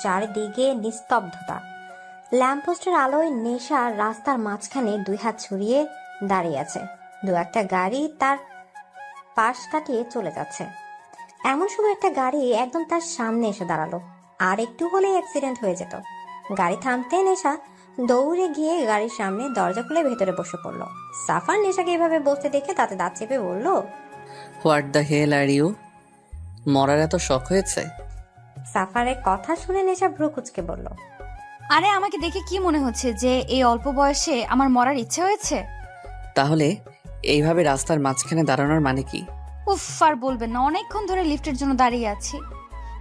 চারিদিকে নিস্তব্ধতা। ল্যাম্পপোস্টের আলোয় নেশা রাস্তার মাঝখানে দুই হাত ছড়িয়ে দাঁড়িয়ে আছে। দু একটা গাড়ি তার পাশ কাটিয়ে চলে যাচ্ছে। এমন সময় একটা গাড়ি একদম তার সামনে এসে দাঁড়ালো। আর একটু হলেই অ্যাক্সিডেন্ট হয়ে যেত। গাড়ি থামতে নেশা দৌড়ে গিয়ে গাড়ির সামনে দরজা খুলে ভেতরে বসে পড়লো। সাফার নেশাকে এভাবে বসতে দেখে তাতে দাঁত চেপে বলল, what the hell are you? মরার এত শখ হয়েছে? সাফারের কথা শুনে নেশা ভ্রু কুঁচকে বলল, আরে আমাকে দেখে কি মনে হচ্ছে যে এই অল্প বয়সে আমার মরার ইচ্ছে হয়েছে? তাহলে এইভাবে রাস্তার মাঝখানে দাঁড়ানোর মানে কি? উফ, আর বলবেন না, অনেকক্ষণ ধরে লিফটের জন্য দাঁড়িয়ে আছি,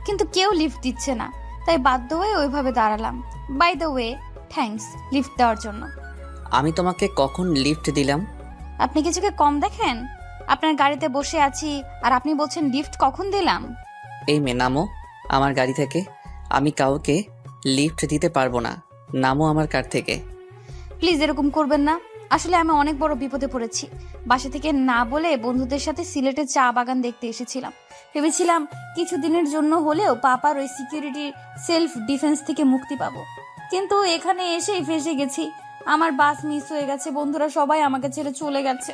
কিন্তু কেউ লিফট দিচ্ছে না, তাই বাধ্য হয়ে ওইভাবে দাঁড়ালাম। By the way, thanks lift দেওয়ার জন্য। আমি তোমাকে কখন লিফট দিলাম? আপনি কিছুকে কম দেখেন? আপনার গাড়িতে বসে আছি আর আপনি বলছেন লিফট কখন দিলাম? এই মেয়ে, নামো আমার গাড়ি থেকে। আমি কাউকে লিফট দিতে পারবো না। নামো আমার কার থেকে। প্লিজ এরকম করবেন না। আসলে আমি অনেক বড় বিপদে পড়েছি। বাসা থেকে না বলে বন্ধুদের সাথে সিলেটের চা বাগান দেখতে এসেছিলাম। ভেবেছিলাম কিছুদিনের জন্য হলেও পাপার ওই সিকিউরিটি সেলফ ডিফেন্স থেকে মুক্তি পাবো, কিন্তু এখানে এসেই ফেসে গেছি। আমার বাস মিস হয়ে গেছে, বন্ধুরা সবাই আমাকে ছেড়ে চলে গেছে।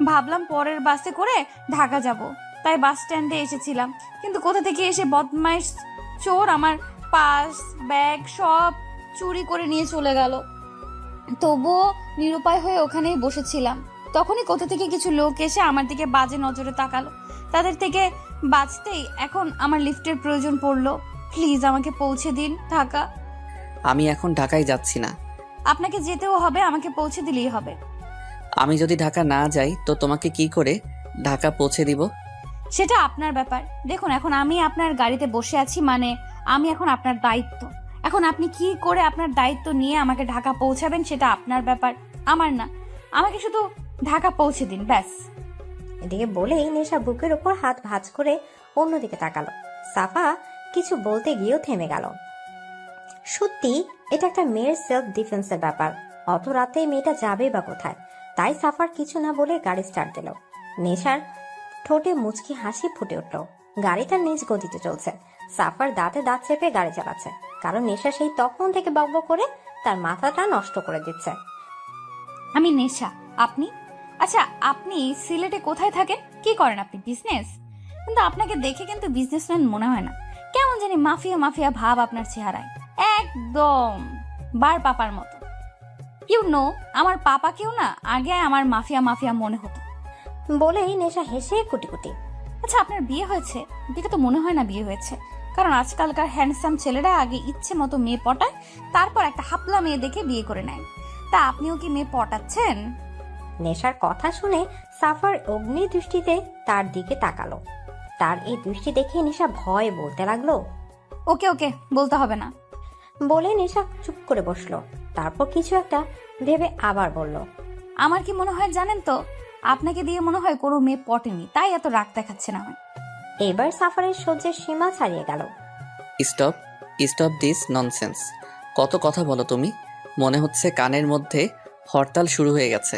ভাবলাম পরের বাসে করে ঢাকা যাব, তাই বাস স্ট্যান্ডে এসেছিলাম, কিন্তু কোথা থেকে এসে বদমাইশ চোর আমার পাস ব্যাগ সব চুরি করে নিয়ে চলে গেল। তবুও নিরুপায় হয়ে ওখানেই বসেছিলাম। তখনই কোথা থেকে কিছু লোক এসে আমার দিকে বাজে নজরে তাকালো। তাদের থেকে বাঁচতেই এখন আমার লিফটের প্রয়োজন পড়লো। প্লিজ আমাকে পৌঁছে দিন ঢাকা। আমি এখন ঢাকায় যাচ্ছি না। আপনাকে যেতেও হবে, আমাকে পৌঁছে দিলেই হবে। আমি যদি ঢাকা না যাই তো তোমাকে কি করে ঢাকা পৌঁছে দিব? সেটা আপনার ব্যাপার। দেখুন, এখন আমি আপনার গাড়িতে বসে আছি, মানে আমি এখন আপনার দায়িত্ব। এখন আপনি কি করে আপনার দায়িত্ব নিয়ে আমাকে ঢাকা পৌঁছাবেন সেটা আপনার ব্যাপার, আমার না। আমাকে শুধু ঢাকা পৌঁছে দিন, ব্যাস। এদিকে বলেই নেশা বুকের ওপর হাত ভাঁজ করে অন্যদিকে তাকালো। সাফা কিছু বলতে গিয়েও থেমে গেল। সত্যি এটা একটা মেয়ের সেলফ ডিফেন্সের ব্যাপার। অত রাতে মেয়েটা যাবে বা কোথায়? তাই সাফার কিছু না বলে গাড়ি স্টার্ট দিল। নেশার ঠোঁটে মুচকি হাসি ফুটে উঠল। গাড়িটা নিজ গতিতে চলছে। সাফার দাঁতে দাঁত চেপে গাড়ি চালাচ্ছে, কারণ নেশা সেই তখন থেকে বকবক করে তার মাথাটা নষ্ট করে দিচ্ছে। আমি নেশা, আপনি? আচ্ছা, আপনি সিলেটে কোথায় থাকেন? কি করেন আপনি? বিজনেস? কিন্তু আপনাকে দেখে কিন্তু বিজনেসম্যান মনে হয় না। কেমন জানি মাফিয়া মাফিয়া ভাব আপনার চেহারায়, একদম বার পাপার মতো। ইউ নো, আমার পাপাকেও না আগে আমার মাফিয়া মাফিয়া মনে হতো। বলেই নেশা হেসে কুটি কুটি। আচ্ছা, আপনার বিয়ে হয়েছে? দেখে তো মনে হয় না বিয়ে হয়েছে, কারণ আজকালকার হ্যান্ডসাম ছেলেরা আগে ইচ্ছে মতো মেয়ে পটায়, তারপর একটা হাপলা মেয়ে দেখে বিয়ে করে নেয়। তা আপনিও কি মেয়ে পটাচ্ছেন? নেশার কথা শুনে সাফার অগ্নি দৃষ্টিতে তার দিকে তাকালো। তার এই দৃষ্টি দেখে নেশা ভয় বলতে লাগলো, ওকে ওকে, বলতে হবে না। বলে নেশা চুপ করে বসলো। তারপর কিছু একটা ভেবে আবার বলল, আমার কি মনে হয় জানেন তো, আপনাকে দিয়ে মনে হয় কোনো মেয়ে পটেনি, তাই এত রাগ দেখাচ্ছে না হয়। এবার সাফারের সহ্যের সীমা ছাড়িয়ে গেল। Stop stop this nonsense. কত কথা বলো তুমি। মনে হচ্ছে কানের মধ্যে হরতাল শুরু হয়ে গেছে।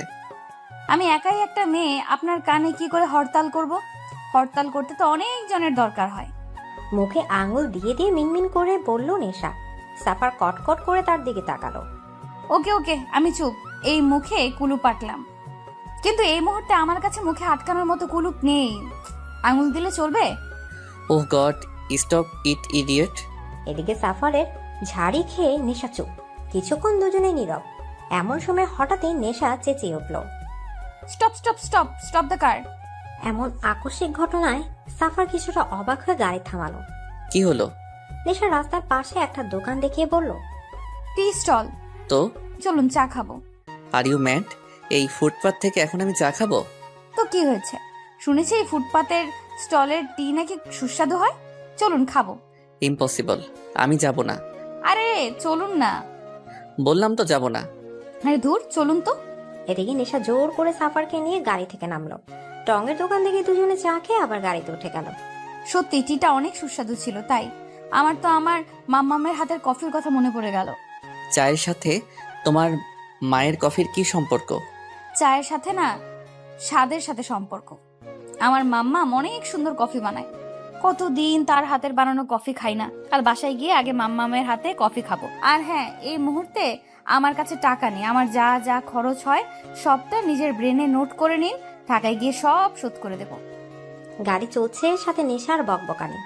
আমি একাই একটা মেয়ে, আপনার কানে কি করে হরতাল করব? হরতাল করতে তো অনেক জনের দরকার হয়। মুখে আঙুল দিয়ে দিয়ে মিনমিন করে বলল নেশা। সাফার কটকট করে তার দিকে তাকালো। ওকে ওকে, আমি চুপ। এই মুখে কুলুপ আটলাম, কিন্তু এই মুহূর্তে আমার কাছে মুখে আটকানোর মতো কুলুপ নেই। আঙুল দিলে চলবে? ওহ গড, স্টপ ইট ইডিয়েট। এদিকে সাফারের ঝাড়ি খেয়ে নেশা চুপ। কিছুক্ষণ দুজনে নীরব। এমন সময় হঠাৎই নেশা চেঁচিয়ে উঠল, stop stop stop stop the car. এমন আকস্মিক ঘটনায় সাফার কিছুটা অবাক হয়ে গাড়ি থামালো। কি হলো? নেশা রাস্তার পাশে একটা দোকান দেখিয়ে বলল, টি স্টল। তো চলুন চা খাবো। Are you mad? এই ফুটপাথ থেকে এখন আমি চা খাবো? তো কি হয়েছে? শুনেছি এই ফুটপাতের স্টলের টি নাকি সুস্বাদু হয়। চলুন খাবো। ইম্পসিবল, আমি যাব না। আরে চলুন না। বললাম তো যাব না। আরে ধুর, চলুন তো। এদিকে নেশা জোর করে সাফারকে নিয়ে গাড়ি থেকে নামলো। টঙের দোকান থেকে দুজনে চা খেয়ে আবার গাড়িতে উঠে গেল। সত্যি টিটা অনেক সুস্বাদু ছিল, তাই আমার তো আমার মাম্মামের হাতের কফির কথা মনে পড়ে গেল। চায়ের সাথে তোমার মায়ের কফির কি সম্পর্ক? চায়ের সাথে না, স্বাদের সাথে সম্পর্ক। আমার মাম্মা অনেক সুন্দর কফি বানায়। কতদিন তার হাতের বানানো কফি খাই না। কাল বাসায় গিয়ে আগে মাম্মামের হাতে কফি খাবো। আর হ্যাঁ, এই মুহূর্তে আমার কাছে টাকা নেই। আমার যা যা খরচ হয় সবটা নিজের ব্রেনে নোট করে নিন, ঢাকায় গিয়ে সব শোধ করে দেব। গাড়ি চলছে, সাথে নেশার বকবকানি।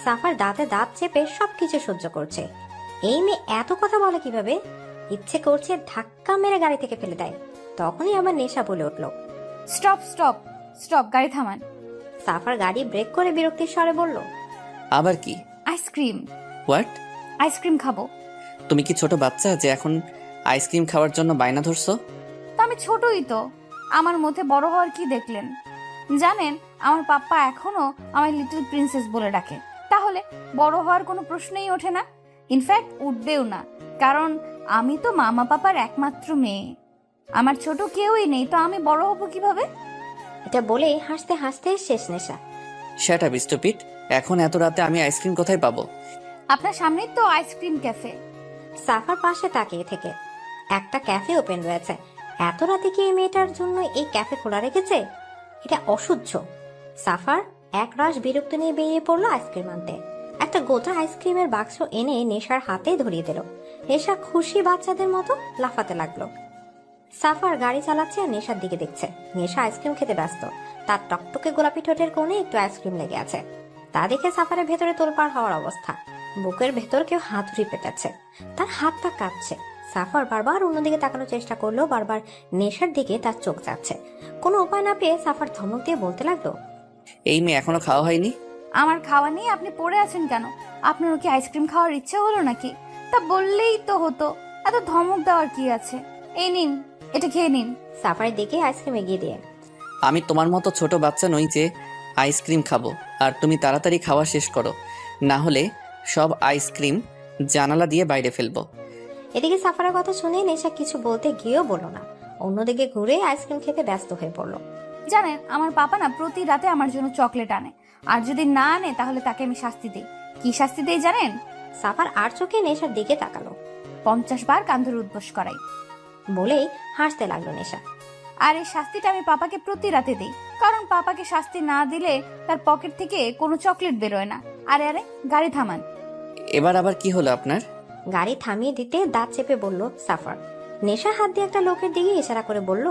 সাফার দাঁতে দাঁত চেপে সবকিছু সহ্য করছে। এই মেয়ে এত কথা বলে কিভাবে? ইচ্ছে করছে ধাক্কা মেরে গাড়ি থেকে ফেলে দেয়। তখনই আবার নেশা বলে উঠল, স্টপ স্টপ স্টপ, গাড়ি থামান। সাফার গাড়ি ব্রেক করে বিরক্তির স্বরে বলল, আবার কি? Ice cream, what? আইসক্রিম খাবো। তুমি কি ছোট বাচ্চা যে এখন আইসক্রিম খাওয়ার জন্য বায়না ধরছো? তো আমি ছোটই তো, আমার মধ্যে বড় হওয়ার কি দেখলেন? জানেন, আমার পাপ্পা এখনো আমায় লিটল প্রিন্সেস বলে ডাকে। তাহলে বড় হওয়ার কোনো প্রশ্নই ওঠে না, ইনফ্যাক্ট উঠবেও না, কারণ আমি তো মামা পাপার একমাত্র মেয়ে। আমার ছোট কেউই নেই, তো আমি বড় হব কিভাবে? এটা বলে হাসতে হাসতে শেষ নেশা। শ্যাট আপ স্টুপিড, এখন এত রাতে আমি আইসক্রিম কোথায় পাবো? আপনার সামনেই তো আইসক্রিম ক্যাফে। সাফার পাশে তাকিয়ে থেকে, একটা ক্যাফে ওপেন রয়েছে। এত রাতে কি এই মেয়েটার জন্য এই ক্যাফে খোলা রেখেছে? এটা অসহ্য। সাফার এক রাশ বিরক্ত নিয়ে বেরিয়ে পড়লো আইসক্রিম আনতে। একটা গোটা আইসক্রিমের বাক্স এনে নেশার হাতে ধরিয়ে দিল। নেশা খুশি বাচ্চাদের মতো লাফাতে লাগলো। সাফার গাড়ি চালাচ্ছে আর নেশার দিকে দেখছে। নেশা আইসক্রিম খেতে ব্যস্ত। তার টকটকে গোলাপি ঠোঁটের কোণে একটু আইসক্রিম লেগে আছে। তা দেখে সাফারের ভেতরে তোলপাড় হওয়ার অবস্থা। বুকের ভেতর কেউ হাতুড়ি পেটাচ্ছে। তার হাত পা কাঁপছে। সাফার বারবার অন্যদিকে তাকানোর চেষ্টা করলো, বারবার নেশার দিকে তার চোখ যাচ্ছে। কোনো উপায় না পেয়ে সাফার ধমক দিয়ে বলতে লাগলো, এই মেয়ে এখনো খাওয়া হয়নি? আমার খাওয়া নিয়ে আপনি পড়ে আছেন কেন? আপনারও কি আইসক্রিম খাওয়ার ইচ্ছে হলো নাকি? তা বললেই তো হতো, এত ধমক দেওয়ার কি আছে? এই নিন, এটা খেয়ে নিন। সাফারের দিকে আইসক্রিম এগিয়ে দিয়ে, আমি তোমার মতো ছোট বাচ্চা নই যে আইসক্রিম খাবো। আর তুমি তাড়াতাড়ি খাওয়া শেষ করো, না হলে সব আইসক্রিম জানালা দিয়ে বাইরে ফেলবো। এদিকে সাফারের কথা শুনে নেশা কিছু বলতে গিয়েও বলল না। অন্যদিকে ঘুরে আইসক্রিম খেতে ব্যস্ত হয়ে পড়লো। জানেন, আমার পাপা না প্রতি রাতে আমার জন্য চকলেট আনে, আর যদি না আনে তাহলে তাকে আমি শাস্তি দিই। কি শাস্তি দেই জানেন? সাফার আর চোখে নেশার দিকে তাকালো। 50 বার কান ধরে উদ্বোস করাই। বলেই হাসতে লাগলো নেশা। আর এই শাস্তিটা আমি পাপাকে প্রতি রাতে দিই, কারণ পাপাকে শাস্তি না দিলে তার পকেট থেকে কোনো চকলেট বেরোয় না। আরে আরে, গাড়ি থামান। এবার আবার কি হলো আপনার? গাড়ি থামিয়ে দিতে দাঁত চেপে বলল সাফার। নেশা হাত দিয়ে একটা লোকের দিকে ইশারা করে বলল,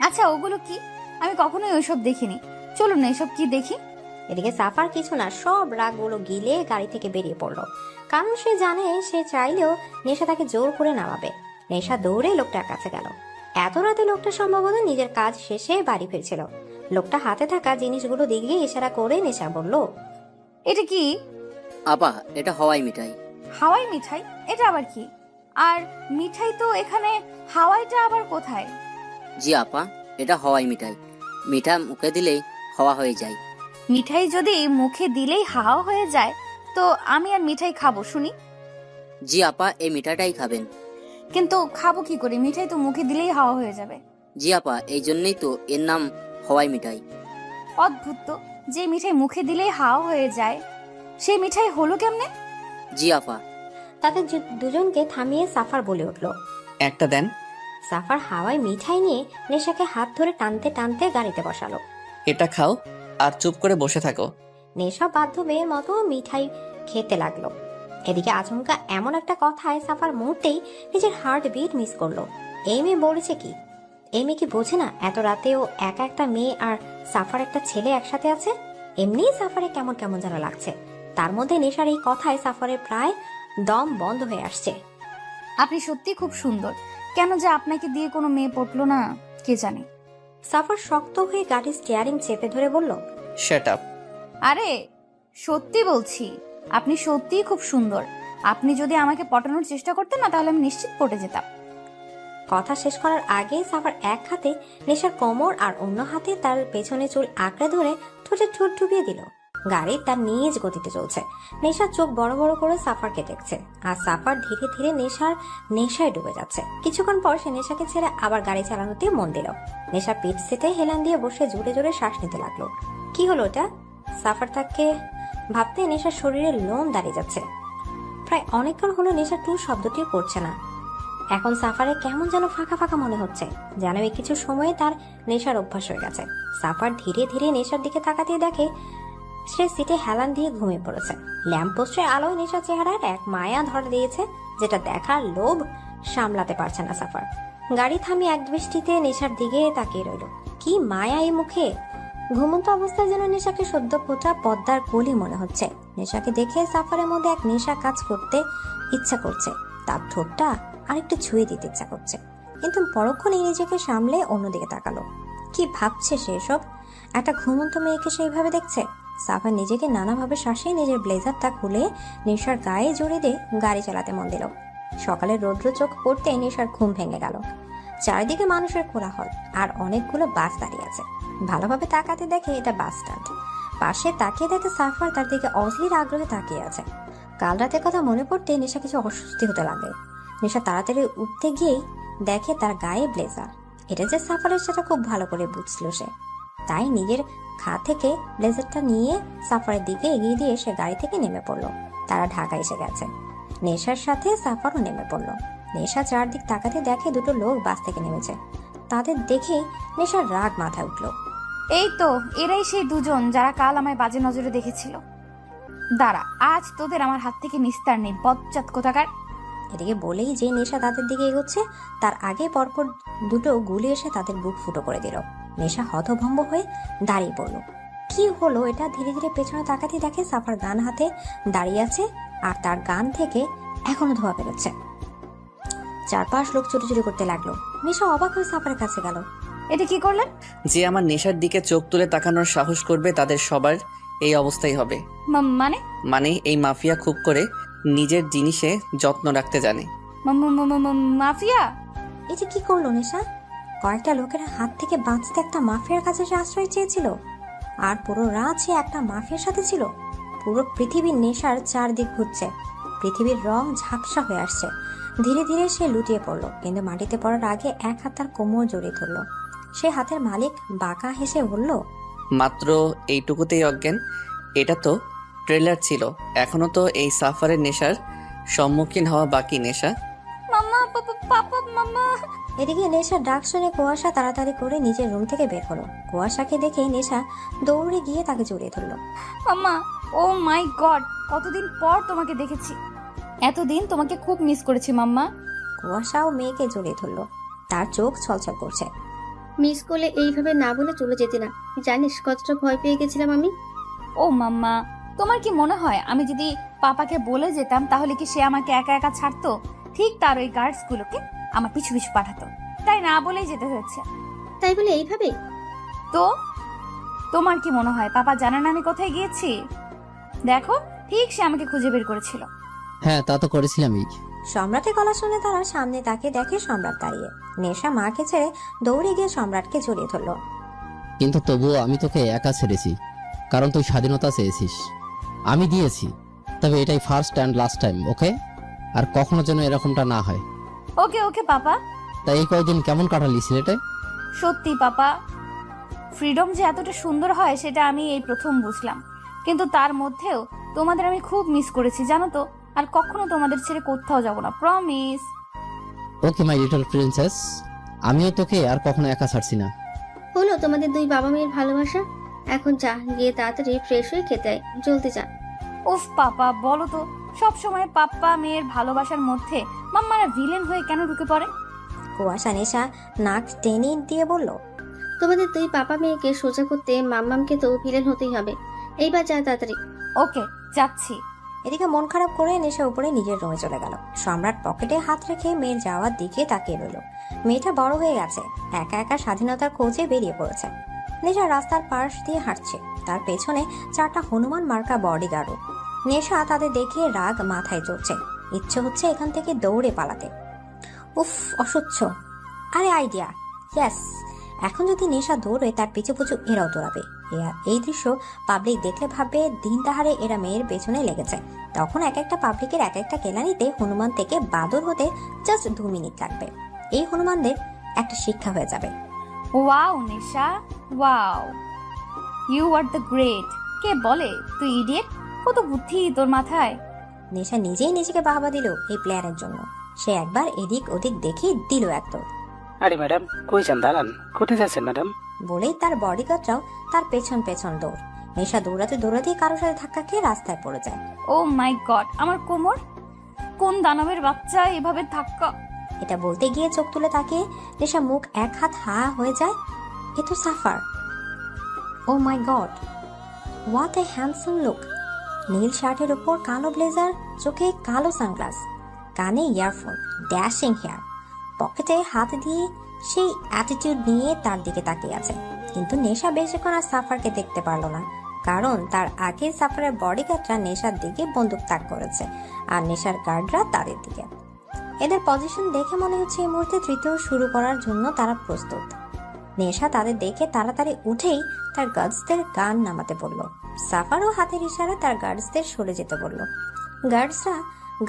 আচ্ছা, ওগুলো কি? আমি কখনোই ওইসব দেখিনি। চলুন না, এসব কি দেখি। এদিকে সাফার কিছু না, সব রাগগুলো গিলে গাড়ি থেকে বেরিয়ে পড়লো। কারণ সে জানে সে চাইলেও নেশা তাকে জোর করে নামাবে। নেশা দৌড়ে লোকটার কাছে গেল। এত রাতে লোকটা সম্ভবত নিজের কাজ শেষে বাড়ি ফিরছিল। লোকটা হাতে থাকা জিনিসগুলো দিকে ইশারা করে নেশা বলল, এটা কি? আপা, এটা হাওয়াই মিঠাই। হাওয়াই মিঠাই? এটা আবার কি? আর মিঠাই তো এখানে, হাওয়াইটা আবার কোথায়? জি আপা, এটা হাওয়াই মিঠাই। মিঠা মুখে দিলেই হাওয়া হয়ে যায়। মিঠাই যদি মুখে দিলেই হাওয়া হয়ে যায়, তো আমি আর মিঠাই খাবো শুনি। জি আপা, এই মিঠাটাই খাবেন। কিন্তু খাবো কি করে? মিঠাই তো মুখে দিলেই হাওয়া হয়ে যাবে। জি আপা, এই জন্যই তো এর নাম হাওয়াই মিঠাই। অদ্ভুত তো, যে মিঠাই মুখে দিলেই হাওয়া হয়ে যায়, সেই মিঠাই হলো কেমনে? জি আপা। তাদের দুজনকে থামিয়ে সাফার বলে উঠল। একটা দেন। সাফার হাওয়ায় মিঠাই নিয়ে নেশাকে হাত ধরে টানতে টানতে গাড়িতে বসালো। এটা খাও আর চুপ করে বসে থাকো। নেশা বাধ্য মেয়ের মতো মিঠাই খেতে লাগলো। এদিকে আচমকা এমন একটা কথায় সাফার মুহূর্তেই নিজের হার্ট বিট মিস করলো। এই মেয়ে বলেছে কি? এই মেয়ে কি বোঝে না এত রাতেও একা একটা মেয়ে আর সাফার একটা ছেলে একসাথে আছে? এমনিই সাফারে কেমন কেমন যেন লাগছে। তার মধ্যে নেশার এই কথায় সাফারের প্রায় দম বন্ধ হয়ে আসছে। আপনি সত্যি খুব সুন্দর। কেন যে আপনাকে দিয়ে কোনো মেয়ে পটলো না, কে জানে। সাফার শক্ত হয়ে গাড়ির স্টিয়ারিং চেপে ধরে বলল, শ্যাট আপ। আরে সত্যি বলছি, আপনি সত্যিই খুব সুন্দর। আপনি যদি আমাকে পটানোর চেষ্টা করতেন না, তাহলে আমি নিশ্চিত পটে যেতাম। কথা শেষ করার আগেই সাফার এক হাতে নেশার কোমর আর অন্য হাতে তার পেছনে চুল আঁকড়ে ধরে ঠোঁটে ঠোঁট ডুবিয়ে দিল। গাড়ি তার নিজ গতিতে চলছে। নেশার চোখ বড় বড় করে সাফারকে দেখছে, আর সাফার ধীরে ধীরে নেশায় ডুবে যাচ্ছে। কিছুক্ষণ পর সে নেশাকে ছেড়ে আবার গাড়ি চালানোতে মন দিল। নেশা পিঠ সিটে হেলান দিয়ে বসে জোরে জোরে শ্বাস নিতে লাগলো। কি হলো ওটা? সাফার তাকে ভাবতে নেশার শরীরে লোম দাঁড়িয়ে যাচ্ছে। প্রায় অনেকক্ষণ হলো নেশা টু শব্দটিও করছে না। এখন সাফারে কেমন যেন ফাঁকা ফাঁকা মনে হচ্ছে, যেন এই কিছু সময়ে তার নেশার অভ্যাস হয়ে গেছে। সাফার ধীরে ধীরে নেশার দিকে তাকাতে দেখে সে সিটে হেলান দিয়ে ঘুমিয়ে পড়েছে। ল্যাম্পপোস্টের আলোয় নেশা চেহারার এক মায়া ধরে দিয়েছে, যেটা দেখার লোভ সামলাতে পারছে না সাফার। গাড়ি থামিয়ে এক দৃষ্টিতে নেশার দিকে তাকিয়ে রইল। কি মায়া এই মুখে! ঘুমন্ত অবস্থায় যেন নেশাকে সদ্য ফোটা পদ্মার কলি মনে হচ্ছে। নেশাকে দেখে সাফারের মধ্যে এক নেশা কাজ করতে ইচ্ছা করছে, তার ঠোঁটটা আরেকটু ছুঁয়ে দিতে ইচ্ছা করছে, কিন্তু পরক্ষণেই নিজেকে সামলে অন্যদিকে তাকালো। কি ভাবছে সে সব? একটা ঘুমন্ত মেয়েকে সেইভাবে দেখছে। সাফার নিজেকে নানাভাবে শাসিয়ে নিজের ব্লেজারটা খুলে নেশার গায়ে জড়িয়ে দিয়ে গাড়ি চালাতে মন দিল। সকালে রৌদ্র চোখ পড়তে নেশার ঘুম ভেঙে গেল। চারিদিকে মানুষের কোলাহল আর অনেকগুলো বাস দাঁড়িয়ে আছে। ভালোভাবে তাকাতে দেখে এটা বাস স্ট্যান্ড। পাশে তাকিয়ে দেখে সাফার তার দিকে অধীর আগ্রহে তাকিয়ে আছে। কাল রাতের কথা মনে পড়তে নেশা কিছু অস্বস্তি হতে লাগে। নেশা তাড়াতাড়ি উঠতে গিয়েই দেখে তার গায়ে ব্লেজার। এটা যে সাফারের সেটা খুব ভালো করে বুঝলো সে। তাই নিজের খাট থেকে ব্লেজারটা নিয়ে সাফারের দিকে এগিয়ে দিয়ে সে গাড়ি থেকে নেমে পড়লো। তারা ঢাকা এসে গেছে। নেশার সাথে সাফারও নেমে পড়লো। নেশা চারদিক তাকাতে দেখে দুটো লোক বাস থেকে নেমেছে। তাদের দেখেই নেশার রাগ মাথায় উঠলো। এই তো এরাই সেই দুজন যারা কাল আমায় বাজে নজরে দেখেছিল। দাঁড়া, আজ তোদের আমার হাত থেকে নিস্তার নেই, বজ্জাত কোথাকার। এদিকে বলেই যে নেশা তাদের দিকে এগোচ্ছে, তার আগে পরপর দুটো গুলি এসে তাদের বুক ফুটো করে দিল। নেশা হতভম্ব হয়ে দাঁড়িয়ে পড়লো। কি হলো এটা? ধীরে ধীরে পেছনে তাকাতে দেখে সাফার গান হাতে দাঁড়িয়ে আছে, আর তার গান থেকে এখনো ধোয়া বেরোচ্ছে। চারপাশ লোক চুরি করতে লাগলো। নেশা অবাক হয়ে সাফারের কাছে গেল। এটা কি করলেন? যে আমার নেশার দিকে চোখ তুলে তাকানোর সাহস করবে তাদের সবার এই অবস্থাই হবে। মানে মানে এই মাফিয়া খুব করে নিজের জিনিসে যত্ন রাখতে জানে। মাফিয়া? এই যে কি করলো নেশা? কয়েকটা লোকের হাত থেকে বাঁচতে একটা মাফিয়ার কাছে সে আশ্রয় চেয়েছিল, আর পুরো রাত সে একটা মাফিয়ার সাথে ছিল। পুরো পৃথিবীর নেশার চারদিক ঘুরছে। পৃথিবীর রং ঝাপসা হয়ে আসছে। ধীরে ধীরে সে লুটিয়ে পড়লো, কিন্তু মাটিতে পড়ার আগে এক হাত তার কোমর জড়িয়ে ধরলো। সে হাতের মালিক বাঁকা হেসে বলল, মাত্র এইটুকুতেই অজ্ঞান? এটা তো ট্রেলার ছিল, এখনো তো এই সাফারের নেশার সম্মুখীন হওয়া বাকি। নেশা মাম্মা, পাপা, মাম্মা। এদিকে নেশার ডাক শুনে কুয়াশা তাড়াতাড়ি করে নিজের রুম থেকে বের হলো। কুয়াশাকে দেখে নেশা দৌড়ে গিয়ে তাকে জড়িয়ে ধরলো। মাম্মা, ও মাই গড, কতদিন পর তোমাকে দেখেছি। এতদিন তোমাকে খুব মিস করেছি মাম্মা। কুয়াশাও মেয়েকে জড়িয়ে ধরলো। তার চোখ ছলছল করছে। মিস করলে এইভাবে না বলে চলে যেতে না। জানিস কতটা ভয় পেয়ে গেছিলাম আমি। ও মাম্মা, তোমার কি মনে হয় আমি যদি পাপাকে বলে যেতাম তাহলে কি সে আমাকে একা একা ছাড়তো? ঠিক তার ওই গার্ডস গুলোকে আমার পিছু পিছু পাঠাতো। তাই না বলেই যেতে হয়েছে। তাই বলে এইভাবে? তো তোমার কি মনে হয় পাপা জানে না আমি কোথায় গিয়েছি? দেখো, ঠিক সে আমাকে খুঁজে বের করেছিল। হ্যাঁ, তা তো করেছিলামই। সম্রাটের গলা শুনে তারা সামনে তাকে দেখে সম্রাট দাঁড়িয়ে। নেশা মাকে ছেড়ে দৌড়ে গিয়ে সম্রাটকে জড়িয়ে ধরলো। কিন্তু তবুও আমি তোকে একা ছেড়েছি, কারণ তুই স্বাধীনতা চেয়েছিস, আমি দিয়েছি। তবে এটাই ফার্স্ট অ্যান্ড লাস্ট টাইম, ওকে? আর কখনো যেন এরকমটা না হয়। ওকে ওকে পাপা। তাই এই কয়েকদিন কেমন কাটালি সিলেটে? সত্যি পাপা, ফ্রিডম যে এতটা সুন্দর হয় সেটা আমি এই প্রথম বুঝলাম। কিন্তু তার মধ্যেও তোমাদের আমি খুব মিস করেছি জানো তো। আর কখনো তোমাদের ছেড়ে কোথাও যাব না, promise. Okay my little princess, আমিও তোকে আর কখনো একা ছাড়ছি না। হলো তোমাদের দুই বাবা মেয়ের ভালোবাসা। এখন যা, গিয়ে তাড়াতাড়ি ফ্রেশ হয়ে খেতে আয়, জলদি যা। উফ পাপা, বলো তো, সব সময় পাপ্পা মেয়ের ভালোবাসার মধ্যে মাম্মারা ভিলেন হয়ে কেন ঢুকে পড়ে? কুয়াশা নেশা নাক টেনে দিয়ে বলল, তোমাদের দুই পাপা মেয়েকে সোজা করতে মাম্মামকে তো ভিলেন হতেই হবে। এইবার যা তাড়াতাড়ি। ওকে, যাচ্ছি। এদিকে মন খারাপ করে নেশা উপরে নিজের রুমে চলে গেল। সম্রাট পকেটে হাত রেখে মেয়ের যাওয়ার দিকে তাকিয়ে রইল। মেয়েটা বড় হয়ে গেছে, একা একা স্বাধীনতার খোঁজে বেরিয়ে পড়েছে। নেশা রাস্তার পাশ দিয়ে হাঁটছে, তার পেছনে চারটা হনুমান মার্কা বডিগার্ডও। নেশা তাদের দেখে রাগ মাথায় চড়ছে, ইচ্ছে হচ্ছে এখান থেকে দৌড়ে পালাতে। উফ, অসহ্য। আরে আইডিয়া, ইয়েস! এখন যদি নেশা দৌড়ে তার পিছু পিছু এরাও দৌড়াবে। এই দৃশ্য পাবলিক দেখলে ভাববে দিন তাহারে এরা মেয়ের পেছনে লেগেছে। তখন এক একটা পাবলিকের এক একটা কেলানিতে হনুমান থেকে বাদর হতে জাস্ট 2 মিনিট লাগবে। এই হনুমানদের একটা শিক্ষা হয়ে যাবে। Wow Nesha, wow, you are the great. কে বলে তুই ইডিয়েট? কত বুদ্ধি তোর মাথায়। নেশা নিজেই নিজেকে বাহবা দিল এই প্লেয়ারের জন্য। সে একবার এদিক ওদিক দেখে দিল এক দৌড়। আরে ম্যাডাম, কই যান? দাঁড়ান, কোথায় যাচ্ছেন ম্যাডাম? বলেই তার বডিগার্ডরাও তার পেছন পেছন দৌড়। নেশা দৌড়াতে দৌড়াতেই কারোর সাথে ধাক্কা খেয়ে রাস্তায় পড়ে যায়। ও মাই গড, আমার কোমর! কোন দানবের বাচ্চা এভাবে ধাক্কা! এটা বলতে গিয়ে চোখ তুলে তাকিয়ে নেশা মুখ এক হাত হা হয়ে যায়। এ তো suffer. Oh my god, what a handsome look. নীল শার্টের উপর কালো ব্লেজার, চোখে কালো সানগ্লাস, কানে ইয়ারফোন, ড্যাশিং হেয়ার, পকেটে হাত দিয়ে সেই অ্যাটিটিউড নিয়ে তার দিকে তাকিয়ে আছে। কিন্তু নেশা বেশিক্ষণ আর সাফারকে দেখতে পারলো না, কারণ তার আগে সাফারের বডিগার্ডরা নেশার দিকে বন্দুক তাক করেছে আর নেশার গার্ডরা তাদের দিকে। এদের পজিশন দেখে মনে হচ্ছে এই মুহূর্তে তৃতীয় শুরু করার জন্য তারা প্রস্তুত। নেশা তাদের দেখে তাড়াতাড়ি উঠেই তার গার্ডসদের গান নামাতে বলল। সাফারও হাতের ইশারা তার গার্ডসদের সরে যেতে বলল। গার্ডসরা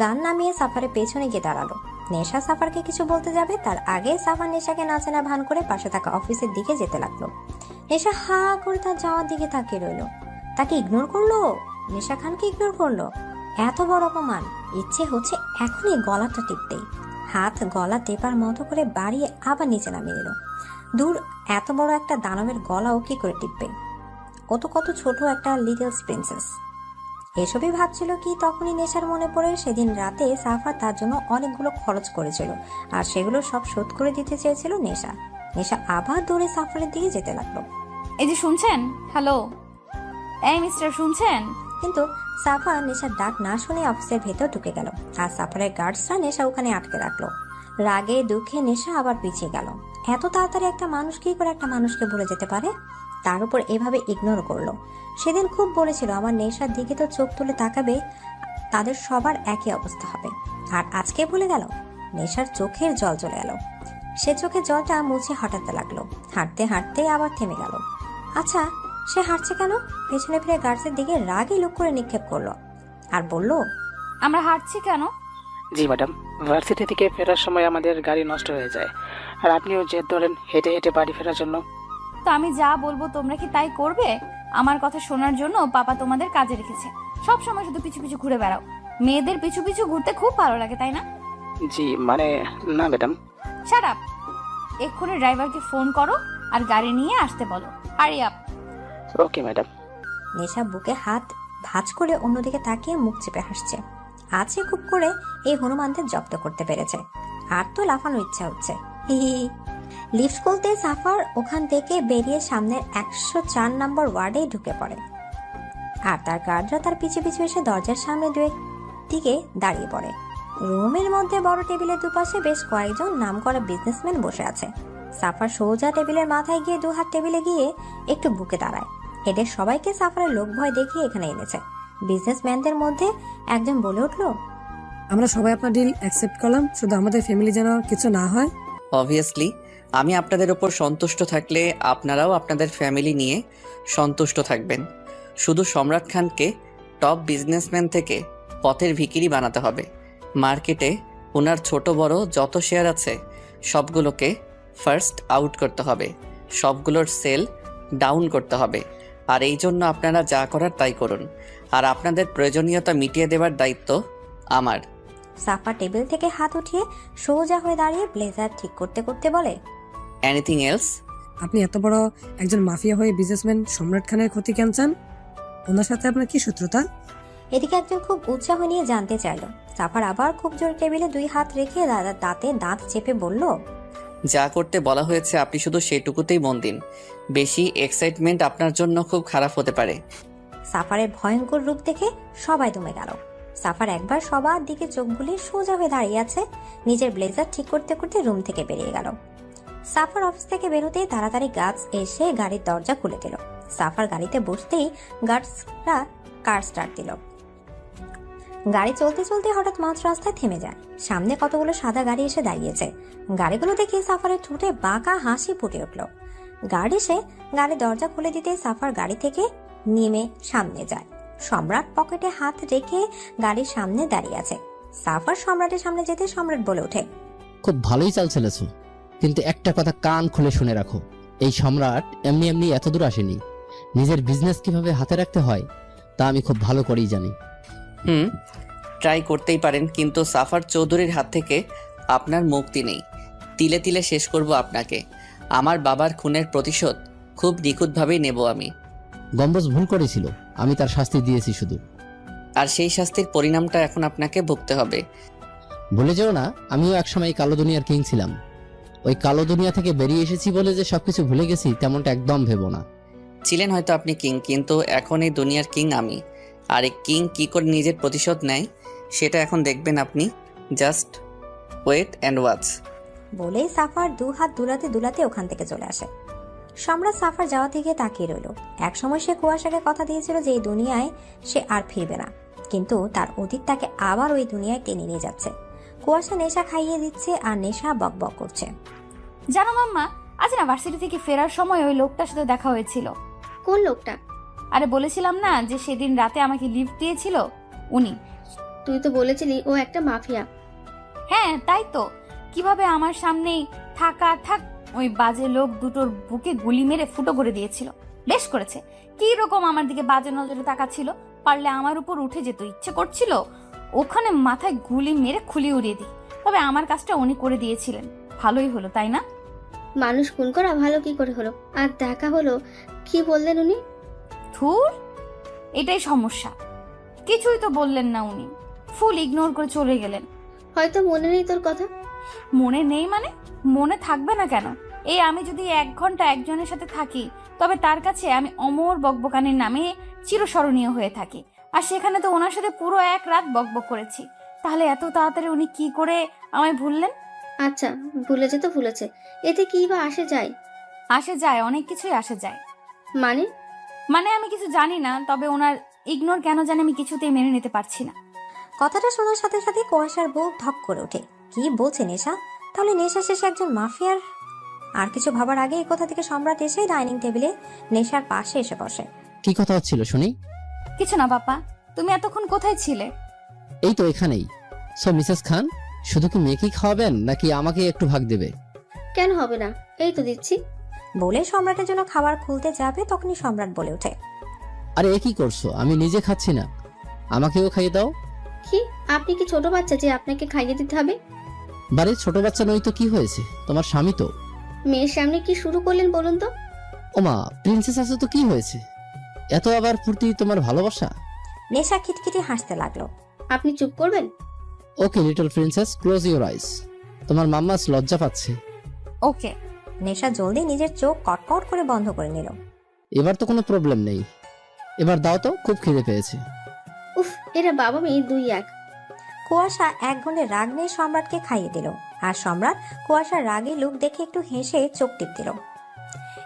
গান নামিয়ে সাফারের পেছনে গিয়ে দাঁড়ালো। নেশা সাফারকে কিছু বলতে যাবে তার আগে সাফার নেশাকে নাচেনা ভান করে পাশে থাকা অফিসের দিকে যেতে লাগলো। নেশা হা করে তার যাওয়ার দিকে তাকিয়ে রইল। তাকে ইগনোর করলো, নেশা খানকে ইগনোর করলো। এত বড় অপমান! ইচ্ছে হচ্ছে এখনই গলাটা টিপতেই। হাত গলা টেপার মতো করে বাড়িয়ে আবার নিচে নামিয়ে দিল। দূর, এত বড় একটা দানবের গলাও কি করে টিপবে? কত ছোট একটা লিটল প্রিন্সেস। এসবই ভাবছিল কি তখনই নেশার মনে পড়ে সেদিন রাতে সাফা তার জন্য অনেকগুলো খরচ করেছিল আর সেগুলো সব শোধ করে দিতে চেয়েছিল নেশা। নেশা আবার দৌড়ে সাফারের দিকে যেতে লাগলো। এই যে শুনছেন? হ্যালো, এই মিস্টার, শুনছেন? কিন্তু সাফা নেশার ডাক না শুনে অফিসের ভেতর ঢুকে গেল আর সাফারের গার্ডসরা নেশা ওখানে আটকে রাখলো। রাগে দুঃখে নেশা আবার পিছিয়ে গেল। এত তাড়াতাড়ি একটা মানুষ কি করে একটা মানুষকে ভুলে যেতে পারে? তার উপর এভাবে ইগনোর করলো। সেদিন খুব বলেছিল আমার নেশার দিকে তো চোখ তুলে তাকাবে, তাদের সবার একই অবস্থা হবে। আর আজকে ভুলে গেল। নেশার চোখের জল চলে গেল। সে চোখের জলটা মুছে হটাতে লাগলো। হাঁটতে হাঁটতে আবার থেমে গেল। আচ্ছা, সে হাঁটছে কেন? পেছনে ফিরে গার্ডসের দিকে রাগে লুক করে নিক্ষেপ করলো আর বলল, আমরা হাঁটছি কেন? জি ম্যাডাম, ভার্সিটি থেকে ফেরার সময় আমাদের গাড়ি নষ্ট হয়ে যায় আর আপনিও জেদ ধরেন হেঁটে হেঁটে বাড়ি ফেরার জন্য। তো আমি যা বলবো তোমরা কি তাই করবে? আমার কথা শোনার জন্য পাপা তোমাদের কাজে রেখেছে। সব সময় শুধু পিছু পিছু ঘুরে বেড়াও। মেয়েদের পিছু পিছু ঘুরতে খুব ভালো লাগে, তাই না? জি মানে না ম্যাডাম। Shut up! এক্ষুনি ড্রাইভারকে ফোন করো আর গাড়ি নিয়ে আসতে বলো। Hurry up. Okay madam. নেশা বুকে হাত ভাঁজ করে অন্যদিকে তাকিয়ে মুখ চেপে হাসছে। আছে খুব করে এই হনুমানদের জব্দ করতে পেরেছে। আর তো লাফানোর ইচ্ছা হচ্ছে। লিফট খুলতে সাফার ওখান থেকে বেরিয়ে সামনের 104 নম্বর ওয়ার্ডে ঢুকে পড়ে আর তার গার্ডরা তার পিছু পিছু এসে দরজার সামনে দিকে দাঁড়িয়ে পড়ে। রুমের মধ্যে বড় টেবিলের দুপাশে বেশ কয়েকজন নামকরা বিজনেসম্যান বসে আছে। সাফার সোজা টেবিলের মাথায় গিয়ে দুহাত টেবিলে গিয়ে একটু বুকে দাঁড়ায়। এদের সবাইকে সাফারের লোক ভয় দেখিয়ে এখানে এনেছে। বিজনেসম্যানদের মধ্যে একজন বলে উঠলো, আমরা সবাই আপনার ডিল অ্যাকসেপ্ট করলাম, শুধু আমাদের ফ্যামিলি যেন কিছু না হয়। অবভিয়াসলি আমি আপনাদের ওপর সন্তুষ্ট থাকলে আপনারাও আপনাদের ফ্যামিলি নিয়ে সন্তুষ্ট থাকবেন। শুধু সম্রাট খানকে টপ বিজনেসম্যান থেকে পথের ভিখিরি বানাতে হবে। মার্কেটে ওনার ছোট বড় যত শেয়ার আছে সবগুলোকে ফার্স্ট আউট করতে হবে, সবগুলোর সেল ডাউন করতে হবে। আর এই জন্য আপনারা যা করার তাই করুন, আর আপনাদের প্রয়োজনীয়তা মিটিয়ে দেওয়ার দায়িত্ব আমার। সাফা টেবিল থেকে হাত উঠিয়ে সোজা হয়ে দাঁড়িয়ে ব্লেজার ঠিক করতে করতে বলে, এনিথিং এলস? আপনি এত বড় একজন মাফিয়া হয়ে বিজনেসম্যান সম্রাট খানের ক্ষতি কেন চান? ওনার সাথে আপনার কি শত্রুতা? এদিকে একজন খুব উৎসাহ নিয়ে জানতে চাইল। সাফার আবার খুব জোরে টেবিলে 2 হাত রেখে দাঁতে দাঁত চেপে বলল, যা করতে বলা হয়েছে আপনি শুধু সেটুকুতেই মন দিন। বেশি এক্সাইটমেন্ট আপনার জন্য খুব খারাপ হতে পারে। সাফারের ভয়ঙ্কর রূপ দেখে সবাই দমে গেল। সাফার একবার সবার দিকে চোখ বুলিয়ে সোজা হয়ে দাঁড়িয়ে আছে। নিজের ব্লেজার ঠিক করতে করতে রুম থেকে বেরিয়ে গেল। সাফার অফিস থেকে বেরোতেই তাড়াতাড়ি গার্ডস এসে গাড়ির দরজা খুলে দিল। সাফার গাড়িতে বসতেই গার্ডসরা কার স্টার্ট দিল। গাড়ি চলতে চলতে হঠাৎ মাঝ রাস্তায় থেমে যায়। সামনে কতগুলো সাদা গাড়ি এসে দাঁড়িয়েছে। গাড়িগুলো দেখে সাফারের ঠোঁটে বাঁকা হাসি ফুটে উঠল। গার্ড এসে গাড়ির দরজা খুলে দিতে সাফার গাড়ি থেকে নেমে সামনে যায়। সম্রাট পকেটে হাত রেখে গাড়ির সামনে দাঁড়িয়ে আছে। সাফার সম্রাটের সামনে যেতে সম্রাট বলে ওঠে, খুব ভালোই চাল চলেছ, কিন্তু একটা কথা কান খুলে শুনে রাখো, এই সম্রাট এমনি এমনি এত দূর আসেনি। নিজের বিজনেস কিভাবে হাতে রাখতে হয় তা আমি খুব ভালো করেই জানি। ট্রাই করতেই পারেন, কিন্তু সাফার চৌধুরীর হাত থেকে আপনার মুক্তি নেই। তিলে তিলে শেষ করব আপনাকে। আমার বাবার খুনের প্রতিশোধ খুব নিখুঁতভাবেই নেব আমি। গম্বুজ ভুল করেছিল, আমি তার শাস্তি দিয়েছি শুধু। আর সেই শাস্তির পরিণামটা এখন আপনাকে ভুগতে হবে। ভুলে যেও না, আমিও একসময় এই কালো দুনিয়ার কিং ছিলাম। ওই কালো দুনিয়া থেকে বেরিয়ে এসেছি বলে যে সবকিছু ভুলে গেছি তেমনটা একদম ভেবো না। ছিলেন হয়তো আপনি কিং, কিন্তু এখন এই দুনিয়ার কিং আমি। আর এই কিং কি করে নিজের প্রতিশোধ নেয় সেটা এখন দেখবেন আপনি। Just wait and watch. বলেই সাফার দু হাত দুলাতে দুলাতে ওখান থেকে চলে আসে। সম্রাট সাফার যাওয়া থেকে তাকিয়ে রইল। একসময় সে কুয়াশাকে কথা দিয়েছিল যে এই দুনিয়ায় সে আর ফিরবে না, কিন্তু তার অতীত তাকে আবার ওই দুনিয়ায় টেনে নিয়ে যাচ্ছে। কুয়াশা নেশা খাইয়ে দিচ্ছে আর নেশা বকবক করছে। জানো মাম্মা, আজ না ভার্সিটি থেকে ফেরার সময় ওই লোকটার সাথে দেখা হয়েছিল। কোন লোকটা? আরে বলেছিলাম না যে সেদিন রাতে আমাকে লিফট দিয়েছিল, উনি। তুই তো বলেছিলি ও একটা মাফিয়া। হ্যাঁ তাই তো, কিভাবে আমার সামনেই থাক ওই বাজে লোক দুটোর বুকে গুলি মেরে ফুটো করে দিয়েছিল। বেশ করেছে, কি রকম আমার দিকে বাজে নজরে তাকাচ্ছিল, পারলে আমার উপর উঠে যেত। ইচ্ছে করছিল ওখানে মাথায় গুলি মেরে খুলি উড়িয়ে দিই। তবে আমার কাজটা উনি করে দিয়েছিলেন, ভালোই হলো তাই না? মানুষ খুন করা ভালো কি করে হলো? আর দেখা হলো, কি বললেন উনি? ধুর, এটাই সমস্যা, কিছুই তো বললেন না উনি, ফুল ইগনোর করে চলে গেলেন। হয়তো মনে নেই তোর কথা। মনে নেই মানে? মনে থাকবে না কেন? এই আমি যদি 1 ঘন্টা একজনের সাথে থাকি, তবে তার কাছে আমি অমর বকবকানির নামে চিরস্মরণীয় হয়ে থাকি। আর সেখানে তো ওনার সাথে পুরো 1 রাত বকবক করেছি। তাহলে এত তাড়াতাড়ি উনি কি করে আমায় ভুললেন? আচ্ছা, ভুলেছে তো ভুলেছে, এতে কি বা আসে যায়? আসে যায়, অনেক কিছুই আসে যায়। মানে আমি কিছু জানি না, তবে ওনার ইগনোর কেন জানি আমি কিছুতেই মেনে নিতে পারছি না। কথাটা শোনার সাথে সাথে কুয়াশার বুক ধক করে ওঠে। কি বলছে নেশা? তাহলে নেশা শেষে একজন মাফিয়ার? আর কিছু ভাবার আগে এই কথা থেকে সম্রাট এসে ডাইনিং টেবিলে নেশার পাশে এসে বসে। কি কথা হচ্ছিল শুনি? কিছু না বাপ্পা, তুমি এতক্ষণ কোথায় ছিলে? এই তো এখানেই। সো মিসেস খান, শুধু কি মেয়েকেই খাওয়াবেন নাকি আমাকে একটু ভাগ দেবে? কেন হবে না, এই তো দিচ্ছি। বলে সম্রাটের জন্য খাবার খুলতে যাবে, তখনই সম্রাট বলে ওঠে, আরে এ কি করছো? আমি নিজে খাচ্ছি না, আমাকেও খাইয়ে দাও। কি, আপনি কি ছোট বাচ্চা যে আপনাকে খাইয়ে দিতে হবে? বাড়ির ছোট বাচ্চা নই তো কি হয়েছে, তোমার স্বামী তো। মেয়ের সামনে কি শুরু করলেন বলুন তো? ওমা, প্রিন্সেস আছে তো কি হয়েছে, এত আবার ফুর্তি তোমার ভালোবাসা? নেশা খিটখিটে হাসতে লাগলো। আপনি চুপ করবেন? Okay little princess, close your eyes. তোমার মাম্মাস লজ্জা পাচ্ছে। ওকে। নেশা জলদি নিজের চোখ কটকট করে বন্ধ করে নিল। এবার তো কোনো প্রবলেম নেই, এবার দাও তো, খুব খিদে পেয়েছে। উফ, এরা বাবা মেয়ে 2 এক। কুয়াশা এক ঘন্টে রাগ নিয়ে সম্রাটকে খাইয়ে দিল, আর সম্রাট কুয়াশার রাগে লুক দেখে একটু হেসে চোখ টিপ দিল।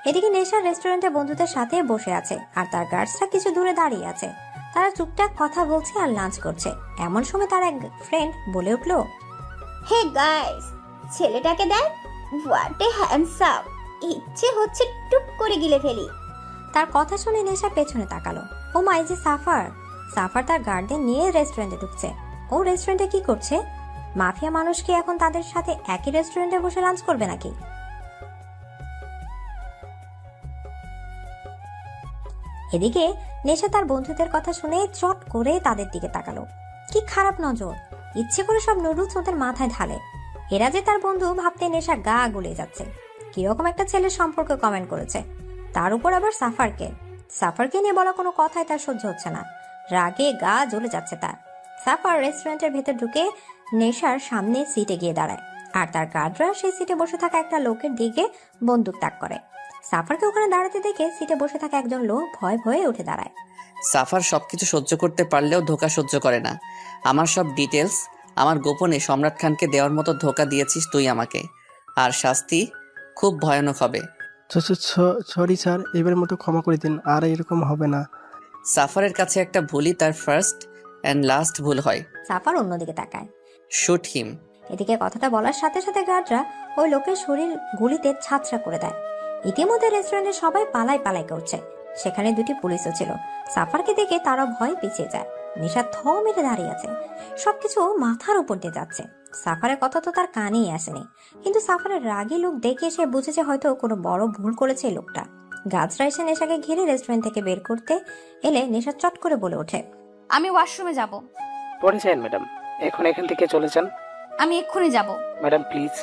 এদিকে নেশা রেস্টুরেন্টে বন্ধুদের সাথে বসে আছে, আর তার গার্ডসরা কিছু দূরে দাঁড়িয়ে আছে। তারা টুকটাক কথা বলছে আর লাঞ্চ করছে। এমন সময় তার এক ফ্রেন্ড বলে উঠলো, হে গাইস, ছেলেটাকে দেখ, হোয়াট এ হ্যান্ডসাম, ইচ্ছে হচ্ছে টুক করে গিলে ফেলি। তার কথা শুনে নেশা পেছনে তাকালো। ও মাই যে সাফার। সাফার তার গার্ডদের নিয়ে রেস্টুরেন্টে ঢুকছে। ও রেস্টুরেন্টে কি করছে? মাফিয়া মানুষ কি এখন তাদের সাথে একই রেস্টুরেন্টে বসে লাঞ্চ করবে নাকি? এদিকে নেশা তার বন্ধুদের কথা শুনে চট করে তাদের দিকে তাকালো। কি খারাপ নজর! ইচ্ছে করে সব নুডলস ওদের মাথায় ঢালে। এরা যে তার বন্ধু ভাবতে নেশা গা গুলে যাচ্ছে। কিরকম একটা ছেলের সম্পর্কে কমেন্ট করেছে, তার উপর আবার সাফারকে নিয়ে বলা কোনো কথাই তার সহ্য হচ্ছে না। রাগে গা জ্বলে যাচ্ছে তার। সাফার রেস্টুরেন্টের ভেতর ঢুকে নেশার সামনে সিটে গিয়ে দাঁড়ায়, আর তার গার্ডরা সেই সিটে বসে থাকা একটা লোকের দিকে বন্দুক তাক করে। সাফারকে ওখানে দাঁড়াতে দেখে সিটে বসে থাকা একজন লোক ভয়ে ভয়ে উঠে দাঁড়ায়। সাফার সবকিছু সহ্য করতে পারলেও ধোকা সহ্য করে না। আমার সব ডিটেলস, আমার গোপনে সম্রাট খানকে দেওয়ার মতো ধোকা দিয়েছিস তুই আমাকে, আর শাস্তি খুব ভয়ানক হবে। সরি স্যার, এবার মতো ক্ষমা করে দিন, আর এরকম হবে না। সাফারের কাছে একটা ভুলই তার ফার্স্ট অ্যান্ড লাস্ট ভুল হয়। সাফার অন্যদিকে তাকায়। Shoot him. এদিকে কথাটা বলার সাথে সাথে গার্ডরা ওই লোকের শরীর গুলিতে ছাতরা করে দেয়। ইতিমধ্যে রেস্টুরেন্টে সবাই পালাই করছে। সেখানে 2টি পুলিশও ছিল। সাফারকে দেখে তারা ভয় পিছিয়ে যায়। নেশা থ মেরে দাঁড়িয়ে আছে, সবকিছু মাথার উপর দিয়ে যাচ্ছে। সাফারের কথা তো তার কানেই আসেনি, কিন্তু সাফারের রাগী লোক দেখে সে বুঝেছে হয়তো কোনো বড় ভুল করেছে এই লোকটা। গাছরা এসে নেশাকে ঘিরে রেস্টুরেন্ট থেকে বের করতে এলে নেশা চট করে বলে ওঠে, আমি ওয়াশরুমে যাব। পরে যান ম্যাডাম, এখন এখান থেকে চলে যান। আমি এক্ষুনি যাব। Madam please.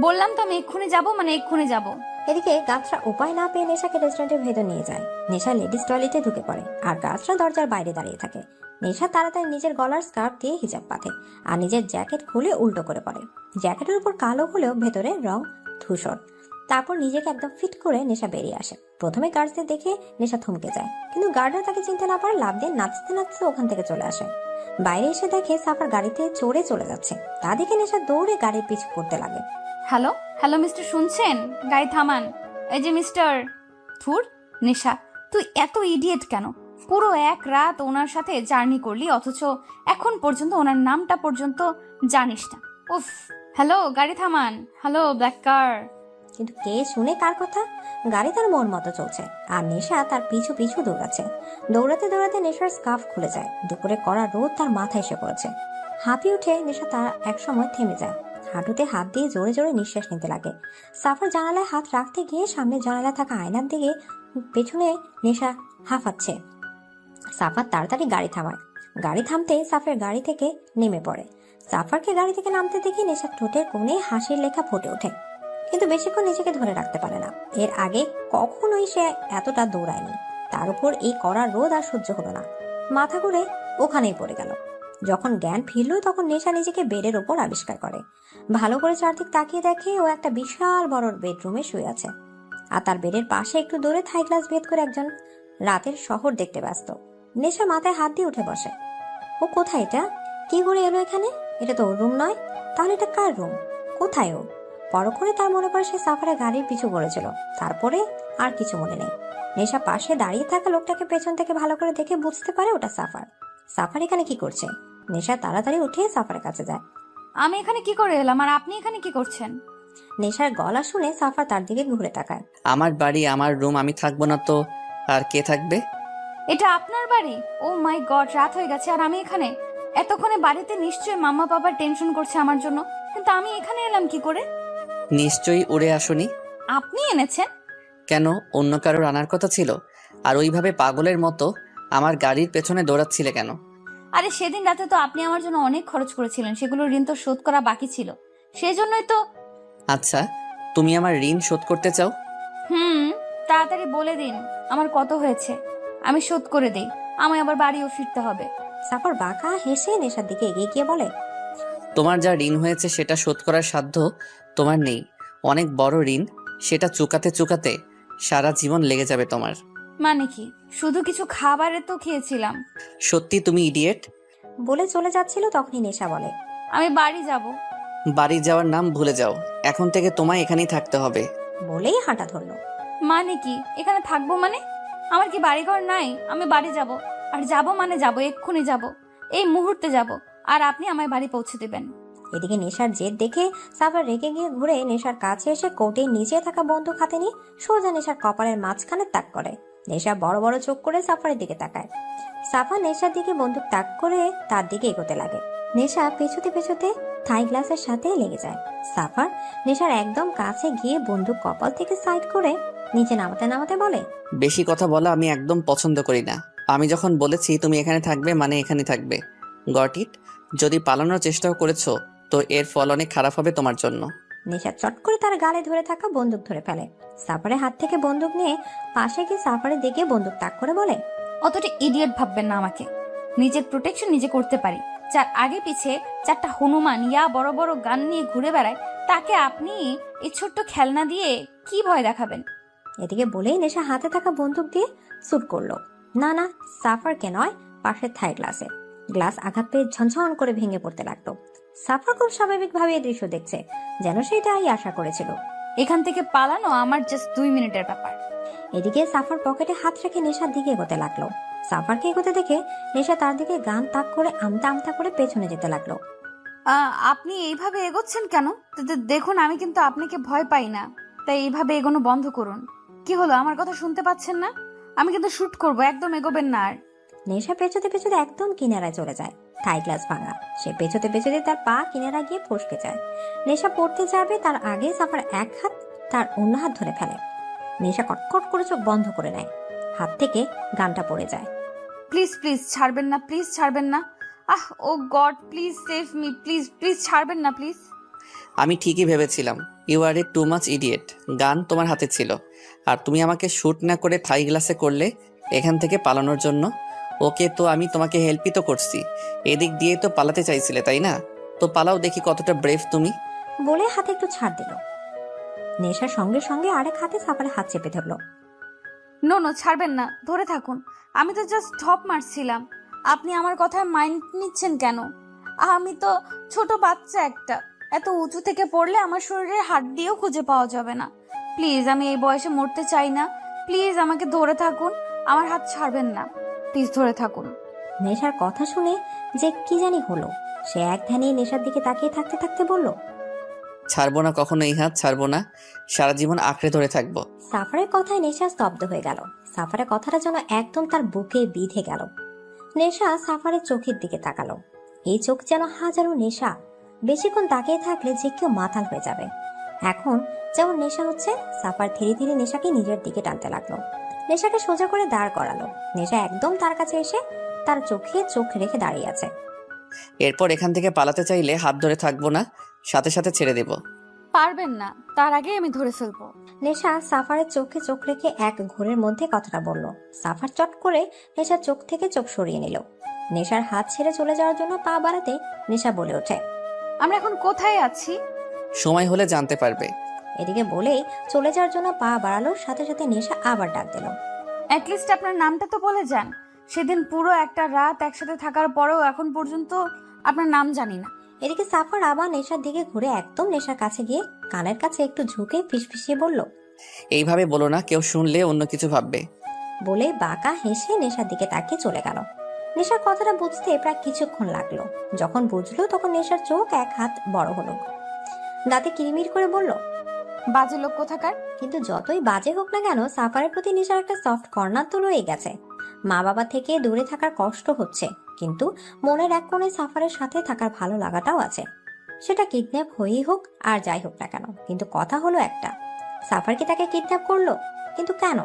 বললাম তো আমি এক্ষুনি যাব, মানে এক্ষুনি যাব। এদিকে গাছরা উপায় না পেয়ে নেশাকে রেস্টুরেন্টের ভেতর নিয়ে যায়। নেশা লেডিস টয়লেটে ঢুকে পড়ে আর গাছরা দরজার বাইরে দাঁড়িয়ে থাকে। নেশা তাড়াতাড়ি নিজের গলার স্কার্ফ দিয়ে হিজাব পাতে আর নিজের জ্যাকেট খুলে উল্টো করে পড়ে। জ্যাকেটের উপর কালো হলেও ভেতরে রং ধূসর। তারপর নিজেকে একদম ফিট করে নেশা বেরিয়ে আসে। প্রথমে গার্ডদের দেখে নেশা থমকে যায়, কিন্তু গার্ডরা তাকে চিনতে না পারে লাফ দিয়ে নাচতে নাচতে ওখান থেকে চলে আসে। বাইরে এসে দেখে সাফার গাড়িতে চড়ে চলে যাচ্ছে। তা দেখে নেশা দৌড়ে গাড়ির পিছু করতে লাগে। হ্যালো হ্যালো মিস্টার, শুনছেন? গাড়ি থামান। এই যে মিস্টার। থুর, নেশা তুই এত ইডিয়েট কেন? পুরো এক রাত ওনার সাথে জার্নি করলি, অথচ এখন পর্যন্ত ওনার নামটা পর্যন্ত জানিস না। উফ। হ্যালো, গাড়ি থামান। হ্যালো ব্ল্যাক কার। কিন্তু কে শুনে কার কথা? গাড়ি তার মন মতো চলছে আর নেশা তার পিছু পিছু দৌড়াচ্ছে। দৌড়াতে দৌড়াতে নেশার স্কার্ফ খুলে যায়। দুপুরে কড়া রোদ তার মাথায় এসে পড়েছে। হাঁপিয়ে উঠে নেশা তার একসময় থেমে যায়। হাঁটুতে হাত দিয়ে জোরে জোরে নিঃশ্বাস নিতে লাগে। সাফার জানালায় হাত রাখতে গিয়ে সামনে জানালায় থাকা আয়নার দিকে পেছনে নেশা হাঁফাচ্ছে। সাফার তাড়াতাড়ি গাড়ি থামায়। গাড়ি থামতে সাফের গাড়ি থেকে নেমে পড়ে। সাফারকে গাড়ি থেকে নামতে দেখে নেশার ঠোঁটের কোণে হাসির লেখা ফুটে ওঠে, কিন্তু বেশিক্ষণ নিজেকে ধরে রাখতে পারে না। এর আগে কখনোই সে এতটা দৌড়ায়নি। তার উপর এই কড়া রোদ আর সহ্য হলো না। মাথা ঘুরে ওখানেই পড়ে গেল। যখন জ্ঞান ফিরল তখন নেশা নিজেকে বেডের ওপর আবিষ্কার করে। ভালো করে চারদিক তাকিয়ে দেখে ও একটা বিশাল বড় বেডরুমে শুয়ে আছে। আর তার বেডের পাশে একটু দূরে থাই গ্লাস ভেদ করে একজন রাতের শহর দেখতে ব্যস্ত। নেশা মাথায় হাত দিয়ে উঠে বসে। ও কোথায়? এটা কি করে এলো এখানে? এটা তো ওর রুম নয়। তাহলে এটা কার রুম? কোথায় ও? পরক্ষণে তার মনে পড়ে সে সাফারের গাড়ির পিছু করেছিল। তারপরে আর কিছু মনে নেই। নেশা পাশে দাঁড়িয়ে থাকা লোকটাকে পেছন থেকে ভালো করে দেখে বুঝতে পারে ওটা সাফার। সাফার এখানে কি করছে? নেশা তাড়াতাড়ি উঠে সাফারের কাছে যায়। আমি এখানে কি করে এলাম আর আপনি এখানে কি করছেন? নেশার গলা শুনে সাফার তার দিকে ঘুরে তাকায়। আমার বাড়ি, আমার রুম, আমি থাকবো না তো আর কে থাকবে? এটা আপনার বাড়ি? ও মাই গড, রাত হয়ে গেছে আর আমি এখানে। এতক্ষণে বাড়িতে নিশ্চয়ই মাম্মা বাবা টেনশন করছে আমার জন্য, কিন্তু আমি এখানে এলাম কি করে? নিশ্চয়ই উড়ে আসুনি। আপনি এনেছেন? কেন, অন্য কারোর আনার কথা ছিল? আর ওইভাবে পাগলের মতো আমার গাড়ির পেছনে দৌড়াচ্ছিলে কেন? আরে সেদিন রাতে তো আপনি আমার জন্য অনেক খরচ করেছিলেন, সেগুলো ঋণ তো শোধ করা বাকি ছিল, সেজন্যই তো। আচ্ছা, তুমি আমার ঋণ শোধ করতে চাও? তাড়াতাড়ি বলে দিন আমার কত হয়েছে, আমি শোধ করে দেই। আমায় আবার বাড়িও ফিরতে হবে। সাফার বাঁকা হেসে নেশার দিকে এগিয়ে গিয়ে বলে, তোমার যা ঋণ হয়েছে সেটা শোধ করার সাধ্য তোমার নেই। অনেক বড় ঋণ, সেটা চুকাতে চুকাতে সারা জীবন লেগে যাবে তোমার। মানে কি? শুধু কিছু খাবারে তো খেয়েছিলাম। সত্যি তুমি ইডিয়েট। বলে চলে যাচ্ছিল তখনই নেশা বলে, আমি বাড়ি যাব। বাড়ি যাওয়ার নাম ভুলে যাও, এখন থেকে তোমায় এখানেই থাকতে হবে। বলেই হাঁটা ধরলো। মানে কি? এখানে থাকবো মানে? আমার কি বাড়িঘর নাই? আমি বাড়ি যাব, আর যাব মানে যাব, এক্ষুনি যাব, এই মুহূর্তে যাব, আর আপনি আমায় বাড়ি পৌঁছে দেবেন। এদিকে নেশার জেদ দেখে সাফার রেগে গিয়ে ঘুরে নেশার কাছে এসে কোটের নিচে থাকা বন্দুক হাতে নিয়ে সোজা নেশার কপালের মাঝখানে তাক করে। নেশা বড় বড় চোখ করে সাফারের দিকে তাকায়। সাফা নেশার দিকে বন্দুক তাক করে তার দিকে এগোতে লাগে। নেশা পেছুতে পেছুতে থাই গ্লাসের সাথে লেগে যায়। সাফার নেশার একদম কাছে গিয়ে বন্দুক কপাল থেকে সাইড করে নিচে নামাতে নামাতে বলে, বেশি কথা বলা আমি একদম পছন্দ করি না। আমি যখন বলেছি তুমি এখানে থাকবে মানে এখানে থাকবে। Got it? যদি পালানোর চেষ্টাও করেছো তো এর ফল অনেক খারাপ হবে তোমার জন্য। নেশা চট করে তার গালে ধরে থাকা বন্দুক ধরে ফেলে। সাফারের হাত থেকে বন্দুক নিয়ে পাশে গিয়ে সাফারের দিকে বন্দুক তাক করে বলে, অতটা ইডিয়েট ভাববেন না আমাকে। নিজের প্রোটেকশন নিজে করতে পারি। যার আগে পিছে 4টা হনুমান ইয়া বড় বড় গান নিয়ে ঘুরে বেড়ায়, তাকে আপনি এই ছোট্ট খেলনা দিয়ে কি ভয় দেখাবেন? এদিকে বলেই নেশা হাতে থাকা বন্দুক দিয়ে শুট করলো। না না, সাফারকে নয়, পাশের থাই গ্লাসে। গ্লাস আঘাত পেয়ে ঝনঝন করে ভেঙে পড়তে লাগতো। সাফার খুব স্বাভাবিকভাবে এই দৃশ্য দেখছে, যেন সেটাই আশা করেছিল। এখান থেকে পালানো আমার জাস্ট 2 মিনিটের ব্যাপার। এদিকে সাফার পকেটে হাত রেখে নেশার দিকে এগোতে লাগলো। সাফারকে এগোতে দেখে নেশা তার দিকে গান তাক করে আমতা আমতা করে পেছনে যেতে লাগলো। আপনি এইভাবে এগোচ্ছেন কেন? দেখুন আমি কিন্তু আপনাকে ভয় পাই না, তাই এইভাবে এগোনো বন্ধ করুন। কি হলো, আমার কথা শুনতে পাচ্ছেন না? আমি কিন্তু শুট করব, একদম এগোবেন না আর। নেশা পেছতে পেছতে একদম কিনারায় চলে যায়। থাই গ্লাস ভাঙা। সে পেছতে পেছতে তার পা কিনারা গিয়ে ফসকে যায়। নেশা পড়তে যাবে তার আগে সাফার এক হাত তার অন্য হাত ধরে ফেলে। নেশা কটকট করে চোখ বন্ধ করে নেয়। হাত থেকে গানটা পড়ে যায়। প্লিজ প্লিজ ছাড়বেন না, প্লিজ ছাড়বেন না। Oh god, please save me, please please ছাড়বেন না প্লিজ। আমি ঠিকই ভেবেছিলাম you are a too much idiot. Gun তোমার হাতে ছিল আর তুমি আমাকে শ্যুট না করে থাই গ্লাসে করলে এখান থেকে পালানোর জন্য। ওকে, তো আমি তোমাকে হেল্পই তো করছি, এদিক দিয়ে তো পালাতে চাইছিলে তাই না? তো পালাও দেখি কতটা ব্রেভ তুমি। বলে হাতে একটু ছাড় দিল। নেশার সঙ্গে সঙ্গে আরেক হাতে সাফারের হাত চেপে ধরলো। নো নো, ছাড়বেন না, ধরে থাকুন। আমি তো জাস্ট ঠপ মারছিলাম, আপনি আমার কথায় মাইন্ড নিচ্ছেন কেন? আমি তো ছোট বাচ্চা একটা, এত উঁচু থেকে পড়লে আমার শরীরের হাড্ডিও খুঁজে পাওয়া যাবে না। প্লিজ, আমি এই বয়সে মরতে চাই না। প্লিজ আমাকে ধরে থাকুন, আমার হাত ছাড়বেন না, প্লিজ ধরে থাকুন। নেশার কথা শুনে যে কি জানি হলো, সে এক ধ্যানে নেশার দিকে তাকিয়ে থাকতে থাকতে বলল, ছাড়বো না, কখনো এই হাত ছাড়বো না, সারা জীবন আঁকড়ে ধরে থাকবো। সাফারের কথায় নেশা স্তব্ধ হয়ে গেল। সাফারের কথাটা যেন একদম তার বুকে বিঁধে গেল। নেশা সাফারের চোখের দিকে তাকালো। এই চোখ যেন হাজারো নেশা, বেশিক্ষণ তাকিয়ে থাকলে যে কেউ মাতাল হয়ে যাবে। এখন যেমন নেশা হচ্ছে, সাফার ধীরে ধীরে নেশাকে নিজের দিকে টানতে লাগলো। নেশাকে সোজা করে দাঁড় করালো। নেশা একদম তার কাছে এসে তার চোখে চোখ রেখে দাঁড়িয়ে আছে। এরপর এখান থেকে পালাতে চাইলে হাত ধরে থাকবো না, সাথে সাথে ছেড়ে দেব। পারবেন না, তার আগে আমি ধরে ফেলবো। নেশা সাফারের চোখে চোখ রেখে এক ঘোরের মধ্যে কথাটা বলল। সাফার চট করে নেশার চোখ থেকে চোখ সরিয়ে নিল। নেশার হাত ছেড়ে চলে যাওয়ার জন্য পা বাড়াতে নেশা বলে ওঠে, আমরা এখন কোথায় আছি? সময় হলে জানতে পারবে। এদিকে বলেই চলে যাওয়ার জন্য পা বাড়ালো, সাথে সাথে নেশা আবার ডাক দিল, অ্যাটলিস্ট আপনার নামটা তো বলে যান। সেদিন পুরো একটা রাত একসাথে থাকার পরেও এখন পর্যন্ত আপনার নাম জানি না। এদিকে সাফার আবার নেশার দিকে ঘুরে একদম নেশার কাছে গিয়ে কানের কাছে একটু ঝুঁকে ফিসফিসিয়ে বলল, এইভাবে বলো না, কেউ শুনলে অন্য কিছু ভাববে। বলে বাঁকা হেসে নেশার দিকে তাকিয়ে চলে গেল। নেশার কথাটা বুঝতে প্রায় কিছুক্ষণ লাগলো। যখন বুঝলো তখন নেশার চোখ এক হাত বড় হলো। দাঁতে কিরমির করে বলল, বাজে লোক কোথাকার। কিন্তু যতই বাজে হোক না কেন, সাফারের প্রতি নেশার একটা সফট কর্নার তো রয়ে গেছে। মা বাবা থেকে দূরে থাকার কষ্ট হচ্ছে, কিন্তু মনের এক কোণে সাফারের সাথে থাকার ভালো লাগাটাও আছে। সেটা কিডন্যাপ হয়েই হোক আর যাই হোক না কেন, কিন্তু কথা হলো একটা, সাফার কি তাকে কিডন্যাপ করলো? কিন্তু কেন?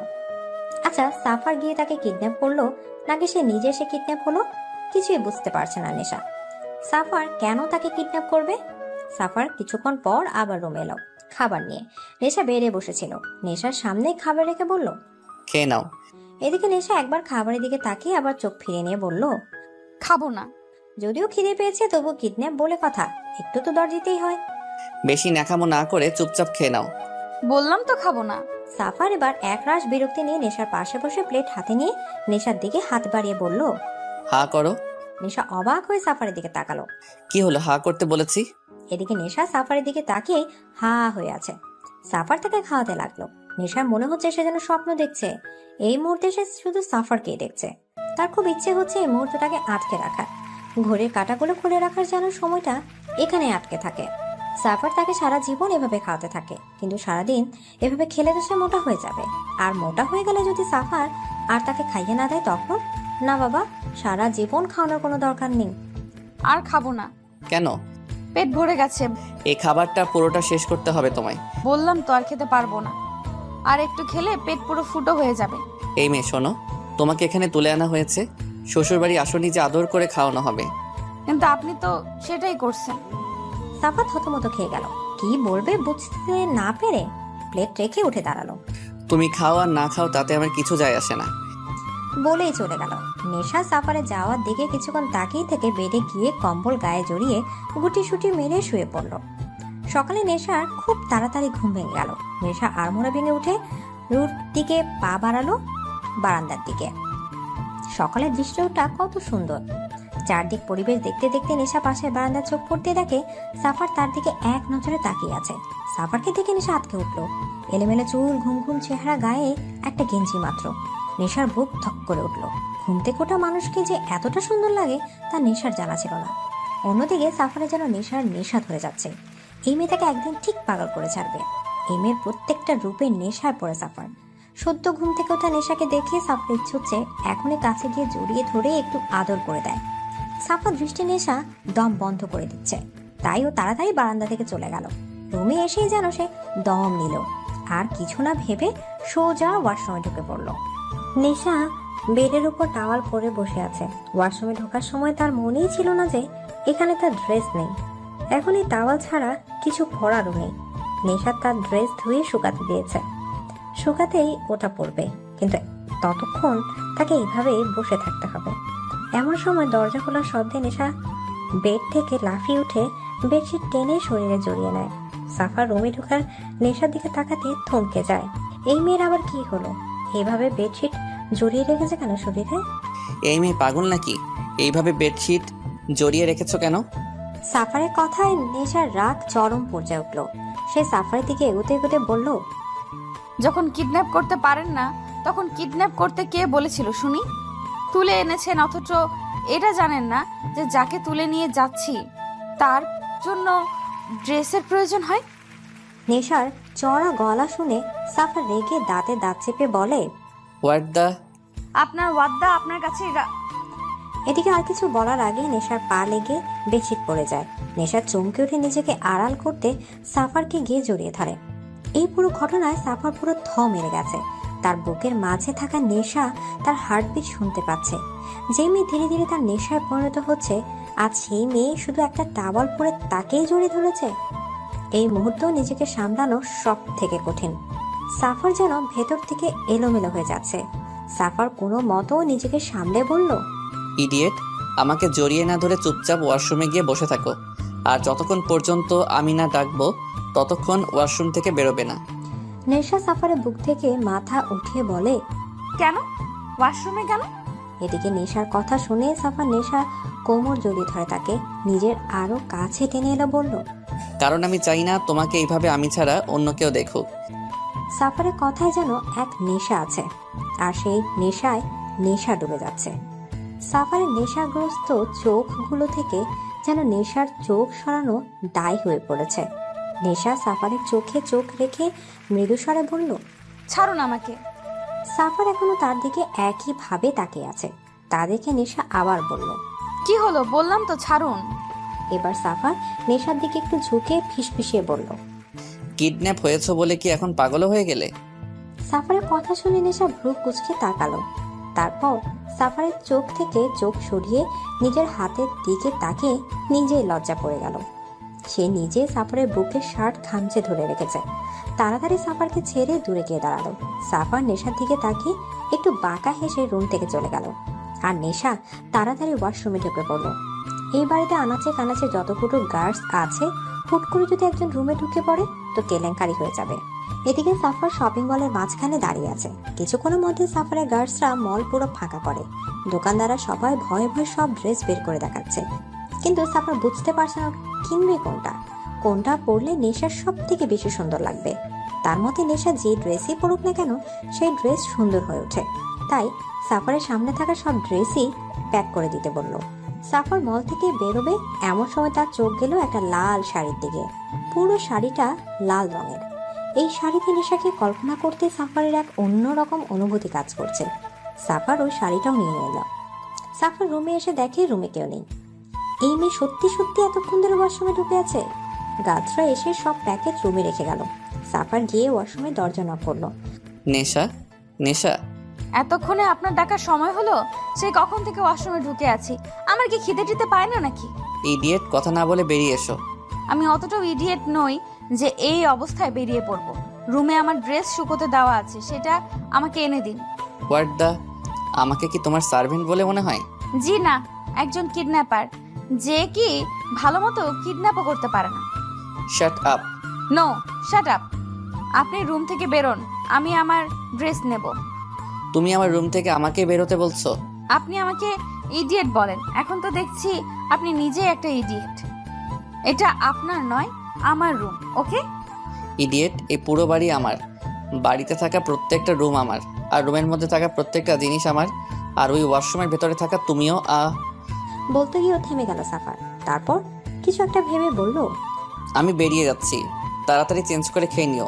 আচ্ছা, সাফার গিয়ে তাকে কিডন্যাপ করলো নাকি সে নিজে এসে কিডন্যাপ হলো? কিছুই বুঝতে পারছে না নেশা। সাফার কেন তাকে কিডন্যাপ করবে? সাফার কিছুক্ষণ পর আবার রুমে এলো খাবার নিয়ে। নেশা বেড়ে বসেছিল, নেশার সামনে খাবার রেখে বলল, খেয়ে নাও। এদিকে নেশা একবার খাবারের দিকে তাকিয়ে আবার চোখ ফিরিয়ে নিয়ে বলল, খাবো না। যদিও খিদে পেয়েছে তবু কিডন্যাপ বলে কথা, একটু তো দর দিতেই হয়। বেশি ন্যাকামো না করে চুপচাপ খেয়ে নাও। বললাম তো খাবো না। সাফার এবার একরাশ বিরক্তি নিয়ে নেশার পাশে বসে প্লেট হাতে নিয়ে নেশার দিকে হাত বাড়িয়ে বলল। হা করো। নেশা অবাক হয়ে সাফারের দিকে তাকালো। কি হলো, হা করতে বলেছি? এদিকে নেশা সাফারের দিকে তাকিয়ে হা হয়ে আছে। সাফার তাকে খাওয়াতে লাগলো। নেশার মনে হচ্ছে সে যেন স্বপ্ন দেখছে। এই মুহূর্তে সে শুধু সাফারকেই দেখছে। তার খুব ইচ্ছে হচ্ছে এই মুহূর্তটাকে আটকে রাখার, ঘড়ির কাঁটাগুলো খুলে রাখার, যেন সময়টা এখানে আটকে থাকে। সাফার তাকে সারা জীবন এভাবে খাওয়াতে থাকে, কিন্তু সারাদিন এভাবে খেলে তো সে মোটা হয়ে যাবে। আর মোটা হয়ে গেলে যদি সাফার আর তাকে খাইয়ে না দেয় তখন? না বাবা, সারা জীবন খাওয়ানোর কোনো দরকার নেই। আর খাবো না। কেন? পেট ভরে গেছে। এই খাবারটা পুরোটা শেষ করতে হবে তোমায়। বললাম তো আর খেতে পারবো না, আর একটু খেলে পেট পুরো ফুটো হয়ে যাবে। এই মেয়ে শোনো, তোমাকে এখানে তুলে আনা হয়েছে, শ্বশুরবাড়ি আসনি যে আদর করে খাওয়ানো হবে। কিন্তু আপনি তো সেটাই করছেন। সাফা থতমত খেয়ে গেল, কি বলবে বুঝতে না পেরে প্লেট রেখে উঠে দাঁড়ালো। তুমি খাও আর না খাও তাতে আমার কিছু যায় আসে না, বলেই চলে গেল। নেশা সাফারে যাওয়ার দিকে কিছুক্ষণ তাকিয়ে থেকে বেডে গিয়ে কম্বল গায়ে জড়িয়ে গুটি সুটি মেরে শুয়ে পড়ল। সকালে নেশার খুব তাড়াতাড়ি ঘুম ভেঙে গেল। নেশা আড়মোড়া ভেঙে উঠে রুট দিকে পা বাড়ালো, বারান্দার দিকে। সকালের দৃশ্যটা কত সুন্দর। চারদিক পরিবেশ দেখতে দেখতে নেশা পাশে বারান্দার চোখ পড়তে দেখে সাফার তার দিকে এক নজরে তাকিয়ে আছে। সাফারকে দেখে নেশা আটকে উঠল। এলোমেলো চুল, ঘুম ঘুম চেহারা, গায়ে একটা গেঞ্জি মাত্র। নেশার বুক ধক করে উঠল। ঘুম থেকে ওঠা মানুষকে যে এতটা সুন্দর লাগে তা নেশার জানা ছিল না। অন্যদিকে সাফারে যেন নেশার নেশা ধরে যাচ্ছে। এই মেয়েটাকে একদিন ঠিক পাগল করে ছাড়বে। এই মেয়ের প্রত্যেকটা রূপে নেশায় পড়ে সাফার। সদ্য ঘুম থেকে ওঠা নেশাকে দেখে সাফার ইচ্ছে হচ্ছে এখনই কাছে গিয়ে জড়িয়ে ধরে একটু আদর করে দেয়। সাফার দৃষ্টি নেশা দম বন্ধ করে দিচ্ছে, তাই ও তাড়াতাড়ি বারান্দা থেকে চলে গেল। রুমে এসেই যেন সে দম নিল, আর কিছু না ভেবে সোজা ওয়াশরুমে ঢুকে পড়ল। নেশা বেডের উপর টাওয়াল পরে বসে আছে। ওয়াশরুমে ঢোকার সময় তার মনেই ছিল না যে এখানে তার ড্রেস নেই। এখন এই টাওয়াল ছাড়া কিছু পরারও নেই। নেশা তার ড্রেস ধুয়ে শুকাতে দিয়েছে, শুকাতেই ওটা পরবে, কিন্তু ততক্ষণ তাকে এইভাবেই বসে থাকতে হবে। এমন সময় দরজা খোলার শব্দে নেশা বেড থেকে লাফিয়ে উঠে বেডশিট টেনে শরীরে জড়িয়ে নেয়। সাফা রুমে ঢোকার নেশার দিকে তাকাতে থমকে যায়। এই মেয়ের আবার কি হলো? এইভাবে বেডশিট জড়িয়ে রেখেছে কেন শরীরে? এই মেয়ে পাগল নাকি? এইভাবে বেডশিট জড়িয়ে রেখেছো কেন? সাফারের কথায় নেশার রাগ চরম পর্যায়ে উঠল। সে সাফারের দিকে এগোতে এগোতে বলল, যখন কিডন্যাপ করতে পারেন না তখন কিডন্যাপ করতে কে বলেছিল শুনি? তুলে এনেছেন অথচ এটা জানেন না যে যাকে তুলে নিয়ে যাচ্ছি তার জন্য ড্রেসের প্রয়োজন হয়। নেশার চড়া গলা শুনে সাফার রেগে দাঁতে দাঁত চেপে বলে, হোয়াট দ্য? আপনার ওয়াদ্দা আপনার কাছে এদিকে আর কিছু বলার আগে নেশার পা লেগে বেডশিট পড়ে যায়। নেশার চমকে উঠে নিজেকে আড়াল করতে সাফারকে গিয়ে জড়িয়ে ধরে। এই পুরো ঘটনায় সাফার পুরো থ মেরে গেছে। তার বুকের মাঝে থাকা নেশা তার হার্টবিট শুনতে পাচ্ছে। যে মেয়ে ধীরে ধীরে তার নেশায় পরিণত হচ্ছে, আজ সেই মেয়ে শুধু একটা টাওয়াল পরে তাকেই জড়িয়ে ধরেছে। এই মুহূর্তেও নিজেকে সামলানো সব থেকে কঠিন। সাফার যেন ভেতর থেকে এলোমেলো হয়ে যাচ্ছে। সাফার কোনো মতো নিজেকে সামলে বলল, ইডিয়েট, আমাকে জড়িয়ে না ধরে চুপচাপ ওয়াশরুমে গিয়ে বসে থাকো, আর যতক্ষণ পর্যন্ত আমি না ডাকবো ততক্ষণ ওয়াশরুম থেকে বেরোবে না। নেশা সাফারের বুক থেকে মাথা উঠিয়ে বলে, কেন? ওয়াশরুমে কেন? এদিকে নেশার কথা শুনে সাফার নেশা কোমর জড়িয়ে ধরে তাকে নিজের আরো কাছে টেনে এলো, বলল, কারণ আমি চাই না তোমাকে এইভাবে আমি ছাড়া অন্য কেউ দেখুক। সাফারের কথায় যেন এক নেশা আছে, আর সেই নেশায় নেশা ডুবে যাচ্ছে। সাফারের নেশাগ্রস্ত চোখগুলো থেকে যেন নেশার চোখ সরানো দায় হয়ে পড়েছে। নেশা সাফারের চোখে চোখ রেখে মৃদু স্বরে বলল, ছাড়ুন আমাকে। সাফার এখনো তার দিকে একইভাবে তাকিয়ে আছে। তা দেখে নেশা আবার বলল, কি হলো? বললাম তো ছাড়ুন। এবার সাফার নেশার দিকে একটু ঝুঁকে ফিসফিসিয়ে বলল, কিডন্যাপ হয়েছো বলে কি এখন পাগল হয়ে গেলে? সাফারের কথা শুনে নেশা ভ্রু কুঁচকে তাকালো। তারপর সাফারের চোখ থেকে চোখ সরিয়ে নিজের হাতের দিকে তাকিয়ে নিজেই লজ্জা পড়ে গেল। সে নিজে সাফারের বুকের শার্ট খামচে ধরে রেখেছে। তাড়াতাড়ি সাফারকে ছেড়ে দূরে গিয়ে দাঁড়ালো। সাফার নেশার দিকে তাকিয়ে একটু বাঁকা হেসে রুম থেকে চলে গেল। আর নেশা তাড়াতাড়ি ওয়াশরুমে ঢুকে পড়লো। এই বাড়িতে আনাচে কানাচে যতগুলো গার্ডস আছে, হুট করে যদি একজন রুমে ঢুকে পড়ে তো কেলেঙ্কারি হয়ে যাবে। এদিকে সাফার শপিং মলের মাঝখানে দাঁড়িয়ে আছে। কিছুক্ষণের মধ্যে সাফারের গার্ডসরা মল পুরো ফাঁকা করে। দোকানদাররা সবাই ভয়ে ভয়ে সব ড্রেস বের করে দেখাচ্ছে, কিন্তু সাফার বুঝতে পারছে না কিনবে কোনটা, কোনটা পরলে নেশার সব থেকে বেশি সুন্দর লাগবে। তার মতে নেশা যে ড্রেসই পরুক না কেন সেই ড্রেস সুন্দর হয়ে ওঠে। তাই সাফারের সামনে থাকা সব ড্রেসই প্যাক করে দিতে বলল। সাফার মল থেকে বেরোবে এমন সময় তার চোখ গেল একটা লাল শাড়ির দিকে। পুরো শাড়িটা লাল রঙের। এই শাড়িতে নেশাকে কল্পনা করতে সাফারের এক অন্যরকম অনুভূতি কাজ করছে। সাফার ওই শাড়িটাও নিয়ে এলো। সাফার রুমে এসে দেখে রুমে কেউ নেই। এই মেয়ে সত্যি সত্যি এতক্ষণ ধরে ওয়াশরুমে ঢুকে আছে। গাছরা এসে সব প্যাকেট রুমে রেখে গেল। সাফার গিয়ে ওয়াশরুমে দরজা নক করলো। নেশা, নেশা, এতক্ষণে আপনার ডাকার সময় হলো? সেই কখন থেকে ওয়াশরুমে ঢুকে আছি। আমার কি খিদে টিতে পায় না নাকি? ইডিয়েট, কথা না বলে বেরিয়ে এসো। আমি অতটাও ইডিয়েট নই যে এই অবস্থায় বেরিয়ে পড়বো। রুমে আমার ড্রেস শুকোতে দেওয়া আছে, সেটা আমাকে এনে দিন। What the? আমাকে কি তোমার সার্ভেন্ট বলে মনে হয়? জি না, একজন কিডন্যাপার, যে কি ভালো মতো কিডন্যাপও করতে পারে না। Shut up. No, shut up. আপনি রুম থেকে বেরোন, আমি আমার ড্রেস নেব। তুমি আমার রুম থেকে আমাকে বেরোতে বলছো? আপনি আমাকে ইডিয়েট বলেন, এখন তো দেখছি আপনি নিজেই একটা ইডিয়েট। এটা আপনার নয়, আমার রুম, ওকে? ইডিয়েট, এই পুরো বাড়ি আমার। বাড়িতে থাকা প্রত্যেকটা রুম আমার, আর রুমের মধ্যে থাকা প্রত্যেকটা জিনিস আমার। আর ওই ওয়াশরুমের ভেতরে থাকা তুমিও। বলতে গিয়েও থেমে গেল সাফার। তারপর কিছু একটা ভেবে বলল, আমি বেরিয়ে যাচ্ছি, তাড়াতাড়ি চেঞ্জ করে খেয়ে নিও।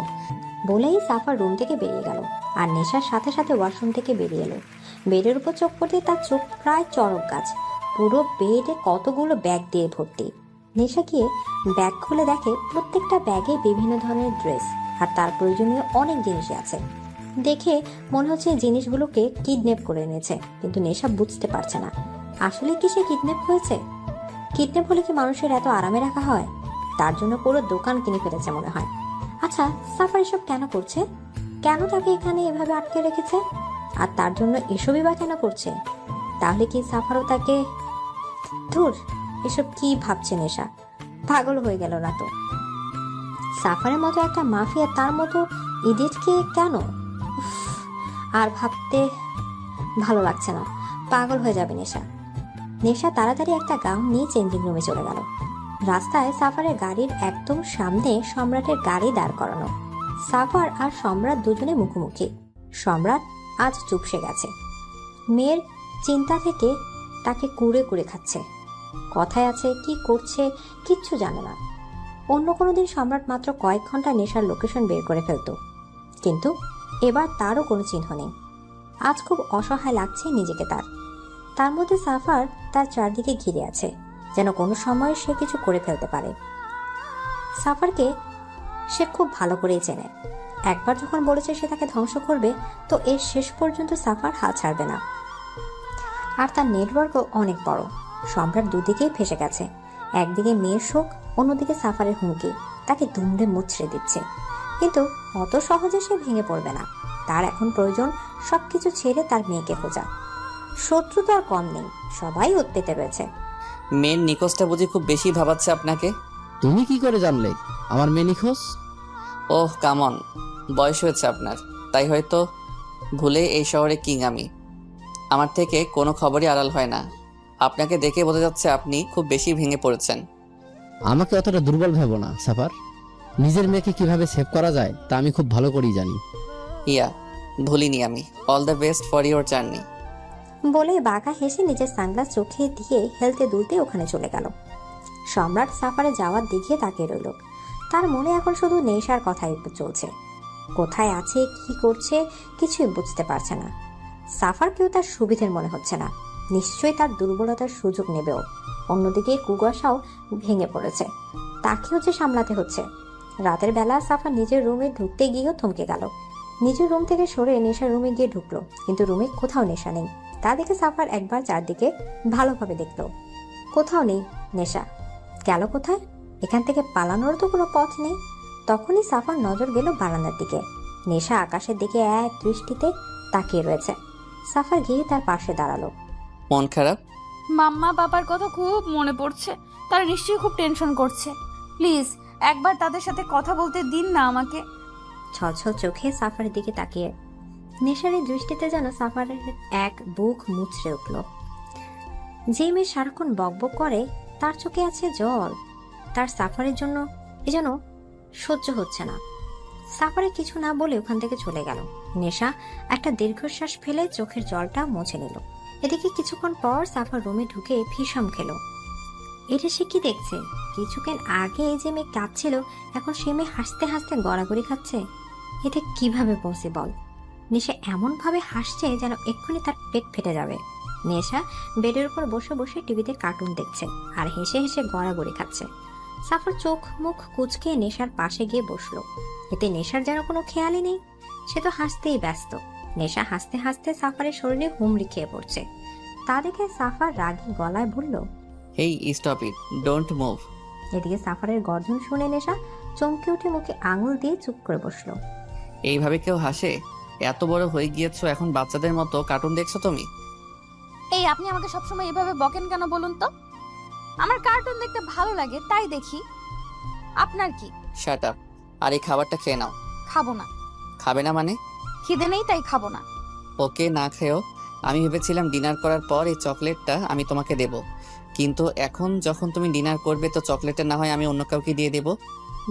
বলেই সাফার রুম থেকে বেরিয়ে গেল। আর নেশার সাথে সাথে ওয়াশরুম থেকে বেরিয়ে এলো। বেডের উপর চোখ পড়তে তার চোখ প্রায় চড়ক গাছ। পুরো বেডে কতগুলো ব্যাগ দিয়ে ভর্তি। নেশা গিয়ে ব্যাগ খুলে দেখে প্রত্যেকটা ব্যাগে বিভিন্ন ধরনের ড্রেস আর তার প্রয়োজনীয় অনেক জিনিসই আছে। দেখে মনে হচ্ছে জিনিসগুলোকে কিডন্যাপ করে এনেছে, কিন্তু নেশা বুঝতে পারছে না আসলে কি সে কিডন্যাপ হয়েছে। কিডন্যাপ হলে কি মানুষের এত আরামে রাখা হয়? তার জন্য পুরো দোকান কিনে ফেলেছে মনে হয়। আচ্ছা, সাফার এসব কেন করছে? কেন তাকে এখানে এভাবে আটকে রেখেছে? আর তার জন্য এসবই বা কেন করছে? তাহলে কি সাফারও তাকে... ধুর, এসব কি ভাবছে নেশা? পাগল হয়ে গেল না তো? সাফারের মতো একটা মাফিয়া তার মতো ইডিয়েটকে কেন? উফ, আর ভাবতে ভালো লাগছে না। পাগল হয়ে যাবে নেশা। নেশা তাড়াতাড়ি একটা গাউন নিয়ে চেঞ্জিং রুমে চলে গেল। রাস্তায় সাফারের গাড়ির একদম সামনে সম্রাটের গাড়ি দাঁড় করানো। সাফার আর সম্রাট দুজনে মুখোমুখি। সম্রাট আজ চুপসে গেছে। মেয়ের চিন্তা থেকে তাকে কুড়ে কুড়ে খাচ্ছে। কথায় আছে কি করছে কিচ্ছু জানে না। অন্য কোনো দিন সম্রাট মাত্র কয়েক ঘন্টা নেশার লোকেশন বের করে ফেলত, কিন্তু এবার তারও কোনো চিহ্ন নেই। আজ খুব অসহায় লাগছে নিজেকে তার মধ্যে সাফার তার চারদিকে ঘিরে আছে, যেন কোনো সময় সে কিছু করে ফেলতে পারে। সাফারকে সে খুব ভালো করেই চেনে। একবার যখন বলেছে সে তাকে ধ্বংস করবে, তো এর শেষ পর্যন্ত সাফার হাল ছাড়বে না। আর তার নেটওয়ার্কও অনেক বড়। সম্রাট দুদিকেই ফেসে গেছে। একদিকে মেয়ের শোক, অন্যদিকে সাফারের হুমকি তাকে দুমড়ে মুচড়ে দিচ্ছে। কিন্তু অত সহজে সে ভেঙে পড়বে না। তার এখন প্রয়োজন সবকিছু ছেড়ে তার মেয়েকে খোঁজা। শত্রু তো আর কম নেই, সবাই ওত পেতে রয়েছে। মেয়ের নিখোঁজটা বুঝি খুব বেশি ভাবাচ্ছে আপনাকে? তুমি কি করে জানলে আমার মেয়ে নিখোঁজ? ওহ কামন, বয়স হয়েছে আপনার, তাই হয়তো ভুলে এই শহরে কিং আমি। আমার থেকে কোনো খবরই আড়াল হয় না। আপনাকে দেখে বোঝা যাচ্ছে আপনি খুব বেশি ভেঙে পড়েছেন। আমাকে অতটা দুর্বল ভেবো না সাফার। নিজের মেয়েকে কিভাবে সেভ করা যায় তা আমি খুব ভালো করেই জানি। ইয়া, ভুলিনি আমি। All the best for your journey. বলে বাঁকা হেসে নিজের সানগ্লাস চোখে দিয়ে হেলতে দুলতে ওখানে চলে গেল। সম্রাট সাফারে যাওয়ার দিকে তাকিয়ে রইল। তার মনে এখন শুধু নেশার কথাই চলছে। কোথায় আছে, কি করছে, কিছুই বুঝতে পারছে না। সাফারকেও তার সুবিধের মনে হচ্ছে না। নিশ্চয়ই তার দুর্বলতার সুযোগ নেবেও। অন্যদিকে কুয়াশাও ভেঙে পড়েছে, তাকেও যে সামলাতে হচ্ছে। রাতের বেলা সাফার নিজের রুমে ঢুকতে গিয়েও থমকে গেল। নিজের রুম থেকে সরে নেশার রুমে গিয়ে ঢুকলো, কিন্তু রুমে কোথাও নেশা নেই। তা দেখে সাফার একবার চারদিকে ভালোভাবে দেখলো, কোথাও নেই নেশা। গেল কোথায়? এখান থেকে পালানোর তো কোনো পথ নেই। তখনই সাফার নজর গেল বারান্দার দিকে। নেশা আকাশের দিকে এক দৃষ্টিতে তাকিয়ে রয়েছে। সাফার গিয়ে তার পাশে দাঁড়ালো। মন খারাপ? মাম্মা বাবার কথা খুব মনে পড়ছে। তারা নিশ্চয়ই খুব টেনশন করছে। প্লিজ একবার তাদের সাথে কথা বলতে দিন না আমাকে। ছলছল চোখে সাফারের দিকে তাকিয়ে নেশার এই দৃষ্টিতে যেন সাফারের এক বুক মুচড়ে উঠল। যে মেয়ে সারাক্ষণ বকবক করে তার চোখে আছে জল। তার সাফারের জন্য এ যেন সহ্য হচ্ছে না। সাফারে কিছু না বলে ওখান থেকে চলে গেল। নেশা একটা দীর্ঘশ্বাস ফেলে চোখের জলটা মুছে নিল। এদিকে কিছুক্ষণ পর সাফার রুমে ঢুকে ভীষণ খেলো। এটা সে কি দেখছে? কিছুক্ষণ আগে যে মেয়ে কাঁদছিল, এখন সে মেয়ে হাসতে হাসতে গড়াগড়ি খাচ্ছে। এটা কিভাবে পসিবল? নেশা এমন ভাবে হাসছে যেন এক্ষুনি তার পেট ফেটে যাবে। নেশা বেডের উপর বসে বসে টিভিতে কার্টুন দেখছে আর হেসে হেসে গড়াগড়ি খাচ্ছে। সাফার চোখ মুখ কুঁচকে নেশার পাশে গিয়ে বসলো। এতে নেশার যেন কোনো খেয়ালই নেই, সে তো হাসতেই ব্যস্ত। নেশা হাসতে হাসতে সাফারের শরীরে হুমড়ি খেয়ে পড়ছে। তা দেখে সাফার রাগী গলায় বলল, হেই স্টপ ইট, ডোন্ট মুভ। এদিকে সাফারের গর্জন শুনে নেশা চমকে উঠে মুখে আঙুল দিয়ে চুপ করে বসলো। এইভাবে কেউ হাসে? এত বড় হয়ে গিয়েছো, এখন বাচ্চাদের মতো কার্টুন দেখছো তুমি? এই আপনি আমাকে সবসময় এভাবে বকেন কেন বলুন তো? আমার কার্টুন দেখতে ভালো লাগে তাই দেখি। আপনার কি? শাট আপ, আর এই খাবারটা খেয়ে নাও। খাবো না। খাবে না মানে? খিদে নেই তাই খাবো না। ওকে, না খেয়েও। আমি ভেবেছিলাম ডিনার করার পর এই চকলেটটা আমি তোমাকে দেব, কিন্তু এখন যখন তুমি ডিনার করবে তো চকলেটটা না হয় আমি অন্য কাউকে দিয়ে দেব।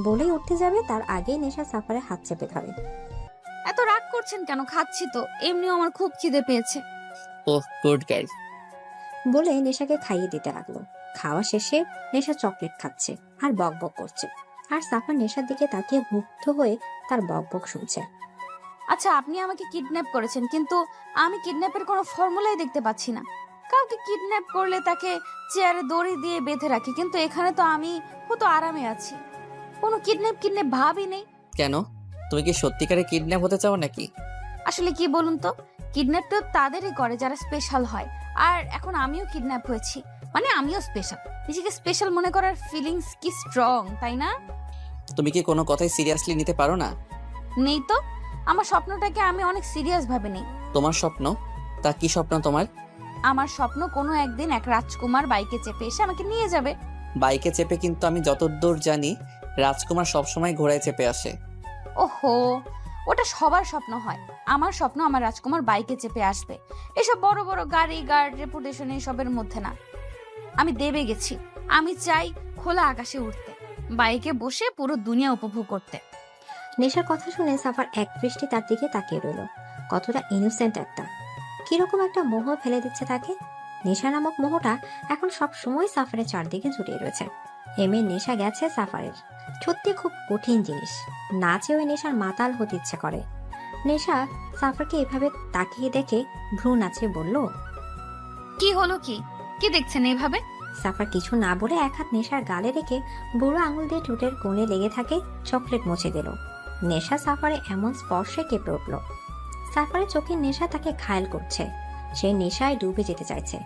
বলেই উঠতে যাবে, তার আগেই নেশা সাফারে হাত চেপে ধরে। এত রাগ করছেন কেন? খাচ্ছি তো, এমনিও আমার খুব খিদে পেয়েছে। ওহ গুড গার্ল। বলে নেশাকে খাইয়ে দিতে লাগলো। খাওয়া শেষে নেশা চকলেট খাচ্ছে আর বকবক করছে, আর সাফার নেশার দিকে তাকিয়ে মুগ্ধ হয়ে তার বকবক শুনছে। আচ্ছা, আপনি আমাকে কিডন্যাপ করেছেন, কিন্তু আমি কিডন্যাপের কোনো ফর্মুলাই দেখতে পাচ্ছি না। কাউকে কিডন্যাপ করলে তাকে চেয়ারে দড়ি দিয়ে বেঁধে রাখি, কিন্তু এখানে তো আমি কত আরামে আছি। কোনো কিডন্যাপ ভাবই নেই। কেন, তুমি কি সত্যিকারে কিডন্যাপ হতে চাও নাকি? আসলে কি বলুন তো, কিডন্যাপ তো তাদেরই করে যারা স্পেশাল হয়, আর এখন আমিও কিডন্যাপ হয়েছি। মানে আমিও স্পেশাল। নিজেকে স্পেশাল মনে করার ফিলিংস কি স্ট্রং, তাই না? তুমি কি কোনো কথাই সিরিয়াসলি নিতে পারো না? নেই তো, আমার স্বপ্নটাকে আমি অনেক সিরিয়াস ভাবে নেই। তোমার স্বপ্ন? তা কি স্বপ্ন তোমার? আমার স্বপ্ন কোনো একদিন এক রাজকুমার বাইকে চেপে এসে আমাকে নিয়ে যাবে। বাইকে চেপে? কিন্তু আমি যতদূর জানি রাজকুমার সবসময় ঘোড়ায় চেপে আসে। ওহো, ওটা সবার স্বপ্ন হয়। আমার স্বপ্ন আমার রাজকুমার বাইকে চেপে আসবে। এসব বড় বড় গাড়ি, গার্ড, রেপুটেশন এসবের মধ্যে না। আমি দেবে গেছি। আমি চাই খোলা আকাশে উঠতে, বাইকে বসে পুরো দুনিয়া উপভোগ করতে। নেশার কথা শুনে সাফার এক দৃষ্টি তার দিকে তাকিয়ে রইল। কতটা ইনোসেন্ট একটা, কিরকম একটা মোহ ফেলে দিচ্ছে তাকে। নেশা নামক মোহটা এখন সব সময় সাফারের চারদিকে জড়িয়ে রয়েছে। এমএ নেশা গেছে সাফারের। সত্যি খুব কঠিন জিনিস। নাচে ওই নেশার মাতাল হতে ইচ্ছে করে। নেশা সাফারকে এভাবে তাকিয়ে দেখে ভ্রু নাচিয়ে বলল, কি হলো? কি কি দেখছেন এইভাবে? সাফার কিছু না বলে এক হাত নেশার গালে রেখে বুড়ো আঙুল দিয়ে ঠোঁটের কোণে লেগে থাকে চকলেট মুছে দিল। নেশা সাফারে এমন স্পর্শে কেঁপে উঠল। সাফারের চোখের নেশা তাকে ঘায়েল করছে। সে নেশায় ডুবে যেতে চাইছে।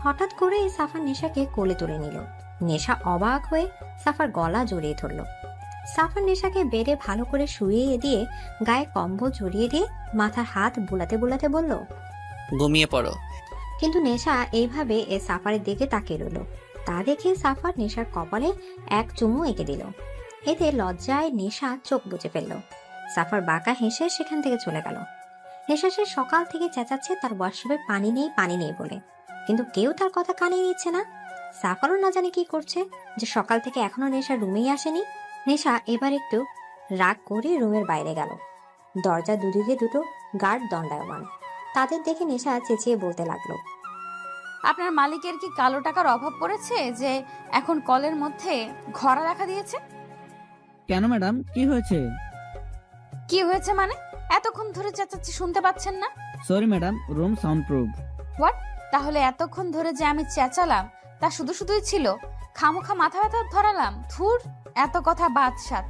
হঠাৎ করে সাফার নেশাকে কোলে তুলে নিল। নেশা অবাক হয়ে সাফার গলা জড়িয়ে ধরল। সাফার নেশাকে বেডে ভালো করে শুইয়ে দিয়ে গায়ে কম্বল জড়িয়ে দিয়ে মাথার হাত বুলাতে বুলাতে বলল, ঘুমিয়ে পড়ো। কিন্তু নেশা এইভাবে সাফারের দিকে তাকিয়ে রইল। তা দেখে সাফার নেশার কপালে এক চুমু এঁকে দিল। এতে লজ্জায় নেশা চোখ বুজে ফেলল। সাফার বাঁকা হেসে সেখান থেকে চলে গেল। নেশা সে সকাল থেকে চেঁচাচ্ছে তার ওয়াশরুমে পানি নেই বলে, কিন্তু কেউ তার কথা কানে নিচ্ছে না। সাফারও না জানে কি করছে যে সকাল থেকে এখনো নেশা রুমেই আসেনি। নেশা এবার একটু রাগ করে রুমের বাইরে গেল। দরজার দুদিকে দুটো গার্ড দণ্ডায়মান। তাদের দেখে নেশা চেঁচিয়ে বলতে লাগলো, আপনার মালিকের কি কালো টাকার অভাব পড়েছে যে এখন কলের মধ্যে ঘোড়া রাখা দিয়েছে? কেন ম্যাডাম, কি হয়েছে? কি হয়েছে মানে? এতক্ষণ ধরে চেঁচাচ্ছি শুনতে পাচ্ছেন না? Sorry madam, room sound proof. What? তাহলে এতক্ষণ ধরে যে আমি চেঁচালাম তা শুধুই ছিল? খামোখা মাথা ব্যথা ধরালাম? ধুর, এত কথা বাদশাত।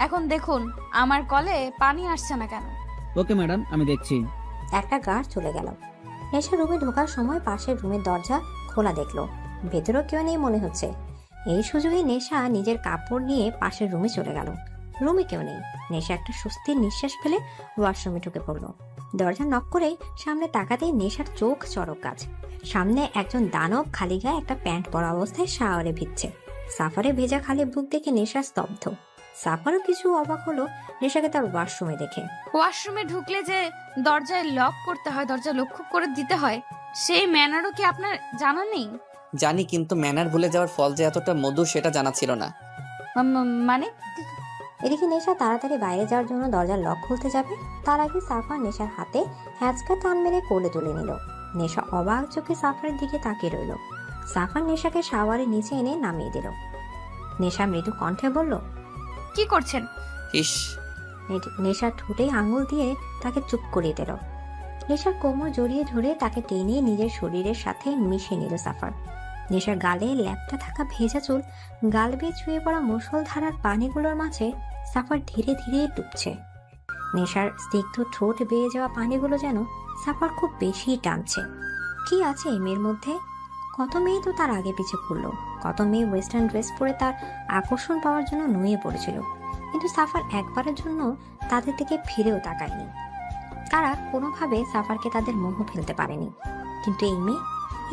এখন দেখুন আমার কলে পানি আসছে না কেন। ওকে ম্যাডাম, আমি দেখছি। একটা গার্ড চলে গেল। নেশা রুমে ঢোকার সময় পাশের রুমের দরজা খোলা দেখলো। ভেতরেও কেউ নেই মনে হচ্ছে। এই সুযোগে নেশা নিজের কাপড় নিয়ে পাশের রুমে চলে গেল। রুমে কেউ নেই। নেশা একটা স্বস্তির নিঃশ্বাস ফেলে ওয়াশরুমে ঢুকে পড়লো। দরজা নক করেই সামনে তাকাতেই নেশার চোখ চড়ক গাছ। সামনে একজন দানব খালি গায়ে একটা প্যান্ট পরা অবস্থায় শাওয়ারে ভিজছে। সাফারে ভেজা খালি বুক দেখে নেশা স্তব্ধ। সাফারও কিছু অবাক হলো নেশাকে তার ওয়াশরুমে দেখে। ওয়াশরুমে ঢুকলে যে দরজায় লক করতে হয়, দরজা লক্ষ্য করে দিতে হয়, সেই ম্যানারও কি আপনার জানা নেই? জানি, কিন্তু ম্যানার ভুলে যাওয়ার ফল যে এতটা মধুর সেটা জানা ছিল না। মানে? এদিকে নেশা তাড়াতাড়ি বাইরে যাওয়ার জন্য দরজার লক খুলতে যাবে, তার আগে সাফার নেশার হাতে হ্যাঁচকা টান মেরে কোলে তুলে নিল। নেশা অবাক চোখে সাফারের দিকে তাকিয়ে রইল। সাফার নেশাকে শাওয়ারের নিচে এনে নামিয়ে দিল। নেশা মৃদু কণ্ঠে বলল, কি করছেন? ইস। নেশা ঠোঁটে আঙুল দিয়ে তাকে চুপ করিয়ে দিল। নেশার কোমর জড়িয়ে ধরে তাকে টেনে নিজের শরীরের সাথে মিশিয়ে নিল সাফার। নেশার গালে ল্যাপটা থাকা ভেজা চুল গাল বেয়ে ছুঁয়ে পড়া মুষলধারার পানিগুলোর মাঝে সাফার ধীরে ধীরে ডুবছে। নেশার স্নিগ্ধ ঠোঁট বেয়ে যাওয়া পানিগুলো যেন সাফার খুব বেশি টানছে। কি আছে এই মেয়ের মধ্যে? কত মেয়ে তো তার আগে পিছে ঘুরল, কত মেয়ে ওয়েস্টার্ন ড্রেস পরে তার আকর্ষণ পাওয়ার জন্য নুয়ে পড়েছিল, কিন্তু সাফার একবারের জন্য তাদের দিকে ফিরেও তাকায়নি। তারা কোনোভাবে সাফারকে তাদের মোহ ফেলতে পারেনি। কিন্তু এই মেয়ে,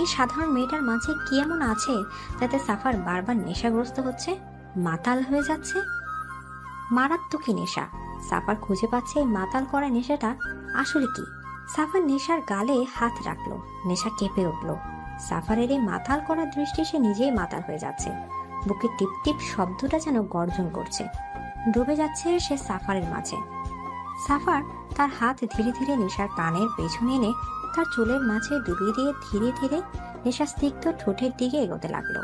এই সাধারণ মেয়েটার মাঝে কি এমন আছে যাতে সাফার বারবার নেশাগ্রস্ত হচ্ছে, মাতাল হয়ে যাচ্ছে? মারাত্মক নেশা। সাফার খুঁজে পাচ্ছে এই মাতাল করা নেশাটা আসলে কি। সাফার নেশার গালে হাত রাখলো। নেশা কেঁপে উঠলো। সাফারের এই মাতাল করা দৃষ্টি সে নিজেই মাতাল হয়ে যাচ্ছে। বুকে টিপ টিপ শব্দটা যেন গর্জন করছে। ডুবে যাচ্ছে সে সাফারের মাঝে। সাফার তার হাত ধীরে ধীরে নেশার কানের পেছনে এনে তার চুলের মাঝে ডুবিয়ে দিয়ে ধীরে ধীরে নেশার স্নিগ্ধ ঠোঁটের দিকে এগোতে লাগলো।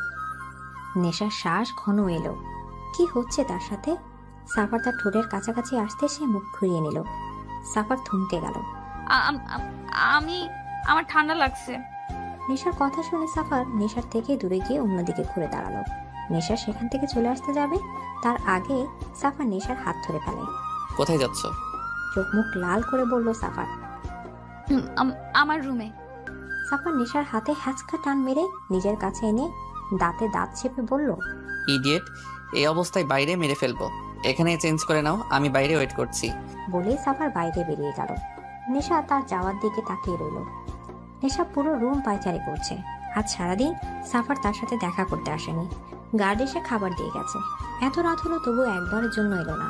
নেশার শ্বাস ঘন এলো। কি হচ্ছে তার সাথে? সাফার তার ঠোঁটের কাছাকাছি আসতে সে মুখ ঘুরিয়ে নিল। সাফার থমকে গেল। আমার ঠান্ডা লাগছে। নেশার কথা শুনে সাফার নেশার থেকে দূরে গিয়ে অন্যদিকে ঘুরে দাঁড়ালো। নেশা সেখান থেকে চলে আসতে যাবে, তার আগে সাফার নেশার হাত ধরে ফেলে। কোথায় যাচ্ছ? চোখ মুখ লাল করে বলল সাফার। আমার রুমে। সাফা নেশার হাতে হ্যাচকা টান মেরে নিজের কাছে এনে দাঁতে দাঁত চেপে বলল, ইডিয়েট, এই অবস্থায় বাইরে মেরে ফেলবো। এখানে চেঞ্জ করে নাও, আমি বাইরে ওয়েট করছি। বলে সাফার বাইরে বেরিয়ে গেল। নেশা তার যাওয়ার দিকে তাকিয়ে রইল। নেশা পুরো রুম পায়চারি করছে। আজ সারাদিন সাফার তার সাথে দেখা করতে আসেনি। গার্ড এসে খাবার দিয়ে গেছে। এত রাত হলো তবু একবারের জন্য এলো না।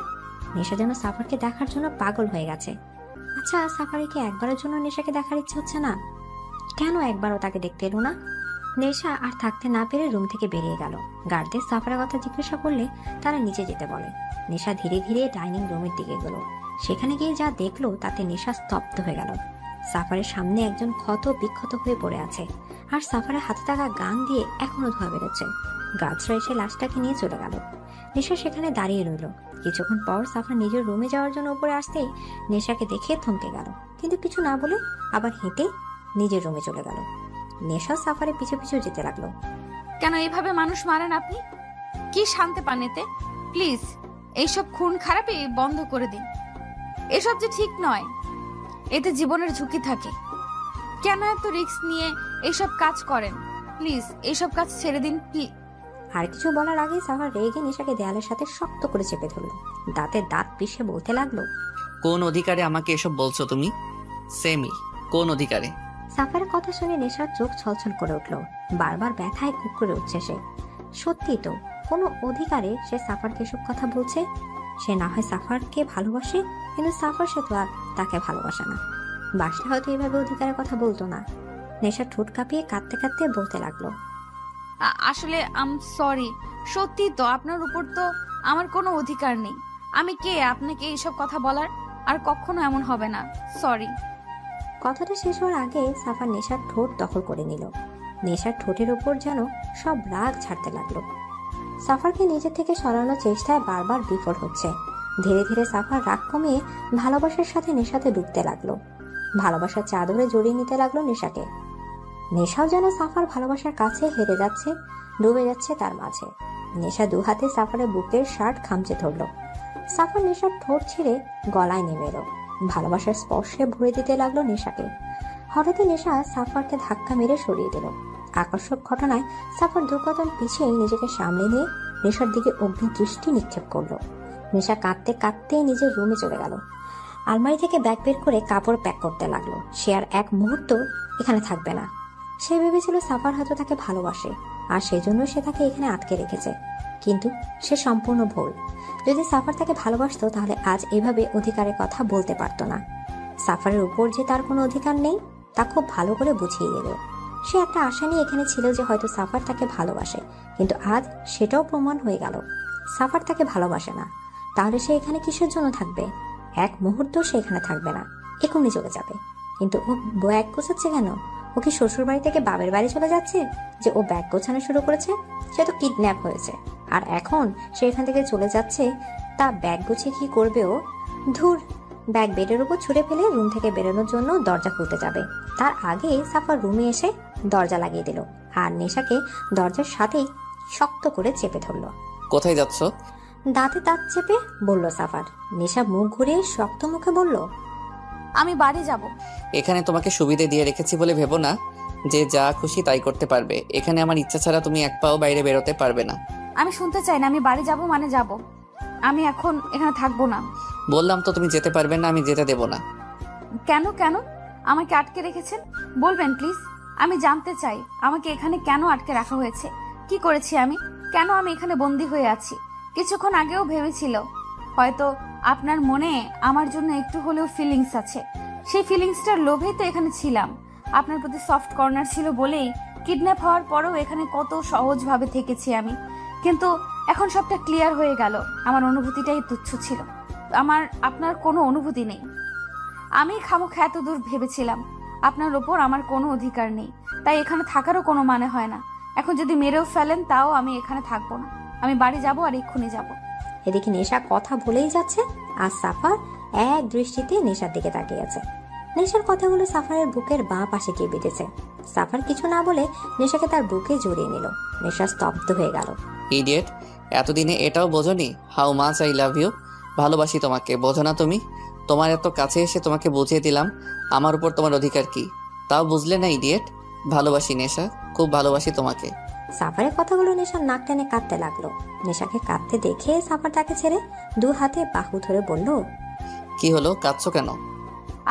নেশা যেন সাফারকে দেখার জন্য পাগল হয়ে গেছে। আচ্ছা, সাফারে কি একবারের জন্য নেশাকে দেখার ইচ্ছে হচ্ছে না? কেন একবারও তাকে দেখতে এলো না? নেশা আর থাকতে না পেরে রুম থেকে বেরিয়ে গেল। গার্ডদের সাফারের কথা জিজ্ঞাসা করলে তারা নিচে যেতে বলে। নেশা ধীরে ধীরে ডাইনিং রুমের দিকে গেল। সেখানে গিয়ে যা দেখলো তাতে নেশা স্তব্ধ হয়ে গেল। সাফারের সামনে একজন ক্ষত বিক্ষত হয়ে পড়ে আছে, আর সাফারের হাতে থাকা গান দিয়ে এখনো ধোয়া বেরোচ্ছে। গার্ডসরা এসে লাশটাকে নিয়ে চলে গেল। নেশা সেখানে দাঁড়িয়ে রইল। কিছুক্ষণ পর সাফার নিজের রুমে যাওয়ার জন্য উপরে আসতেই নেশাকে দেখে থমকে গেল, কিন্তু কিছু না বলে আবার হেঁটে নিজের রুমে চলে গেল। নেশা সাফারের পিছু পিছু যেতে লাগলো। কেন এইভাবে মানুষ মারেন আপনি? কি শান্তি পান এতে? প্লিজ এইসব খুন খারাপই বন্ধ করে দিন। এসব যে ঠিক নয়, এতে জীবনের ঝুঁকি থাকে। কেন এত রিস্ক নিয়ে এইসব কাজ করেন? প্লিজ এইসব কাজ ছেড়ে দিন। আর কিছু বলার আগেই সাফার রেগে নেশাকে দেয়ালের সাথে শক্ত করে চেপে ধরল। দাঁতে দাঁত পিষে বলতে লাগলো, কোন অধিকারে আমাকে এসব বলছো তুমি? সেমি, কোন অধিকারে? সাফারের কথা শুনে নেশার চোখ ছলছল করে উঠল। বারবার ব্যথায় কুকুরে উঠছে সে। সত্যি তো, কোনো অধিকারে সে সাফারকে এসব কথা বলছে? সে না হয় সাফারকে ভালোবাসে, কিন্তু সাফার সে তো আর তাকে ভালোবাসে না। বাসলে হয়তো এভাবে অধিকারের কথা বলতো না। নেশা ঠোঁট কাঁপিয়ে কাঁদতে কাঁদতে বলতে লাগলো, আসলে আম সরি। সত্যি তো আপনার উপর তো আমার কোনো অধিকার নেই। আমি কে আপনাকে এইসব কথা বলার? আর কখনো এমন হবে না। সরি। কথাটা শেষ হওয়ার আগে সাফার নেশার ঠোঁট দখল করে নিল। নেশার ঠোঁটের উপর যেন সব রাগ ছাড়তে লাগলো। সাফারকে নিজে থেকে সরানোর চেষ্টায় বারবার বিফল হচ্ছে। ধীরে ধীরে সাফার রাগ কমিয়ে ভালোবাসার সাথে নেশাতে ডুবতে লাগলো। ভালোবাসার চাদরে জড়িয়ে নিতে লাগলো নেশাকে। নেশাও যেন সাফার ভালোবাসার কাছে হেরে যাচ্ছে, ডুবে যাচ্ছে তার মাঝে। নেশা দু হাতে সাফারের বুকের শার্ট খামচে ধরল। সাফার নেশার ঠোঁট ছিঁড়ে গলায় নেমে এলো। ভালোবাসার স্পর্শে ভরে দিতে লাগলো নেশাকে। হঠাৎই নেশা সাফারকে ধাক্কা মেরে সরিয়ে দিল। আকর্ষক ঘটনায় সাফার দুকদম পিছিয়ে নিজেকে সামলে নিয়ে নেশার দিকে অগ্নি দৃষ্টি নিক্ষেপ করলো। নেশা কাঁদতে কাঁদতে নিজের রুমে চলে গেল। আলমারি থেকে ব্যাগ বের করে কাপড় প্যাক করতে লাগলো। সে আর এক মুহূর্ত এখানে থাকবে না। সে ভেবেছিল সাফার হয়তো তাকে ভালোবাসে, আর সেজন্য সে তাকে এখানে আটকে রেখেছে। কিন্তু সে সম্পূর্ণ ভুল। যদি সাফার তাকে ভালোবাসতো তাহলে আজ এভাবে অধিকারের কথা বলতে পারতো না। সাফারের উপর যে তার কোনো অধিকার নেই তা খুব ভালো করে বুঝিয়ে দিল। সে একটা আশা নিয়ে এখানে ছিল যে হয়তো সাফার তাকে ভালোবাসে, কিন্তু আজ সেটাও প্রমাণ হয়ে গেল সাফার তাকে ভালোবাসে না। তাহলে সে এখানে কিসের জন্য থাকবে? এক মুহূর্ত সে এখানে থাকবে না, এখনই চলে যাবে। কিন্তু ও ব্যাগ গোছাচ্ছে কেন? ও কি শ্বশুর বাড়ি থেকে বাবের বাড়ি চলে যাচ্ছে যে ও ব্যাগ গোছানো শুরু করেছে? সে তো কিডন্যাপ হয়েছে, আর এখন সে এখান থেকে চলে যাচ্ছে। তা ব্যাগ গুছিয়ে কি করবে ও? ধুর, ব্যাগ বেডের উপর ছুঁড়ে ফেলে রুম থেকে বেরোনোর জন্য দরজা খুলতে যাবে। তার আগে সাফার রুমে এসে দরজা লাগিয়ে দিল, আর নেশাকে দরজার সাথেই শক্ত করে চেপে ধরলো। কোথায় যাচ্ছ? দাঁতে দাঁত চেপে বলল সাফার। নেশা মুখ ঘুরিয়ে শক্ত মুখে বলল, আমি বাড়ি যাব। এখানে তোমাকে সুবিধে দিয়ে রেখেছি বলে ভেবো না যে যা খুশি তাই করতে পারবে। এখানে আমার ইচ্ছা ছাড়া তুমি এক পাও বাইরে বেরোতে পারবে না। আমি শুনতে চাই না। আমি বাড়ি যাব মানে যাব। আমি এখন এখানে থাকবো না। বললাম তো তুমি যেতে পারবে না, আমি যেতে দেব না। কেন কেন আমাকে আটকে রেখেছেন? বলবেন প্লিজ। আমি জানতে চাই আমাকে এখানে কেন আটকে রাখা হয়েছে। কি করেছি আমি? কেন আমি এখানে বন্দি হয়ে আছি? কিছুক্ষণ আগেও ভেবেছিল হয়তো আপনার মনে আমার জন্য একটু হলেও ফিলিংস আছে। সেই ফিলিংসটার লোভেই তো এখানে ছিলাম। আপনার প্রতি সফট কর্নার ছিল বলেই কিডন্যাপ হওয়ার পরেও এখানে কত সহজভাবে থেকেছি আমি। কিন্তু এখন সবটা ক্লিয়ার হয়ে গেল। আমার অনুভূতিটাই তুচ্ছ ছিল। আমার আপনার কোনো অনুভূতি নেই। আমি খামোখা এত দূর ভেবেছিলাম আপনার ওপর আমার কোনো অধিকার নেই, তাই এখানে থাকারও কোনো মানে হয় না। এখন যদি মেরেও ফেলেন তাও আমি এখানে থাকবো না। আমি বাড়ি যাব, আর এক্ষুনি যাব। এদিকে নেশা কথা বলেই যাচ্ছে, আর সাফার এক দৃষ্টিতে নেশার দিকে তাকিয়ে আছে। নেশার কথাগুলো সাফারের বুকের বাঁ পাশে গিয়ে বিঁধেছে। সাফার কিছু না বলে নেশাকে তার বুকে জড়িয়ে নিল। নেশা স্তব্ধ হয়ে গেল। ইডিয়েট, এতদিনে এটাও বোঝোনি how much I love you? ভালোবাসি তোমাকে, বোঝো না তুমি? তোমার এত কাছে এসে তোমাকে বুঝিয়ে দিলাম আমার উপর তোমার অধিকার কি, তাও বুঝলে না ইডিয়েট। ভালোবাসি নেশা, খুব ভালোবাসি তোমাকে। সাফারের কথাগুলো নেশার নাক টেনে কাঁদতে লাগলো। নেশাকে কাঁদতে দেখে সাফার তাকে ছেড়ে 2 হাতে বাহু ধরে বলল, কি হলো, কাঁদছো কেন?